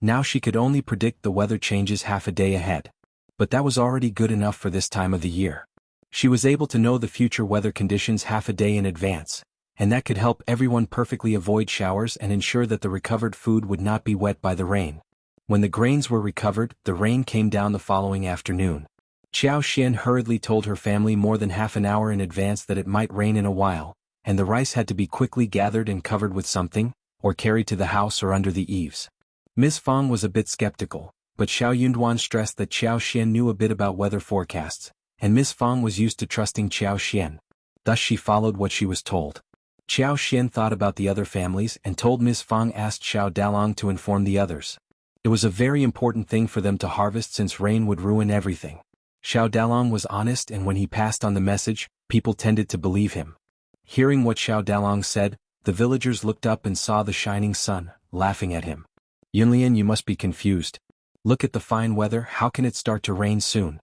Now she could only predict the weather changes half a day ahead. But that was already good enough for this time of the year. She was able to know the future weather conditions half a day in advance, and that could help everyone perfectly avoid showers and ensure that the recovered food would not be wet by the rain. When the grains were recovered, the rain came down the following afternoon. Xiao Xian hurriedly told her family more than half an hour in advance that it might rain in a while, and the rice had to be quickly gathered and covered with something, or carried to the house or under the eaves. Miss Fang was a bit skeptical, but Xiao Yunduan stressed that Xiao Xian knew a bit about weather forecasts, and Miss Fang was used to trusting Xiao Xian. Thus she followed what she was told. Xiao Xian thought about the other families and told Miss Fang asked Xiao Dalong to inform the others. It was a very important thing for them to harvest since rain would ruin everything. Xiao Dalong was honest, and when he passed on the message, people tended to believe him. Hearing what Xiao Dalong said, the villagers looked up and saw the shining sun, laughing at him. Yunlian, you must be confused. Look at the fine weather, how can it start to rain soon?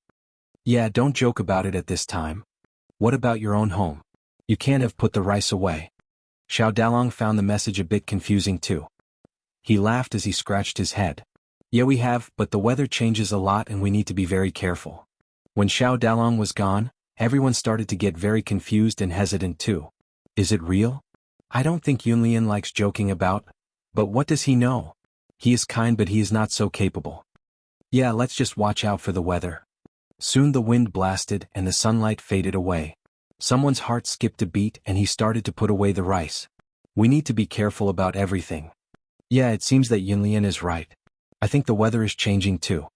Yeah, don't joke about it at this time. What about your own home? You can't have put the rice away. Xiao Dalong found the message a bit confusing too. He laughed as he scratched his head. Yeah, we have, but the weather changes a lot and we need to be very careful. When Xiao Dalong was gone, everyone started to get very confused and hesitant too. Is it real? I don't think Yunlian likes joking about. But what does he know? He is kind, but he is not so capable. Yeah, let's just watch out for the weather. Soon the wind blasted and the sunlight faded away. Someone's heart skipped a beat and he started to put away the rice. We need to be careful about everything. Yeah, it seems that Yunlian is right. I think the weather is changing too.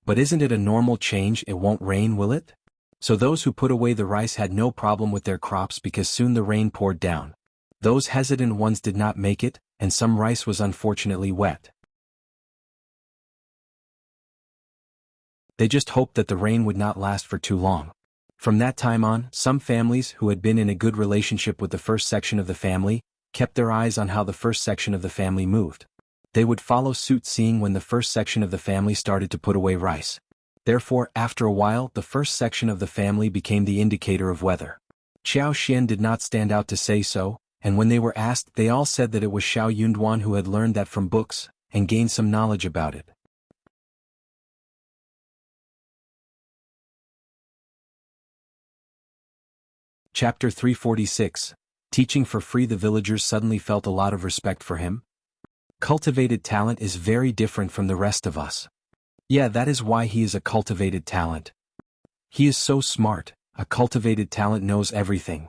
But isn't it a normal change? It won't rain, will it? So those who put away the rice had no problem with their crops because soon the rain poured down. Those hesitant ones did not make it, and some rice was unfortunately wet. They just hoped that the rain would not last for too long. From that time on, some families who had been in a good relationship with the first section of the family kept their eyes on how the first section of the family moved. They would follow suit, seeing when the first section of the family started to put away rice. Therefore, after a while, the first section of the family became the indicator of weather. Xiao Xian did not stand out to say so, and when they were asked, they all said that it was Xiao Yunduan who had learned that from books, and gained some knowledge about it. Chapter 346. Teaching for free. The villagers suddenly felt a lot of respect for him. Cultivated talent is very different from the rest of us. Yeah, that is why he is a cultivated talent. He is so smart. A cultivated talent knows everything.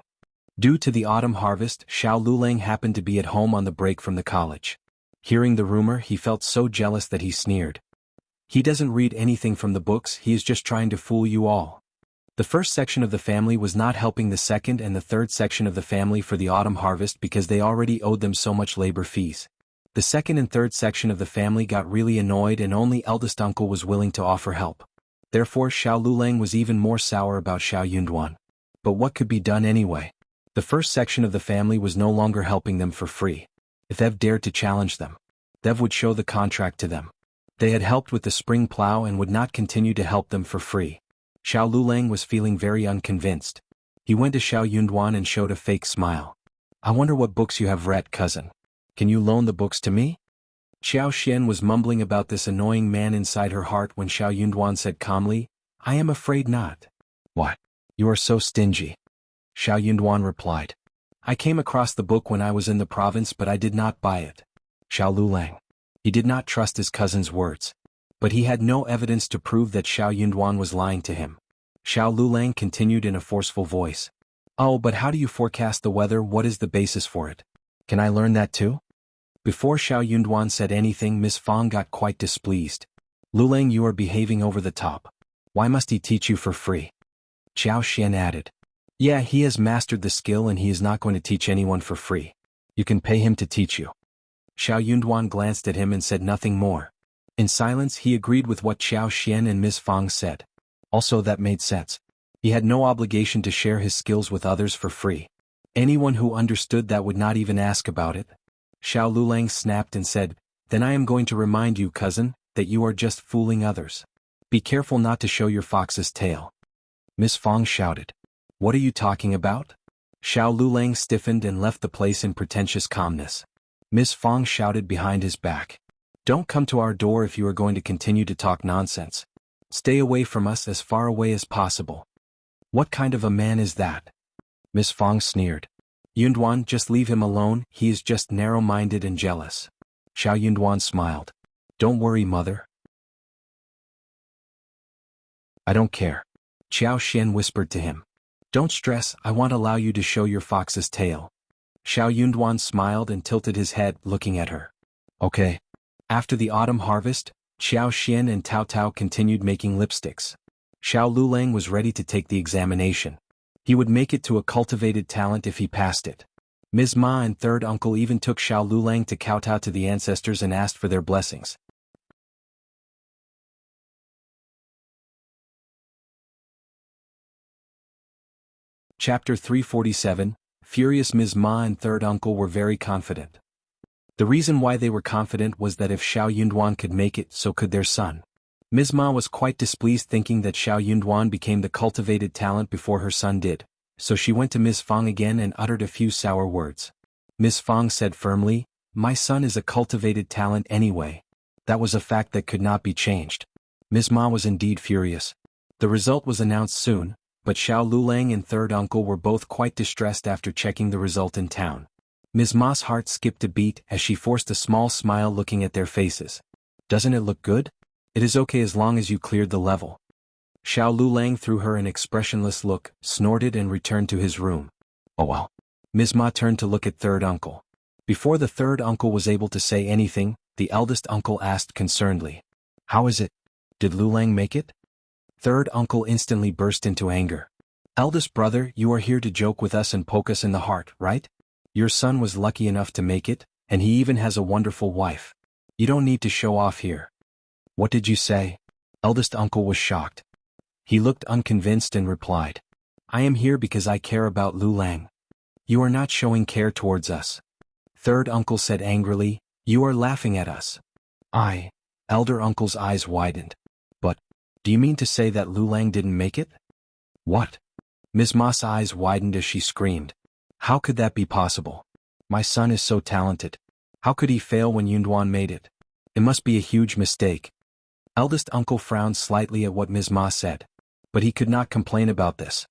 Due to the autumn harvest, Shao Liulang happened to be at home on the break from the college. Hearing the rumor, he felt so jealous that he sneered. He doesn't read anything from the books, he is just trying to fool you all. The first section of the family was not helping the second and the third section of the family for the autumn harvest because they already owed them so much labor fees. The second and third section of the family got really annoyed and only eldest uncle was willing to offer help. Therefore Shao Liulang was even more sour about Xiao Yunduan. But what could be done anyway? The first section of the family was no longer helping them for free. If they've dared to challenge them, Dev would show the contract to them. They had helped with the spring plow and would not continue to help them for free. Shao Liulang was feeling very unconvinced. He went to Xiao Yunduan and showed a fake smile. I wonder what books you have read, cousin. Can you loan the books to me? Xiao Xian was mumbling about this annoying man inside her heart when Xiao Yunduan said calmly, I am afraid not. What? You are so stingy. Xiao Yunduan replied. I came across the book when I was in the province but I did not buy it. Xiao Liulang. He did not trust his cousin's words. But he had no evidence to prove that Xiao Yunduan was lying to him. Xiao Liulang continued in a forceful voice. Oh, but how do you forecast the weather? What is the basis for it? Can I learn that too? Before Xiao Yunduan said anything, Miss Fang got quite displeased. Liulang, you are behaving over the top. Why must he teach you for free? Xiao Xian added. Yeah, he has mastered the skill and he is not going to teach anyone for free. You can pay him to teach you. Xiao Yunduan glanced at him and said nothing more. In silence he agreed with what Xiao Xian and Miss Fang said. Also that made sense. He had no obligation to share his skills with others for free. Anyone who understood that would not even ask about it. Xiao Liulang snapped and said, Then I am going to remind you, cousin, that you are just fooling others. Be careful not to show your fox's tail. Miss Fang shouted. What are you talking about? Xiao Liulang stiffened and left the place in pretentious calmness. Miss Fang shouted behind his back. Don't come to our door if you are going to continue to talk nonsense. Stay away from us, as far away as possible. What kind of a man is that? Miss Fang sneered. Yunduan, just leave him alone, he is just narrow-minded and jealous. Xiao Yunduan smiled. Don't worry, mother. I don't care. Xiao Xian whispered to him. Don't stress, I won't allow you to show your fox's tail. Xiao Yunduan smiled and tilted his head, looking at her. Okay. After the autumn harvest, Xiao Xian and Tao Tao continued making lipsticks. Xiao Liulang was ready to take the examination. He would make it to a cultivated talent if he passed it. Ms. Ma and third uncle even took Xiao Liulang to kowtow to the ancestors and asked for their blessings. Chapter 347, Furious Ms. Ma and third uncle were very confident. The reason why they were confident was that if Xiao Yunduan could make it, so could their son. Ms. Ma was quite displeased thinking that Xiao Yunduan became the cultivated talent before her son did, so she went to Ms. Fang again and uttered a few sour words. Ms. Fang said firmly, My son is a cultivated talent anyway. That was a fact that could not be changed. Ms. Ma was indeed furious. The result was announced soon, but Xiao Liulang and third uncle were both quite distressed after checking the result in town. Ms. Ma's heart skipped a beat as she forced a small smile looking at their faces. Doesn't it look good? It is okay as long as you cleared the level. Xiao Liulang threw her an expressionless look, snorted and returned to his room. Oh well. Ms. Ma turned to look at third uncle. Before the third uncle was able to say anything, the eldest uncle asked concernedly. How is it? Did Liulang make it? Third uncle instantly burst into anger. Eldest brother, you are here to joke with us and poke us in the heart, right? Your son was lucky enough to make it, and he even has a wonderful wife. You don't need to show off here. What did you say? Eldest uncle was shocked. He looked unconvinced and replied. I am here because I care about Liulang. You are not showing care towards us. Third uncle said angrily, You are laughing at us. Elder uncle's eyes widened. But, do you mean to say that Liulang didn't make it? What? Ms. Ma's eyes widened as she screamed. How could that be possible? My son is so talented. How could he fail when Yunduan made it? It must be a huge mistake. Eldest uncle frowned slightly at what Ms. Ma said. But he could not complain about this.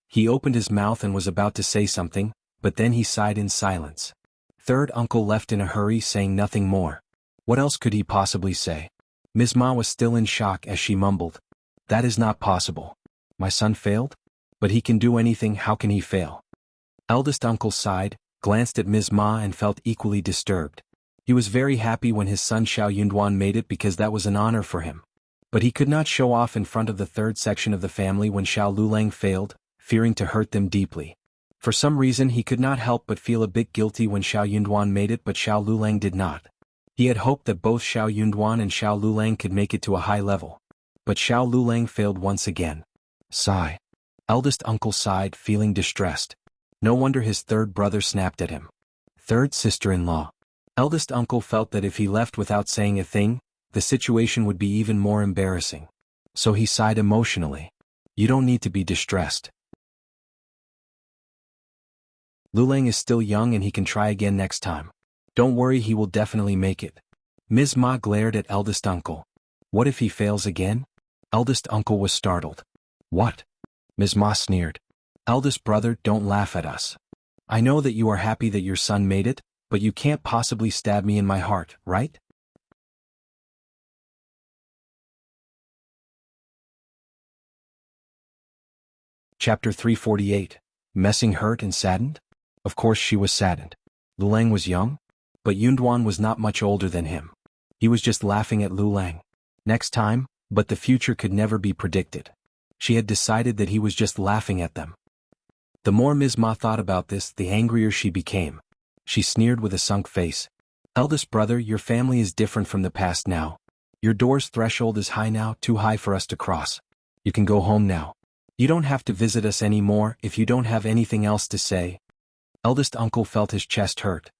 He opened his mouth and was about to say something, but then he sighed in silence. Third uncle left in a hurry, saying nothing more. What else could he possibly say? Ms. Ma was still in shock as she mumbled. That is not possible. My son failed? But he can do anything, how can he fail? Eldest uncle sighed, glanced at Ms. Ma and felt equally disturbed. He was very happy when his son Xiao Yunduan made it because that was an honor for him. But he could not show off in front of the third section of the family when Xiao Liulang failed, fearing to hurt them deeply. For some reason he could not help but feel a bit guilty when Xiao Yunduan made it but Xiao Liulang did not. He had hoped that both Xiao Yunduan and Xiao Liulang could make it to a high level. But Xiao Liulang failed once again. Sigh. Eldest uncle sighed, feeling distressed. No wonder his third brother snapped at him. Third sister-in-law. Eldest uncle felt that if he left without saying a thing, the situation would be even more embarrassing. So he sighed emotionally. You don't need to be distressed. Liulang is still young and he can try again next time. Don't worry, he will definitely make it. Ms. Ma glared at eldest uncle. What if he fails again? Eldest uncle was startled. What? Ms. Ma sneered. Eldest brother, don't laugh at us. I know that you are happy that your son made it, but you can't possibly stab me in my heart, right? Chapter 348. Messing hurt and saddened? Of course she was saddened. Liulang was young, but Yunduan was not much older than him. He was just laughing at Liulang. Next time, but the future could never be predicted. She had decided that he was just laughing at them. The more Ms. Ma thought about this, the angrier she became. She sneered with a sunk face. Eldest brother, your family is different from the past now. Your door's threshold is high now, too high for us to cross. You can go home now. You don't have to visit us anymore if you don't have anything else to say. Eldest uncle felt his chest hurt.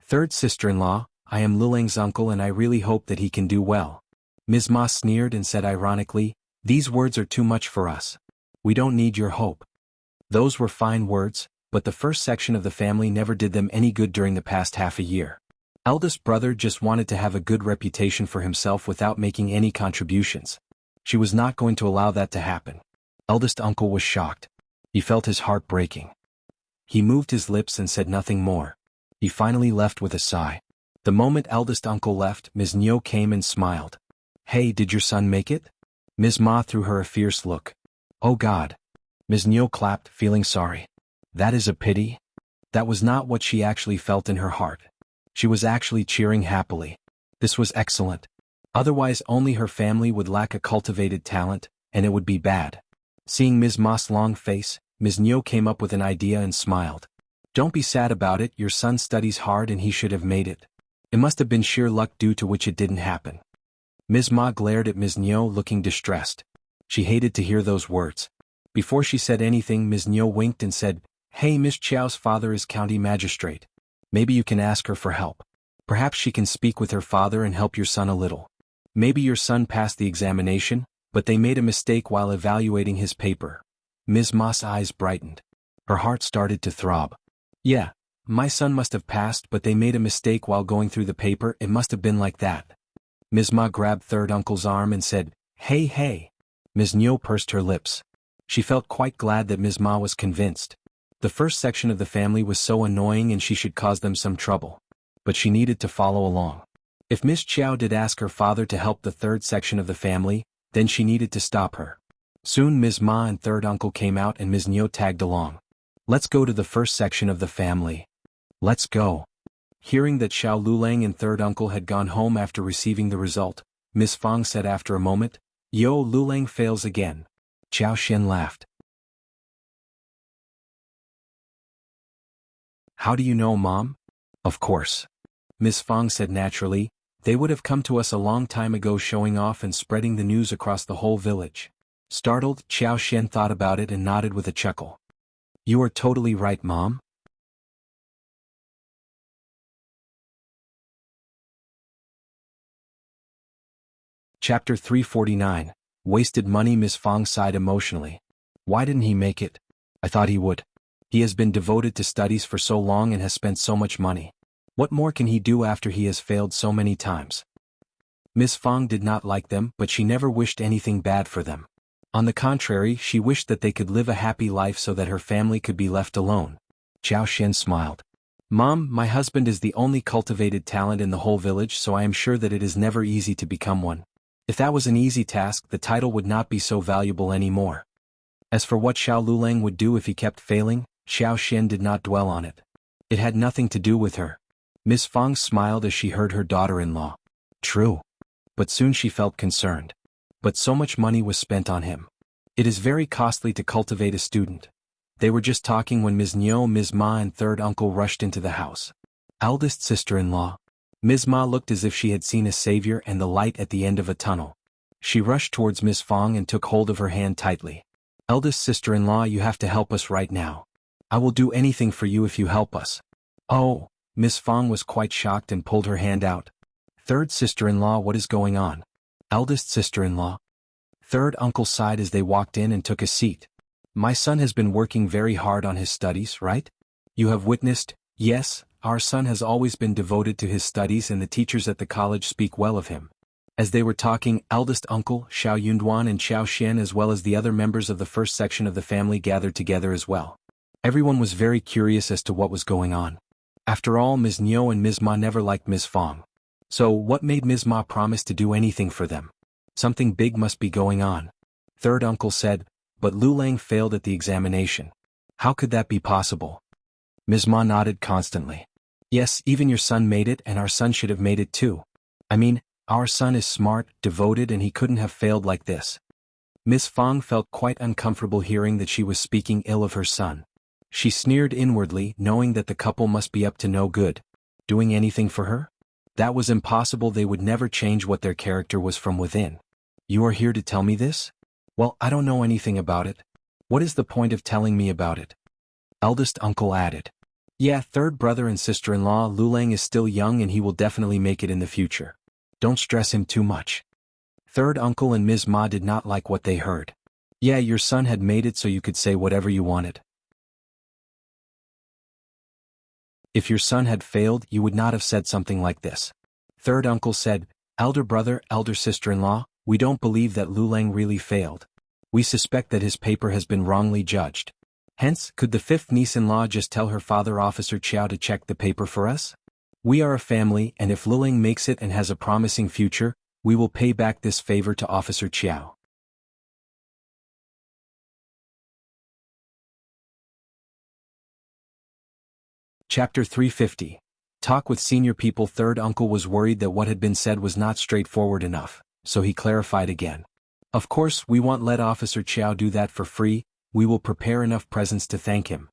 Third sister-in-law, I am Liulang's uncle and I really hope that he can do well. Ms. Ma sneered and said ironically, these words are too much for us. We don't need your hope. Those were fine words, but the first section of the family never did them any good during the past half a year. Eldest brother just wanted to have a good reputation for himself without making any contributions. She was not going to allow that to happen. Eldest uncle was shocked. He felt his heart breaking. He moved his lips and said nothing more. He finally left with a sigh. The moment eldest uncle left, Ms. Nyo came and smiled. Hey, did your son make it? Ms. Ma threw her a fierce look. Oh God. Ms. Nyo clapped, feeling sorry. That is a pity. That was not what she actually felt in her heart. She was actually cheering happily. This was excellent. Otherwise only her family would lack a cultivated talent, and it would be bad. Seeing Ms. Ma's long face, Ms. Nyo came up with an idea and smiled. Don't be sad about it, your son studies hard and he should have made it. It must have been sheer luck due to which it didn't happen. Ms. Ma glared at Ms. Nyo looking distressed. She hated to hear those words. Before she said anything, Ms. Nyo winked and said, Hey, Miss Qiao's father is county magistrate. Maybe you can ask her for help. Perhaps she can speak with her father and help your son a little. Maybe your son passed the examination, but they made a mistake while evaluating his paper. Ms. Ma's eyes brightened. Her heart started to throb. Yeah, my son must have passed but they made a mistake while going through the paper, it must have been like that. Ms. Ma grabbed third uncle's arm and said, Hey, hey. Ms. Nyo pursed her lips. She felt quite glad that Ms. Ma was convinced. The first section of the family was so annoying and she should cause them some trouble. But she needed to follow along. If Miss Qiao did ask her father to help the third section of the family, then she needed to stop her. Soon Ms. Ma and third uncle came out and Ms. Nyo tagged along. Let's go to the first section of the family. Let's go. Hearing that Xiao Liulang and third uncle had gone home after receiving the result, Miss Fang said after a moment, Yo, Liulang fails again. Xiao Xian laughed. How do you know, Mom? Of course. Miss Fang said naturally, they would have come to us a long time ago showing off and spreading the news across the whole village. Startled, Xiao Xian thought about it and nodded with a chuckle. You are totally right, Mom. Chapter 349. Wasted money. Miss Fang sighed emotionally. Why didn't he make it? I thought he would. He has been devoted to studies for so long and has spent so much money. What more can he do after he has failed so many times? Miss Fang did not like them, but she never wished anything bad for them. On the contrary, she wished that they could live a happy life so that her family could be left alone. Xiao Xian smiled. Mom, my husband is the only cultivated talent in the whole village, so I am sure that it is never easy to become one. If that was an easy task, the title would not be so valuable anymore. As for what Xiao Liulang would do if he kept failing, Xiao Xian did not dwell on it. It had nothing to do with her. Miss Fang smiled as she heard her daughter-in-law. True. But soon she felt concerned. But so much money was spent on him. It is very costly to cultivate a student. They were just talking when Ms. Nyo, Ms. Ma and third uncle rushed into the house. Eldest sister-in-law. Ms. Ma looked as if she had seen a savior and the light at the end of a tunnel. She rushed towards Miss Fang and took hold of her hand tightly. Eldest sister-in-law, you have to help us right now. I will do anything for you if you help us. Oh, Miss Fang was quite shocked and pulled her hand out. Third sister-in-law, what is going on? Eldest sister-in-law. Third uncle sighed as they walked in and took a seat. My son has been working very hard on his studies, right? You have witnessed, yes, our son has always been devoted to his studies and the teachers at the college speak well of him. As they were talking, eldest uncle, Xiao Yunduan and Xiao Xian as well as the other members of the first section of the family gathered together as well. Everyone was very curious as to what was going on. After all, Ms. Nyo and Ms. Ma never liked Ms. Fang. So what made Ms. Ma promise to do anything for them? Something big must be going on. Third uncle said, But Liulang failed at the examination. How could that be possible? Ms. Ma nodded constantly. Yes, even your son made it, and our son should have made it too. I mean, our son is smart, devoted, and he couldn't have failed like this. Miss Fang felt quite uncomfortable hearing that she was speaking ill of her son. She sneered inwardly, knowing that the couple must be up to no good. Doing anything for her? That was impossible. They would never change what their character was from within. You are here to tell me this? Well, I don't know anything about it. What is the point of telling me about it? Eldest uncle added. Yeah, third brother and sister-in-law. Liulang is still young and he will definitely make it in the future. Don't stress him too much. Third uncle and Ms. Ma did not like what they heard. Yeah, your son had made it so you could say whatever you wanted. If your son had failed, you would not have said something like this. Third uncle said, Elder brother, elder sister-in-law, we don't believe that Liulang really failed. We suspect that his paper has been wrongly judged. Hence, could the fifth niece-in-law just tell her father Officer Qjao to check the paper for us? We are a family, and if Liulang makes it and has a promising future, we will pay back this favor to Officer Qjao. Chapter 350. Talk with senior people. Third uncle was worried that what had been said was not straightforward enough, so he clarified again. Of course, we won't let Officer Qjao do that for free. We will prepare enough presents to thank him.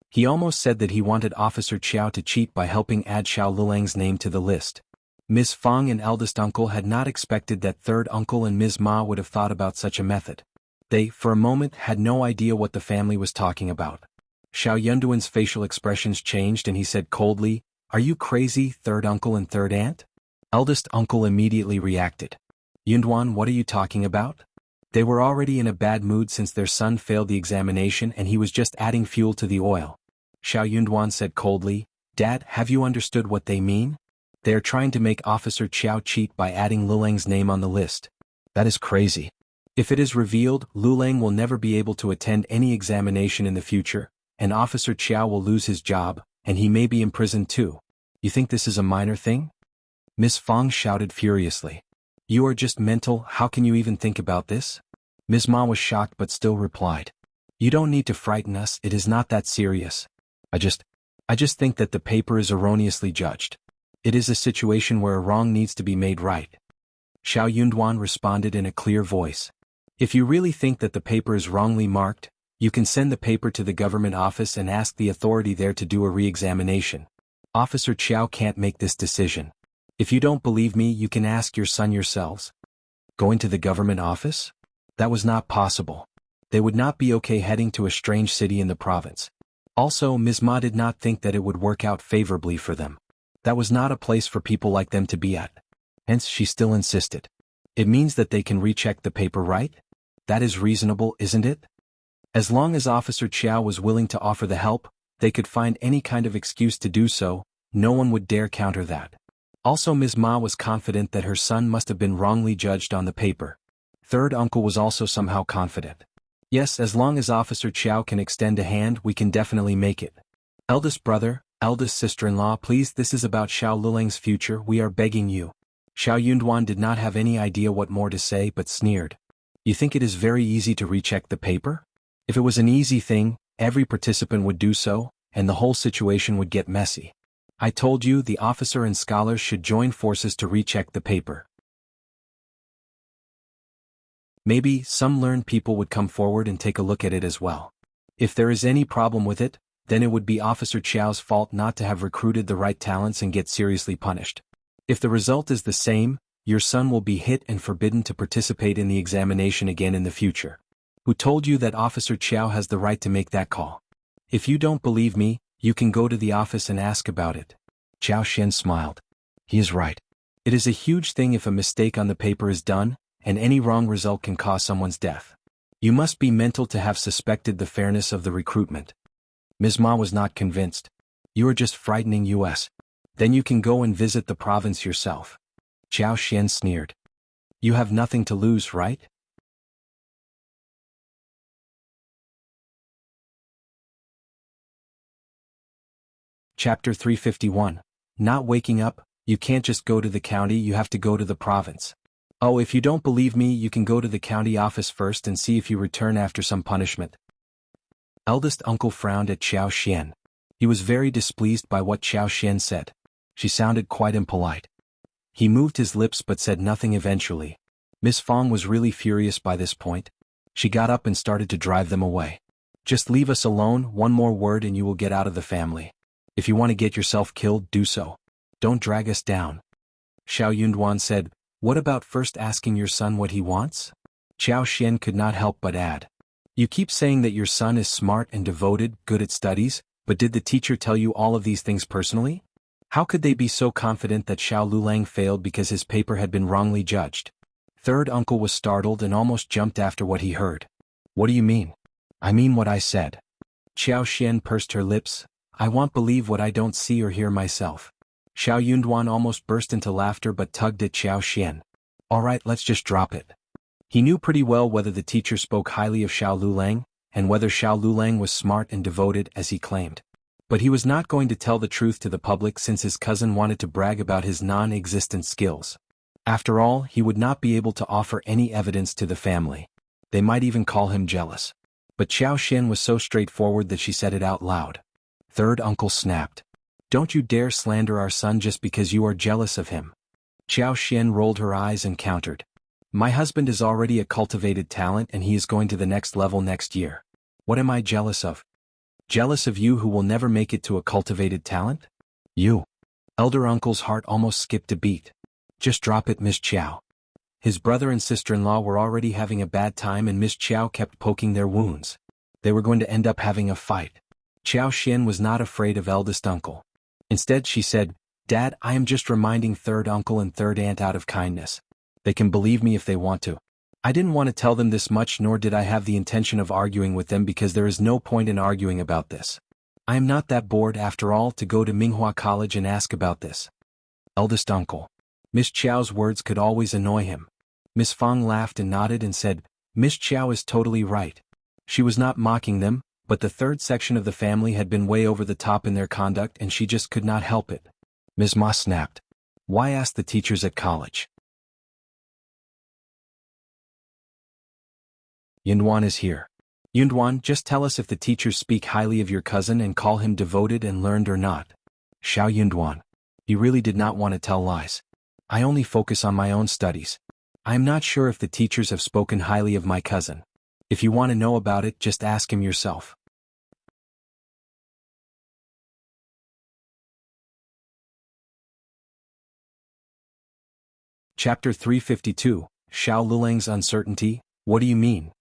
He almost said that he wanted Officer Qjao to cheat by helping add Xiao Liulang's name to the list. Ms. Fang and eldest uncle had not expected that third uncle and Ms. Ma would have thought about such a method. They, for a moment, had no idea what the family was talking about. Xiao Yunduan's facial expressions changed and he said coldly, Are you crazy, third uncle and third aunt? Eldest uncle immediately reacted. Yunduan, what are you talking about? They were already in a bad mood since their son failed the examination and he was just adding fuel to the oil. Xiao Yunduan said coldly, Dad, have you understood what they mean? They are trying to make Officer Qjao cheat by adding Liulang's name on the list. That is crazy. If it is revealed, Liulang will never be able to attend any examination in the future, and Officer Qjao will lose his job, and he may be imprisoned too. You think this is a minor thing? Miss Fang shouted furiously. You are just mental. How can you even think about this? Ms. Ma was shocked but still replied. You don't need to frighten us. It is not that serious. I just think that the paper is erroneously judged. It is a situation where a wrong needs to be made right. Xiao Yunduan responded in a clear voice. If you really think that the paper is wrongly marked, you can send the paper to the government office and ask the authority there to do a re-examination. Officer Qjao can't make this decision. If you don't believe me, you can ask your son yourselves. Going to the government office? That was not possible. They would not be okay heading to a strange city in the province. Also, Ms. Ma did not think that it would work out favorably for them. That was not a place for people like them to be at. Hence, she still insisted. It means that they can recheck the paper, right? That is reasonable, isn't it? As long as Officer Qjao was willing to offer the help, they could find any kind of excuse to do so. No one would dare counter that. Also, Ms. Ma was confident that her son must have been wrongly judged on the paper. Third uncle was also somehow confident. Yes, as long as Officer Qjao can extend a hand, we can definitely make it. Eldest brother, eldest sister-in-law, please, this is about Xiao Liulang's future, we are begging you. Xiao Yunduan did not have any idea what more to say but sneered. You think it is very easy to recheck the paper? If it was an easy thing, every participant would do so, and the whole situation would get messy. I told you the officer and scholars should join forces to recheck the paper. Maybe some learned people would come forward and take a look at it as well. If there is any problem with it, then it would be Officer Qiao's fault not to have recruited the right talents and get seriously punished. If the result is the same, your son will be hit and forbidden to participate in the examination again in the future. Who told you that Officer Qjao has the right to make that call? If you don't believe me, you can go to the office and ask about it. Qiao Shen smiled. He is right. It is a huge thing if a mistake on the paper is done, and any wrong result can cause someone's death. You must be mental to have suspected the fairness of the recruitment. Ms. Ma was not convinced. You are just frightening us. Then you can go and visit the province yourself. Qiao Shen sneered. You have nothing to lose, right? Chapter 351. Not waking up. You can't just go to the county, you have to go to the province. Oh, if you don't believe me, you can go to the county office first and see if you return after some punishment. Eldest uncle frowned at Xiao Xian. He was very displeased by what Xiao Xian said. She sounded quite impolite. He moved his lips but said nothing eventually. Miss Fong was really furious by this point. She got up and started to drive them away. Just leave us alone, one more word and you will get out of the family. If you want to get yourself killed, do so. Don't drag us down. Xiao Yunduan said, what about first asking your son what he wants? Xiao Xian could not help but add. You keep saying that your son is smart and devoted, good at studies, but did the teacher tell you all of these things personally? How could they be so confident that Xiao Liulang failed because his paper had been wrongly judged? Third uncle was startled and almost jumped after what he heard. What do you mean? I mean what I said. Xiao Xian pursed her lips. I won't believe what I don't see or hear myself. Xiao Yunduan almost burst into laughter but tugged at Xiao Xian. All right, let's just drop it. He knew pretty well whether the teacher spoke highly of Xiao Liulang, and whether Xiao Liulang was smart and devoted as he claimed. But he was not going to tell the truth to the public since his cousin wanted to brag about his non-existent skills. After all, he would not be able to offer any evidence to the family. They might even call him jealous. But Xiao Xian was so straightforward that she said it out loud. Third uncle snapped. Don't you dare slander our son just because you are jealous of him. Xiao Xian rolled her eyes and countered. My husband is already a cultivated talent and he is going to the next level next year. What am I jealous of? Jealous of you who will never make it to a cultivated talent? You. Elder uncle's heart almost skipped a beat. Just drop it, Miss Qiao. His brother and sister-in-law were already having a bad time and Miss Qiao kept poking their wounds. They were going to end up having a fight. Xiao Xian was not afraid of eldest uncle. Instead she said, Dad, I am just reminding third uncle and third aunt out of kindness. They can believe me if they want to. I didn't want to tell them this much nor did I have the intention of arguing with them because there is no point in arguing about this. I am not that bored after all to go to Minghua College and ask about this. Eldest uncle. Miss Qiao's words could always annoy him. Miss Fong laughed and nodded and said, Miss Qiao is totally right. She was not mocking them, but the third section of the family had been way over the top in their conduct and she just could not help it. Ms. Ma snapped. Why ask the teachers at college? Yunduan is here. Yunduan, just tell us if the teachers speak highly of your cousin and call him devoted and learned or not. Shao Yunduan. He really did not want to tell lies. I only focus on my own studies. I am not sure if the teachers have spoken highly of my cousin. If you want to know about it, just ask him yourself. Chapter 352, Xiao Liulang's uncertainty. What do you mean?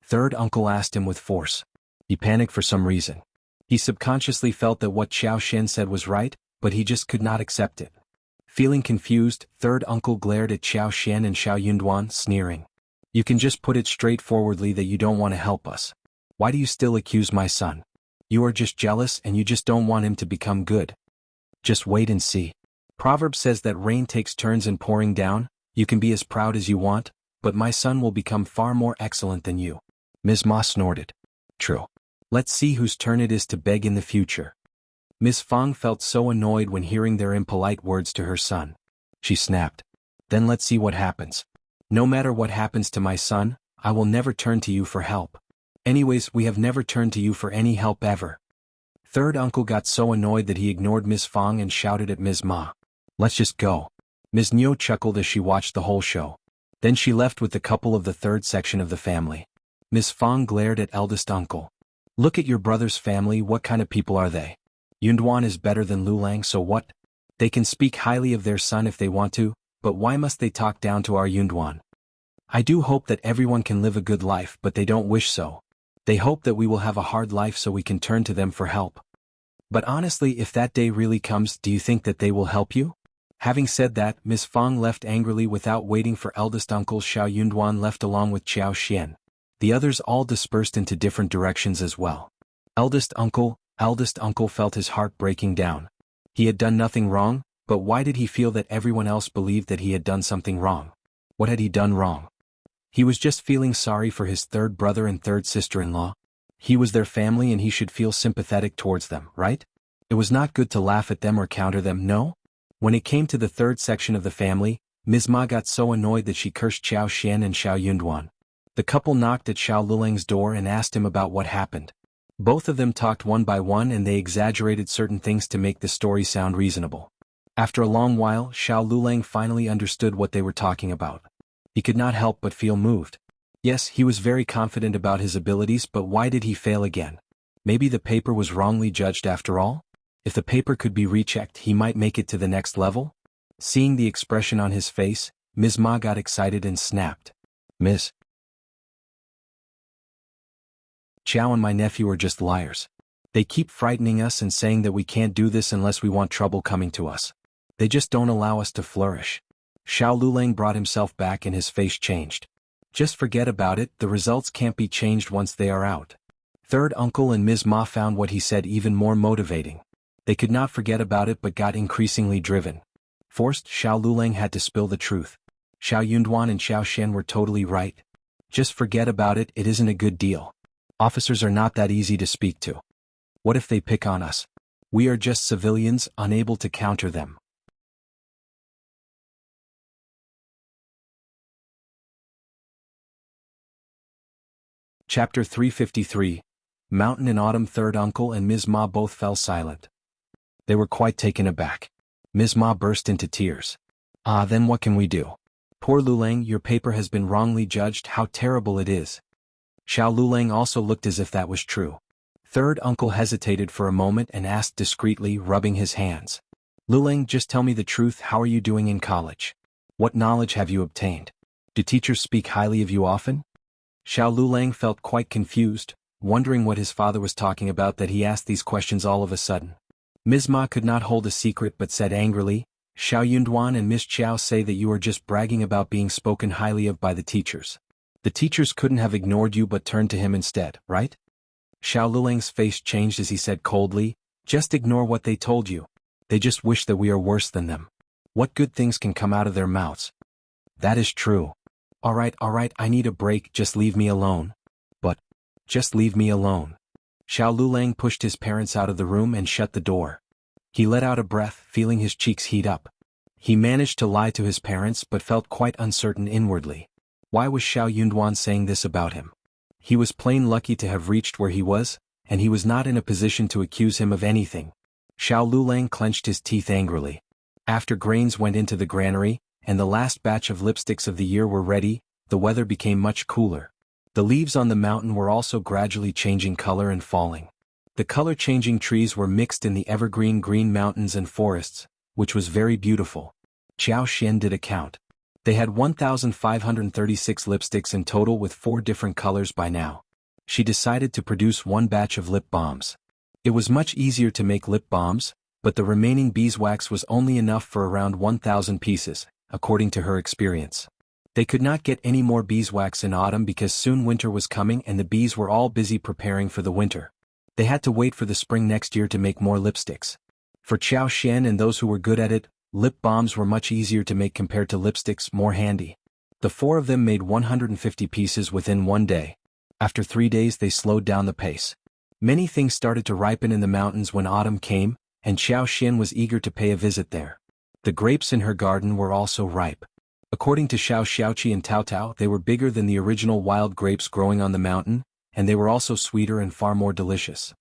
Third uncle asked him with force. He panicked for some reason. He subconsciously felt that what Xiao Xian said was right, but he just could not accept it. Feeling confused, third uncle glared at Xiao Xian and Xiao Yunduan, sneering. You can just put it straightforwardly that you don't want to help us. Why do you still accuse my son? You are just jealous and you just don't want him to become good. Just wait and see. Proverb says that rain takes turns in pouring down. You can be as proud as you want, but my son will become far more excellent than you. Ms. Ma snorted. True. Let's see whose turn it is to beg in the future. Ms. Fong felt so annoyed when hearing their impolite words to her son. She snapped. Then let's see what happens. No matter what happens to my son, I will never turn to you for help. Anyways, we have never turned to you for any help ever. Third uncle got so annoyed that he ignored Ms. Fong and shouted at Ms. Ma. Let's just go. Ms. Niu chuckled as she watched the whole show. Then she left with the couple of the third section of the family. Ms. Fong glared at eldest uncle. Look at your brother's family, what kind of people are they? Yunduan is better than Liulang, so what? They can speak highly of their son if they want to, but why must they talk down to our Yunduan? I do hope that everyone can live a good life, but they don't wish so. They hope that we will have a hard life so we can turn to them for help. But honestly, if that day really comes, do you think that they will help you? Having said that, Ms. Fong left angrily without waiting for eldest uncle. Xiao Yunduan left along with Xiao Xian. The others all dispersed into different directions as well. Eldest uncle felt his heart breaking down. He had done nothing wrong, but why did he feel that everyone else believed that he had done something wrong? What had he done wrong? He was just feeling sorry for his third brother and third sister-in-law. He was their family and he should feel sympathetic towards them, right? It was not good to laugh at them or counter them, no? When it came to the third section of the family, Ms. Ma got so annoyed that she cursed Xiao Xian and Xiao Yunduan. The couple knocked at Xiao Lulang's door and asked him about what happened. Both of them talked one by one and they exaggerated certain things to make the story sound reasonable. After a long while, Xiao Lulang finally understood what they were talking about. He could not help but feel moved. Yes, he was very confident about his abilities, but why did he fail again? Maybe the paper was wrongly judged after all? If the paper could be rechecked, he might make it to the next level? Seeing the expression on his face, Ms. Ma got excited and snapped. Miss Qjao and my nephew are just liars. They keep frightening us and saying that we can't do this unless we want trouble coming to us. They just don't allow us to flourish. Xiao Lulang brought himself back and his face changed. Just forget about it, the results can't be changed once they are out. Third uncle and Ms. Ma found what he said even more motivating. They could not forget about it but got increasingly driven. Forced, Xiao Lulang had to spill the truth. Xiao Yunduan and Xiao Xian were totally right. Just forget about it, it isn't a good deal. Officers are not that easy to speak to. What if they pick on us? We are just civilians, unable to counter them. Chapter 353. Mountain in Autumn. Third uncle and Ms. Ma both fell silent. They were quite taken aback. Ms. Ma burst into tears. Then what can we do? Poor Lulang, your paper has been wrongly judged, how terrible it is. Xiao Lulang also looked as if that was true. Third uncle hesitated for a moment and asked discreetly, rubbing his hands. Lulang, just tell me the truth, how are you doing in college? What knowledge have you obtained? Do teachers speak highly of you often? Xiao Lulang felt quite confused, wondering what his father was talking about that he asked these questions all of a sudden. Ms. Ma could not hold a secret but said angrily, Xiao Yunduan and Miss Qiao say that you are just bragging about being spoken highly of by the teachers. The teachers couldn't have ignored you but turned to him instead, right? Xiao Lulang's face changed as he said coldly, just ignore what they told you. They just wish that we are worse than them. What good things can come out of their mouths? That is true. Alright, I need a break, just leave me alone. But, just leave me alone. Xiao Lulang pushed his parents out of the room and shut the door. He let out a breath, feeling his cheeks heat up. He managed to lie to his parents but felt quite uncertain inwardly. Why was Xiao Yunduan saying this about him? He was plain lucky to have reached where he was, and he was not in a position to accuse him of anything. Xiao Lulang clenched his teeth angrily. After grains went into the granary, and the last batch of lipsticks of the year were ready, the weather became much cooler. The leaves on the mountain were also gradually changing color and falling. The color-changing trees were mixed in the evergreen green mountains and forests, which was very beautiful. Xiao Xian did a count. They had 1,536 lipsticks in total with 4 different colors by now. She decided to produce one batch of lip balms. It was much easier to make lip balms, but the remaining beeswax was only enough for around 1,000 pieces, according to her experience. They could not get any more beeswax in autumn because soon winter was coming and the bees were all busy preparing for the winter. They had to wait for the spring next year to make more lipsticks. For Xiao Xian and those who were good at it, lip balms were much easier to make compared to lipsticks, more handy. The 4 of them made 150 pieces within one day. After 3 days they slowed down the pace. Many things started to ripen in the mountains when autumn came, and Xiao Xian was eager to pay a visit there. The grapes in her garden were also ripe. According to Shao Xiaoqi and Tao Tao, they were bigger than the original wild grapes growing on the mountain, and they were also sweeter and far more delicious.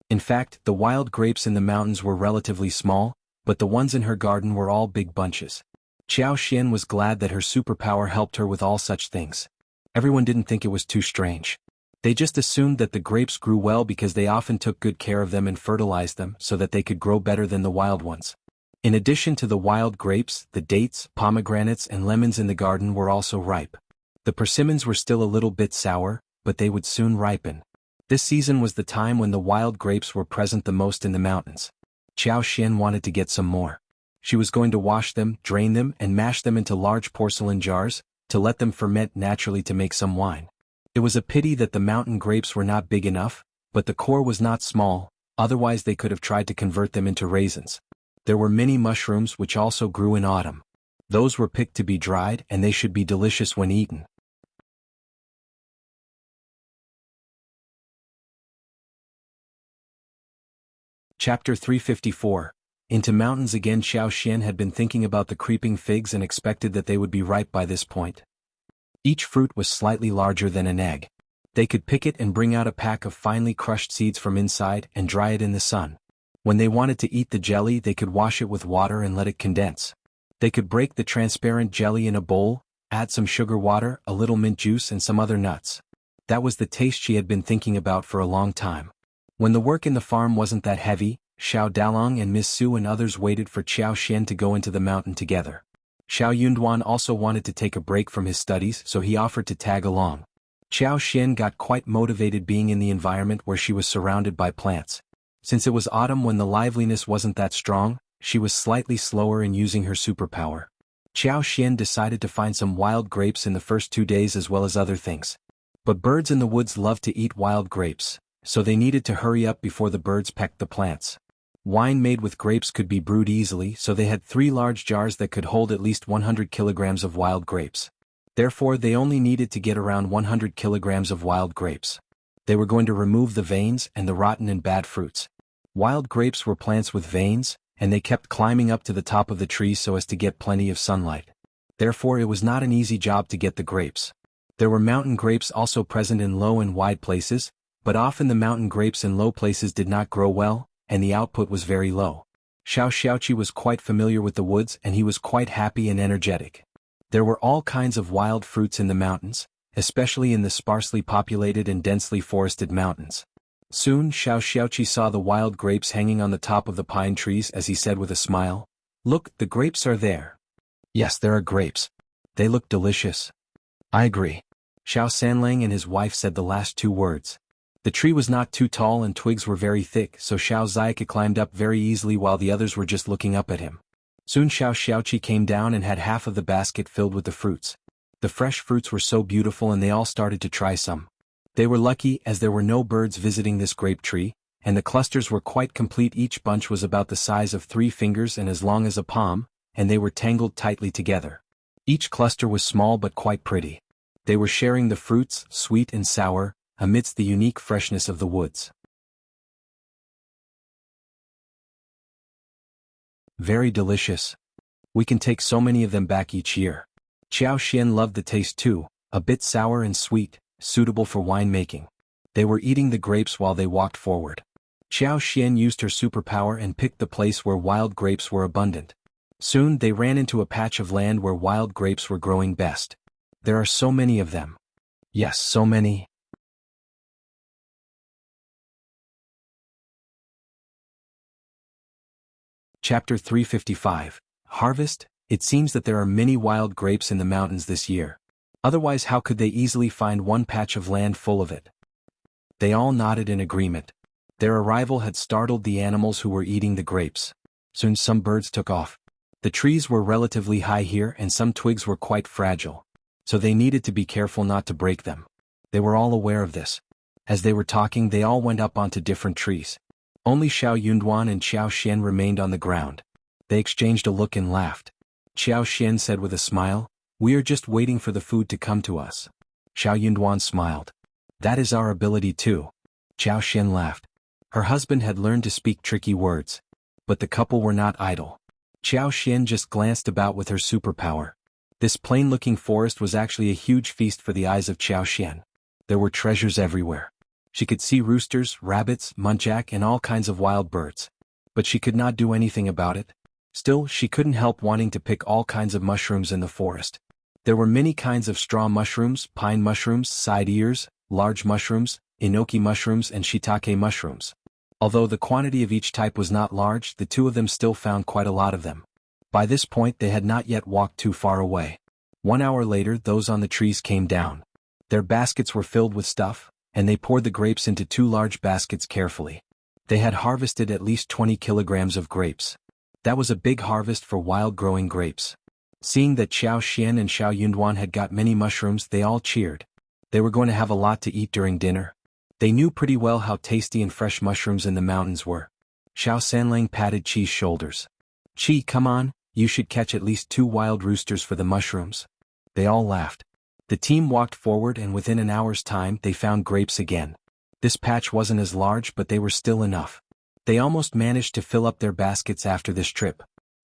In fact, the wild grapes in the mountains were relatively small, but the ones in her garden were all big bunches. Xiao Xian was glad that her superpower helped her with all such things. Everyone didn't think it was too strange. They just assumed that the grapes grew well because they often took good care of them and fertilized them so that they could grow better than the wild ones. In addition to the wild grapes, the dates, pomegranates and lemons in the garden were also ripe. The persimmons were still a little bit sour, but they would soon ripen. This season was the time when the wild grapes were present the most in the mountains. Xiao Xian wanted to get some more. She was going to wash them, drain them, and mash them into large porcelain jars, to let them ferment naturally to make some wine. It was a pity that the mountain grapes were not big enough, but the core was not small, otherwise they could have tried to convert them into raisins. There were many mushrooms which also grew in autumn. Those were picked to be dried and they should be delicious when eaten. Chapter 354. Into mountains again. Xiao had been thinking about the creeping figs and expected that they would be ripe by this point. Each fruit was slightly larger than an egg. They could pick it and bring out a pack of finely crushed seeds from inside and dry it in the sun. When they wanted to eat the jelly, they could wash it with water and let it condense. They could break the transparent jelly in a bowl, add some sugar water, a little mint juice and some other nuts. That was the taste she had been thinking about for a long time. When the work in the farm wasn't that heavy, Xiao Dalong and Miss Su and others waited for Xiao to go into the mountain together. Xiao Yunduan also wanted to take a break from his studies, so he offered to tag along. Xiao got quite motivated being in the environment where she was surrounded by plants. Since it was autumn when the liveliness wasn't that strong, she was slightly slower in using her superpower. Xiao decided to find some wild grapes in the first 2 days as well as other things. But birds in the woods love to eat wild grapes, so they needed to hurry up before the birds pecked the plants. Wine made with grapes could be brewed easily, so they had 3 large jars that could hold at least 100 kilograms of wild grapes. Therefore they only needed to get around 100 kilograms of wild grapes. They were going to remove the veins and the rotten and bad fruits. Wild grapes were plants with veins, and they kept climbing up to the top of the trees so as to get plenty of sunlight. Therefore it was not an easy job to get the grapes. There were mountain grapes also present in low and wide places, but often the mountain grapes in low places did not grow well, and the output was very low. Xiaoqi was quite familiar with the woods and he was quite happy and energetic. There were all kinds of wild fruits in the mountains, especially in the sparsely populated and densely forested mountains. Soon Xiaoqi saw the wild grapes hanging on the top of the pine trees as he said with a smile, "Look, the grapes are there." "Yes, there are grapes. They look delicious." "I agree." Xiao Sanlang and his wife said the last 2 words. The tree was not too tall and twigs were very thick, so Xiao Ziyake climbed up very easily while the others were just looking up at him. Soon Xiaoqi came down and had half of the basket filled with the fruits. The fresh fruits were so beautiful and they all started to try some. They were lucky as there were no birds visiting this grape tree, and the clusters were quite complete. Each bunch was about the size of 3 fingers and as long as a palm, and they were tangled tightly together. Each cluster was small but quite pretty. They were sharing the fruits, sweet and sour, amidst the unique freshness of the woods. Very delicious. We can take so many of them back each year. Xiao loved the taste too, a bit sour and sweet, suitable for wine making. They were eating the grapes while they walked forward. Xiao used her superpower and picked the place where wild grapes were abundant. Soon they ran into a patch of land where wild grapes were growing best. There are so many of them. Yes, so many. Chapter 355, Harvest. It seems that there are many wild grapes in the mountains this year. Otherwise how could they easily find one patch of land full of it? They all nodded in agreement. Their arrival had startled the animals who were eating the grapes. Soon some birds took off. The trees were relatively high here and some twigs were quite fragile, so they needed to be careful not to break them. They were all aware of this. As they were talking they all went up onto different trees. Only Xiao Yunduan and Xiao remained on the ground. They exchanged a look and laughed. Xiao said with a smile, "We are just waiting for the food to come to us." Xiao Yunduan smiled. "That is our ability too." Xiao laughed. Her husband had learned to speak tricky words. But the couple were not idle. Xiao just glanced about with her superpower. This plain-looking forest was actually a huge feast for the eyes of Xiao. There were treasures everywhere. She could see roosters, rabbits, muntjac and all kinds of wild birds. But she could not do anything about it. Still, she couldn't help wanting to pick all kinds of mushrooms in the forest. There were many kinds of straw mushrooms, pine mushrooms, side ears, large mushrooms, enoki mushrooms and shiitake mushrooms. Although the quantity of each type was not large, the 2 of them still found quite a lot of them. By this point they had not yet walked too far away. 1 hour later those on the trees came down. Their baskets were filled with stuff, and they poured the grapes into 2 large baskets carefully. They had harvested at least 20 kilograms of grapes. That was a big harvest for wild-growing grapes. Seeing that Xiao and Xiao Yunduan had got many mushrooms, they all cheered. They were going to have a lot to eat during dinner. They knew pretty well how tasty and fresh mushrooms in the mountains were. Xiao Sanlang patted Qi's shoulders. "Qi, come on, you should catch at least 2 wild roosters for the mushrooms." They all laughed. The team walked forward and within an hour's time they found grapes again. This patch wasn't as large but they were still enough. They almost managed to fill up their baskets after this trip.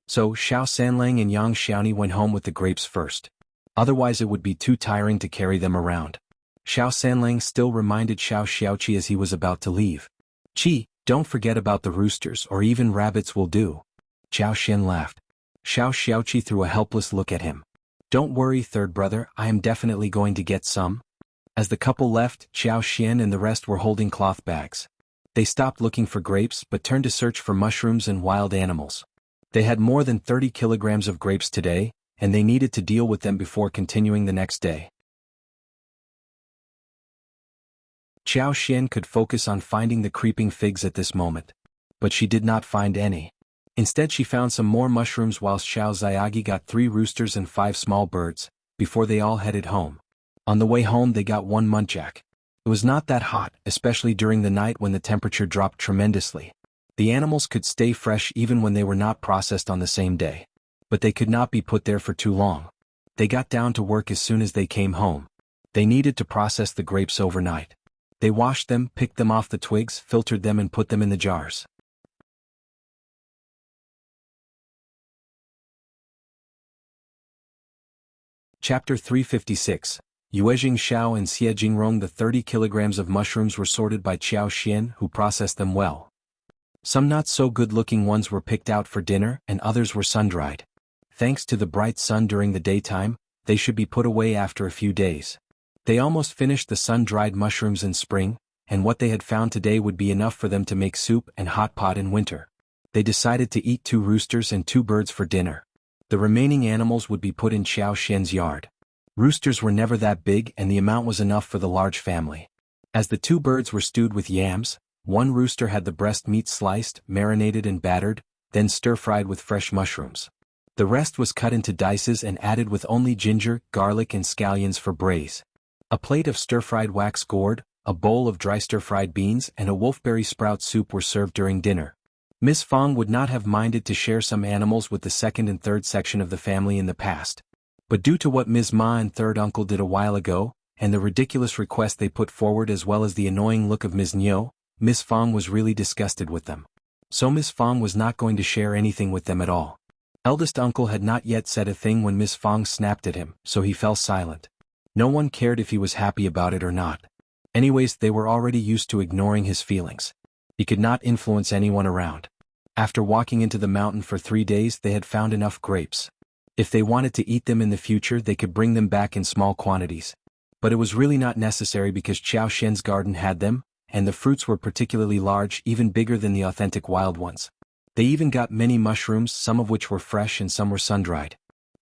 So Xiao Sanlang and Yang Xiaoni went home with the grapes first. Otherwise it would be too tiring to carry them around. Xiao Sanlang still reminded Xiao Xiaoqi as he was about to leave. "Qi, don't forget about the roosters or even rabbits will do." Xiao Xian laughed. Xiao Xiaoqi threw a helpless look at him. "Don't worry, third brother, I am definitely going to get some." As the couple left, Xiao Xian and the rest were holding cloth bags. They stopped looking for grapes but turned to search for mushrooms and wild animals. They had more than 30 kilograms of grapes today, and they needed to deal with them before continuing the next day. Xiao Xian could focus on finding the creeping figs at this moment. But she did not find any. Instead she found some more mushrooms whilst Xiao Xiaogi got 3 roosters and 5 small birds, before they all headed home. On the way home they got 1 muntjac. It was not that hot, especially during the night when the temperature dropped tremendously. The animals could stay fresh even when they were not processed on the same day. But they could not be put there for too long. They got down to work as soon as they came home. They needed to process the grapes overnight. They washed them, picked them off the twigs, filtered them and put them in the jars. Chapter 356. Yuezheng Shao and Xie Jingrong. The 30 kilograms of mushrooms were sorted by Xiao Xian, who processed them well. Some not so good-looking ones were picked out for dinner and others were sun-dried. Thanks to the bright sun during the daytime, they should be put away after a few days. They almost finished the sun-dried mushrooms in spring, and what they had found today would be enough for them to make soup and hot pot in winter. They decided to eat 2 roosters and 2 birds for dinner. The remaining animals would be put in Xiao Xian's yard. Roosters were never that big and the amount was enough for the large family. As the 2 birds were stewed with yams, 1 rooster had the breast meat sliced, marinated and battered, then stir-fried with fresh mushrooms. The rest was cut into dices and added with only ginger, garlic and scallions for braise. A plate of stir-fried wax gourd, a bowl of dry stir-fried beans and a wolfberry sprout soup were served during dinner. Miss Fong would not have minded to share some animals with the second and third section of the family in the past. But due to what Ms. Ma and third uncle did a while ago, and the ridiculous request they put forward as well as the annoying look of Ms. Niu, Miss Fong was really disgusted with them. So Miss Fong was not going to share anything with them at all. Eldest uncle had not yet said a thing when Miss Fong snapped at him, so he fell silent. No one cared if he was happy about it or not. Anyways, they were already used to ignoring his feelings. He could not influence anyone around. After walking into the mountain for 3 days they had found enough grapes. If they wanted to eat them in the future they could bring them back in small quantities. But it was really not necessary because Xiao Xian's garden had them, and the fruits were particularly large, even bigger than the authentic wild ones. They even got many mushrooms, some of which were fresh and some were sun-dried.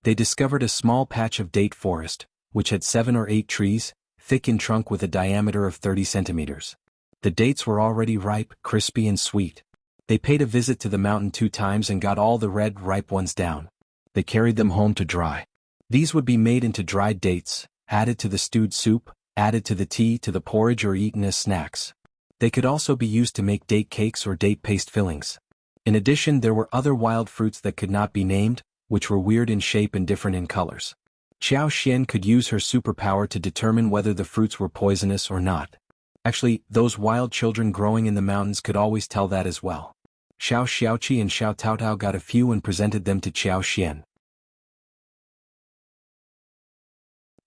They discovered a small patch of date forest, which had 7 or 8 trees, thick in trunk with a diameter of 30 centimeters. The dates were already ripe, crispy and sweet. They paid a visit to the mountain 2 times and got all the red, ripe ones down. They carried them home to dry. These would be made into dried dates, added to the stewed soup, added to the tea, to the porridge or eaten as snacks. They could also be used to make date cakes or date paste fillings. In addition there were other wild fruits that could not be named, which were weird in shape and different in colors. Xiao Xian could use her superpower to determine whether the fruits were poisonous or not. Actually, those wild children growing in the mountains could always tell that as well. Xiao Xiaoqi and Xiao Taotao got a few and presented them to Xiao Xian.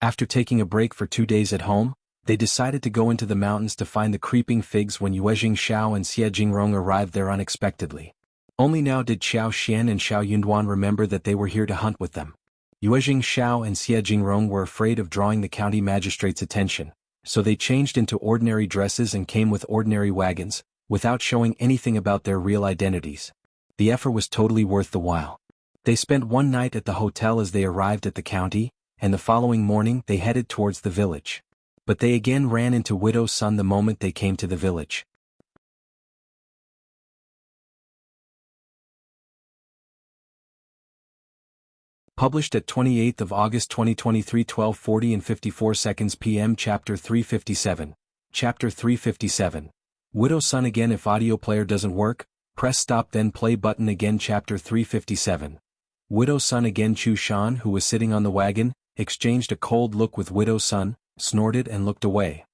After taking a break for 2 days at home, they decided to go into the mountains to find the creeping figs when Yuezheng Shao and Xie Jingrong arrived there unexpectedly. Only now did Xiao Xian and Xiao Yunduan remember that they were here to hunt with them. Yuezheng Shao and Xie Jingrong were afraid of drawing the county magistrate's attention, so they changed into ordinary dresses and came with ordinary wagons, without showing anything about their real identities. The effort was totally worth the while. They spent 1 night at the hotel as they arrived at the county, and the following morning they headed towards the village. But they again ran into Widow's son the moment they came to the village. Published at 28th of August 2023, 12:40 and 54 seconds p.m. Chapter 357. Chapter 357. Widow's son again. If audio player doesn't work, press stop then play button again. Chapter 357. Widow's son again. Chu Shan, who was sitting on the wagon, exchanged a cold look with Widow's son, snorted and looked away.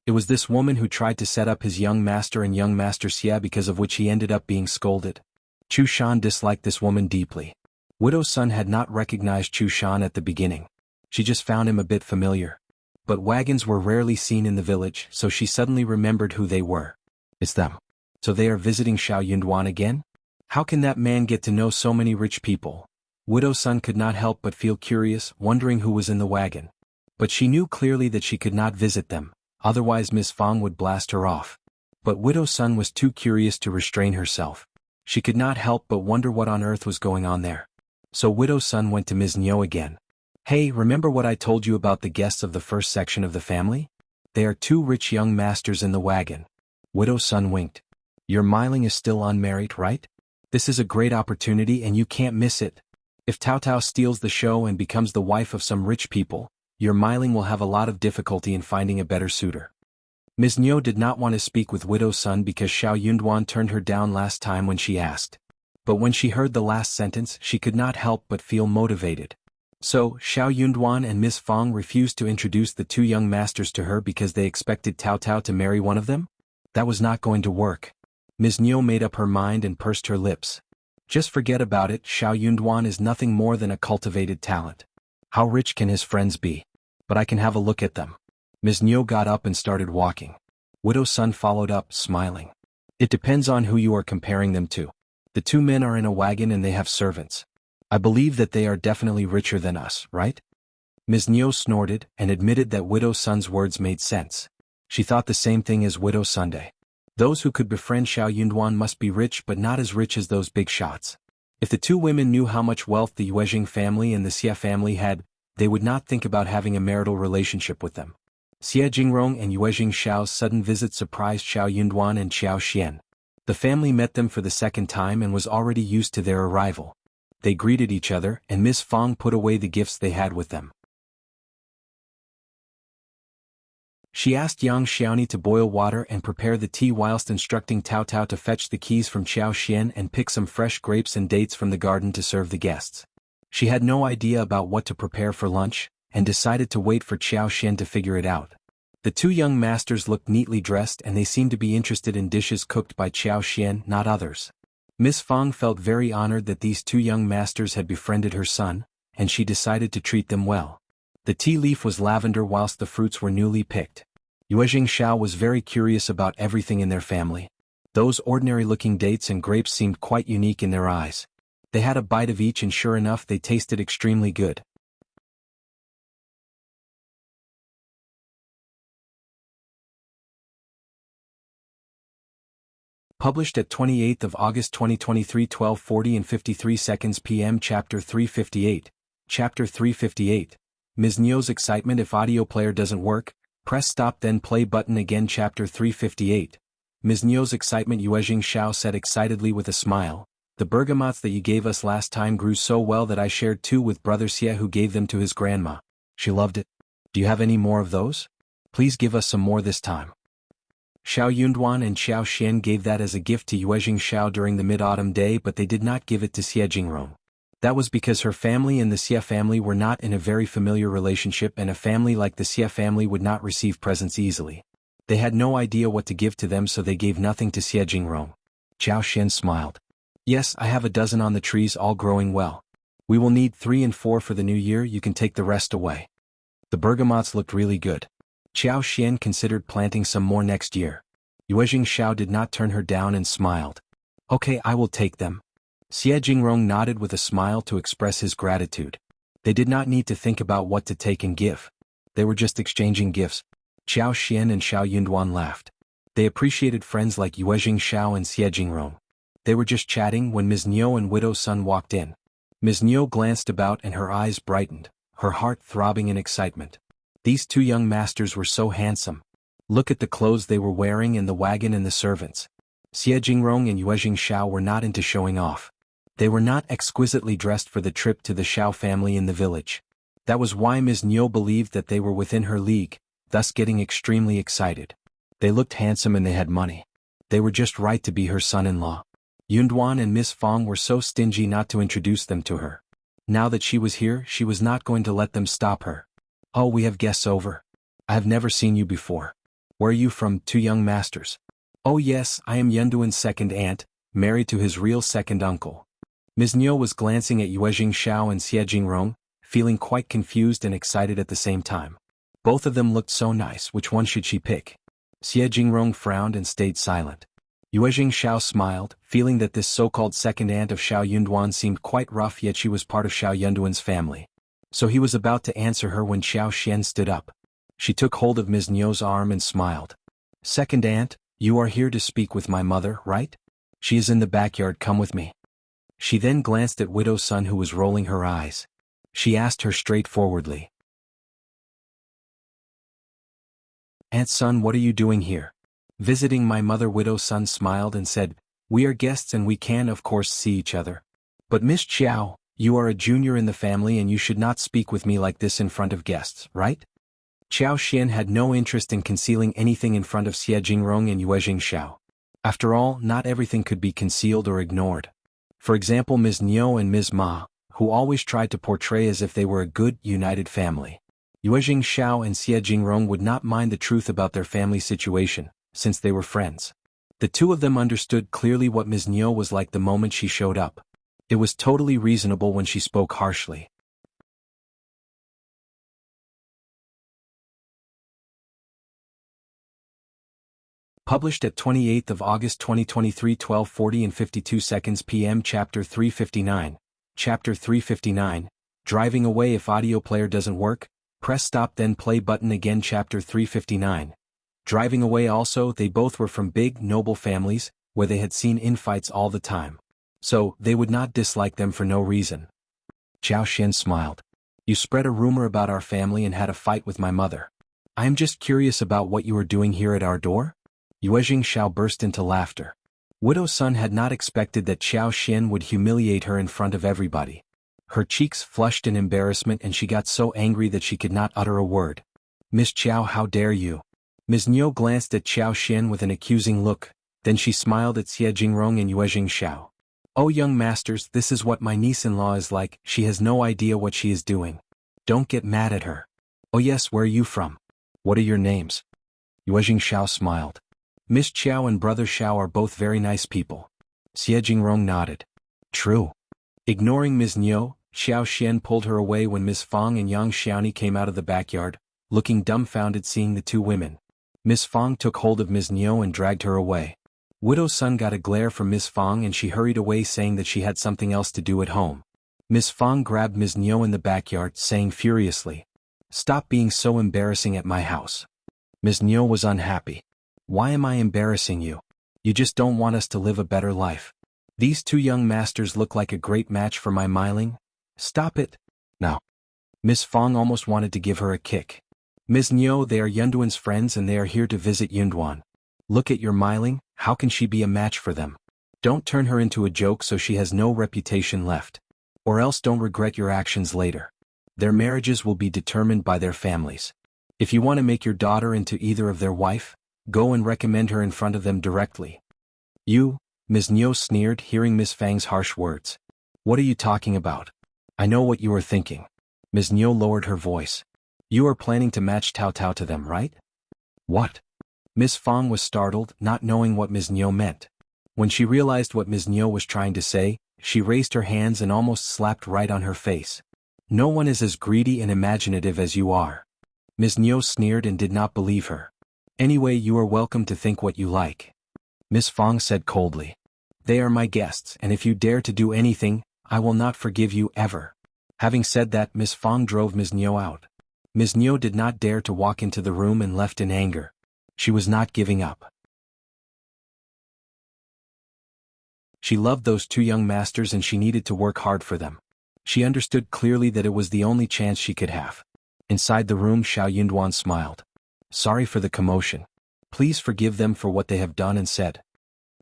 It was this woman who tried to set up his young master and young master Xia, because of which he ended up being scolded. Chu Shan disliked this woman deeply. Widow's son had not recognized Chu Shan at the beginning. She just found him a bit familiar. But wagons were rarely seen in the village, so she suddenly remembered who they were. It's them. So they are visiting Shao Yunduan again? How can that man get to know so many rich people? Widow's son could not help but feel curious, wondering who was in the wagon. But she knew clearly that she could not visit them, otherwise Miss Fang would blast her off. But Widow's son was too curious to restrain herself. She could not help but wonder what on earth was going on there. So Widow's son went to Ms. Niu again. Hey, remember what I told you about the guests of the first section of the family? They are two rich young masters in the wagon. Widow's son winked. Your Miling is still unmarried, right? This is a great opportunity and you can't miss it. If Tao Tao steals the show and becomes the wife of some rich people, your Miling will have a lot of difficulty in finding a better suitor. Ms. Niu did not want to speak with Widow's son because Shao Yunduan turned her down last time when she asked. But when she heard the last sentence, she could not help but feel motivated. So, Shao Yunduan and Miss Fang refused to introduce the two young masters to her because they expected Tao Tao to marry one of them? That was not going to work. Ms. Niu made up her mind and pursed her lips. Just forget about it, Shao Yunduan is nothing more than a cultivated talent. How rich can his friends be? But I can have a look at them. Ms. Niu got up and started walking. Widow's son followed up, smiling. It depends on who you are comparing them to. The two men are in a wagon and they have servants. I believe that they are definitely richer than us, right? Ms. Niu snorted and admitted that Widow's son's words made sense. She thought the same thing as Widow Sunday. Those who could befriend Shao Yunduan must be rich, but not as rich as those big shots. If the two women knew how much wealth the Yuezheng family and the Xia family had, they would not think about having a marital relationship with them. Xia Jingrong and Yuezheng Shao's sudden visit surprised Shao Yunduan and Xiao Xian. The family met them for the second time and was already used to their arrival. They greeted each other, and Miss Fang put away the gifts they had with them. She asked Yang Xiaoni to boil water and prepare the tea whilst instructing Tao Tao to fetch the keys from Xiao Xian and pick some fresh grapes and dates from the garden to serve the guests. She had no idea about what to prepare for lunch, and decided to wait for Xiao Xian to figure it out. The two young masters looked neatly dressed and they seemed to be interested in dishes cooked by Xiao Xian, not others. Miss Fang felt very honored that these two young masters had befriended her son, and she decided to treat them well. The tea leaf was lavender whilst the fruits were newly picked. Yuezheng Shao was very curious about everything in their family. Those ordinary-looking dates and grapes seemed quite unique in their eyes. They had a bite of each and sure enough they tasted extremely good. Published at 28th of August 2023, 12:40 and 53 seconds p.m. Chapter 358. Chapter 358. Ms. Niu's excitement. If audio player doesn't work, press stop then play button again. Chapter 358. Ms. Niu's excitement. Yuezheng Shao said excitedly with a smile. The bergamots that you gave us last time grew so well that I shared two with Brother Xia, who gave them to his grandma. She loved it. Do you have any more of those? Please give us some more this time. Shao Yunduan and Xiao Xian gave that as a gift to Yuezheng Shao during the mid-autumn day, but they did not give it to Xia Jingrong. That was because her family and the Xia family were not in a very familiar relationship, and a family like the Xia family would not receive presents easily. They had no idea what to give to them, so they gave nothing to Xia Jingrong. Xiao Xian smiled. Yes, I have a dozen on the trees, all growing well. We will need 3 and 4 for the new year. You can take the rest away. The bergamots looked really good. Xiao Xian considered planting some more next year. Yuezheng Shao did not turn her down and smiled. Okay, I will take them. Xia Jingrong nodded with a smile to express his gratitude. They did not need to think about what to take and give. They were just exchanging gifts. Xiao Xian and Shao Yunduan laughed. They appreciated friends like Yuezheng Shao and Xia Jingrong. They were just chatting when Ms. Niu and Widow's son walked in. Ms. Niu glanced about and her eyes brightened, her heart throbbing in excitement. These two young masters were so handsome. Look at the clothes they were wearing and the wagon and the servants. Xia Jingrong and Yuezheng Shao were not into showing off. They were not exquisitely dressed for the trip to the Shao family in the village. That was why Ms. Niu believed that they were within her league, thus getting extremely excited. They looked handsome and they had money. They were just right to be her son-in-law. Yunduan and Miss Fang were so stingy not to introduce them to her. Now that she was here, she was not going to let them stop her. Oh, we have guests over. I have never seen you before. Where are you from, two young masters? Oh yes, I am Yunduan's second aunt, married to his real second uncle. Ms. Niu was glancing at Yuezheng, Xiao and Jingrong, feeling quite confused and excited at the same time. Both of them looked so nice, which one should she pick? Jingrong frowned and stayed silent. Yuezheng Xiao smiled, feeling that this so-called second aunt of Xiao Yunduan seemed quite rough, yet she was part of Xiao Yunduan's family. So he was about to answer her when Xiao Xian stood up. She took hold of Ms. Niu's arm and smiled. Second aunt, you are here to speak with my mother, right? She is in the backyard, come with me. She then glanced at Widow's son who was rolling her eyes. She asked her straightforwardly. Aunt son, what are you doing here? Visiting my mother. Widow's son smiled and said, we are guests and we can of course see each other. But Miss Qjao, you are a junior in the family and you should not speak with me like this in front of guests, right? Xiao Xian had no interest in concealing anything in front of Jingrong and Yuezheng Xiao. After all, not everything could be concealed or ignored. For example, Ms. Niu and Ms. Ma, who always tried to portray as if they were a good, united family. Yuezheng Xiao and Jingrong would not mind the truth about their family situation, since they were friends. The two of them understood clearly what Ms. Niu was like the moment she showed up. It was totally reasonable when she spoke harshly. Published at 28th of August 2023, 12:40 and 52 seconds p.m. Chapter 359. Chapter 359. Driving away. If audio player doesn't work, press stop then play button again. Chapter 359. Driving away. Also, they both were from big, noble families, where they had seen infights all the time. So, they would not dislike them for no reason. Xiao Xian smiled. You spread a rumor about our family and had a fight with my mother. I am just curious about what you are doing here at our door? Yuezheng Xiao burst into laughter. Widow's son had not expected that Xiao Xian would humiliate her in front of everybody. Her cheeks flushed in embarrassment and she got so angry that she could not utter a word. Miss Xiao, how dare you? Ms. Niu glanced at Xiao Xian with an accusing look, then she smiled at Jingrong and Yuezheng Xiao. Oh young masters, this is what my niece-in-law is like, she has no idea what she is doing. Don't get mad at her. Oh yes, where are you from? What are your names? Yuezheng Xiao smiled. Miss Xiao and brother Shao are both very nice people. Jingrong nodded. True. Ignoring Ms. Niu, Xiao Xian pulled her away when Miss Fang and Yang Xiaoni came out of the backyard, looking dumbfounded seeing the two women. Miss Fang took hold of Ms. Niu and dragged her away. Widow's son got a glare from Miss Fang and she hurried away saying that she had something else to do at home. Miss Fang grabbed Ms. Niu in the backyard saying furiously, Stop being so embarrassing at my house. Ms. Niu was unhappy. Why am I embarrassing you? You just don't want us to live a better life. These two young masters look like a great match for my Miling. Stop it. Now. Miss Fang almost wanted to give her a kick. Ms. Niu, they are Yunduan's friends and they are here to visit Yunduan. Look at your Miling, how can she be a match for them? Don't turn her into a joke so she has no reputation left. Or else don't regret your actions later. Their marriages will be determined by their families. If you want to make your daughter into either of their wife, go and recommend her in front of them directly. You, Ms. Niu sneered hearing Miss Fang's harsh words. What are you talking about? I know what you are thinking. Ms. Niu lowered her voice. You are planning to match Tao Tao to them, right? What? Miss Fang was startled, not knowing what Ms. Niu meant. When she realized what Ms. Niu was trying to say, she raised her hands and almost slapped right on her face. No one is as greedy and imaginative as you are. Ms. Niu sneered and did not believe her. Anyway, you are welcome to think what you like. Miss Fang said coldly. They are my guests and if you dare to do anything, I will not forgive you ever. Having said that, Miss Fang drove Ms. Niu out. Ms. Niu did not dare to walk into the room and left in anger. She was not giving up. She loved those two young masters and she needed to work hard for them. She understood clearly that it was the only chance she could have. Inside the room, Xiao Yunduan smiled. Sorry for the commotion. Please forgive them for what they have done and said.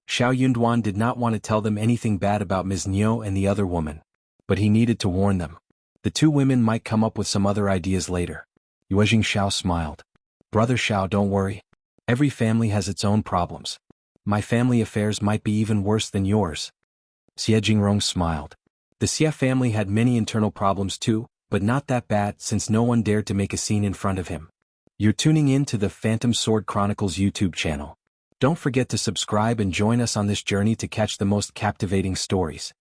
Xiao Yunduan did not want to tell them anything bad about Ms. Niu and the other woman. But he needed to warn them. The two women might come up with some other ideas later. Yuezheng Xiao smiled. Brother Xiao, don't worry. Every family has its own problems. My family affairs might be even worse than yours. Jingrong smiled. The Xia family had many internal problems too, but not that bad since no one dared to make a scene in front of him. You're tuning in to the Phantom Sword Chronicles YouTube channel. Don't forget to subscribe and join us on this journey to catch the most captivating stories.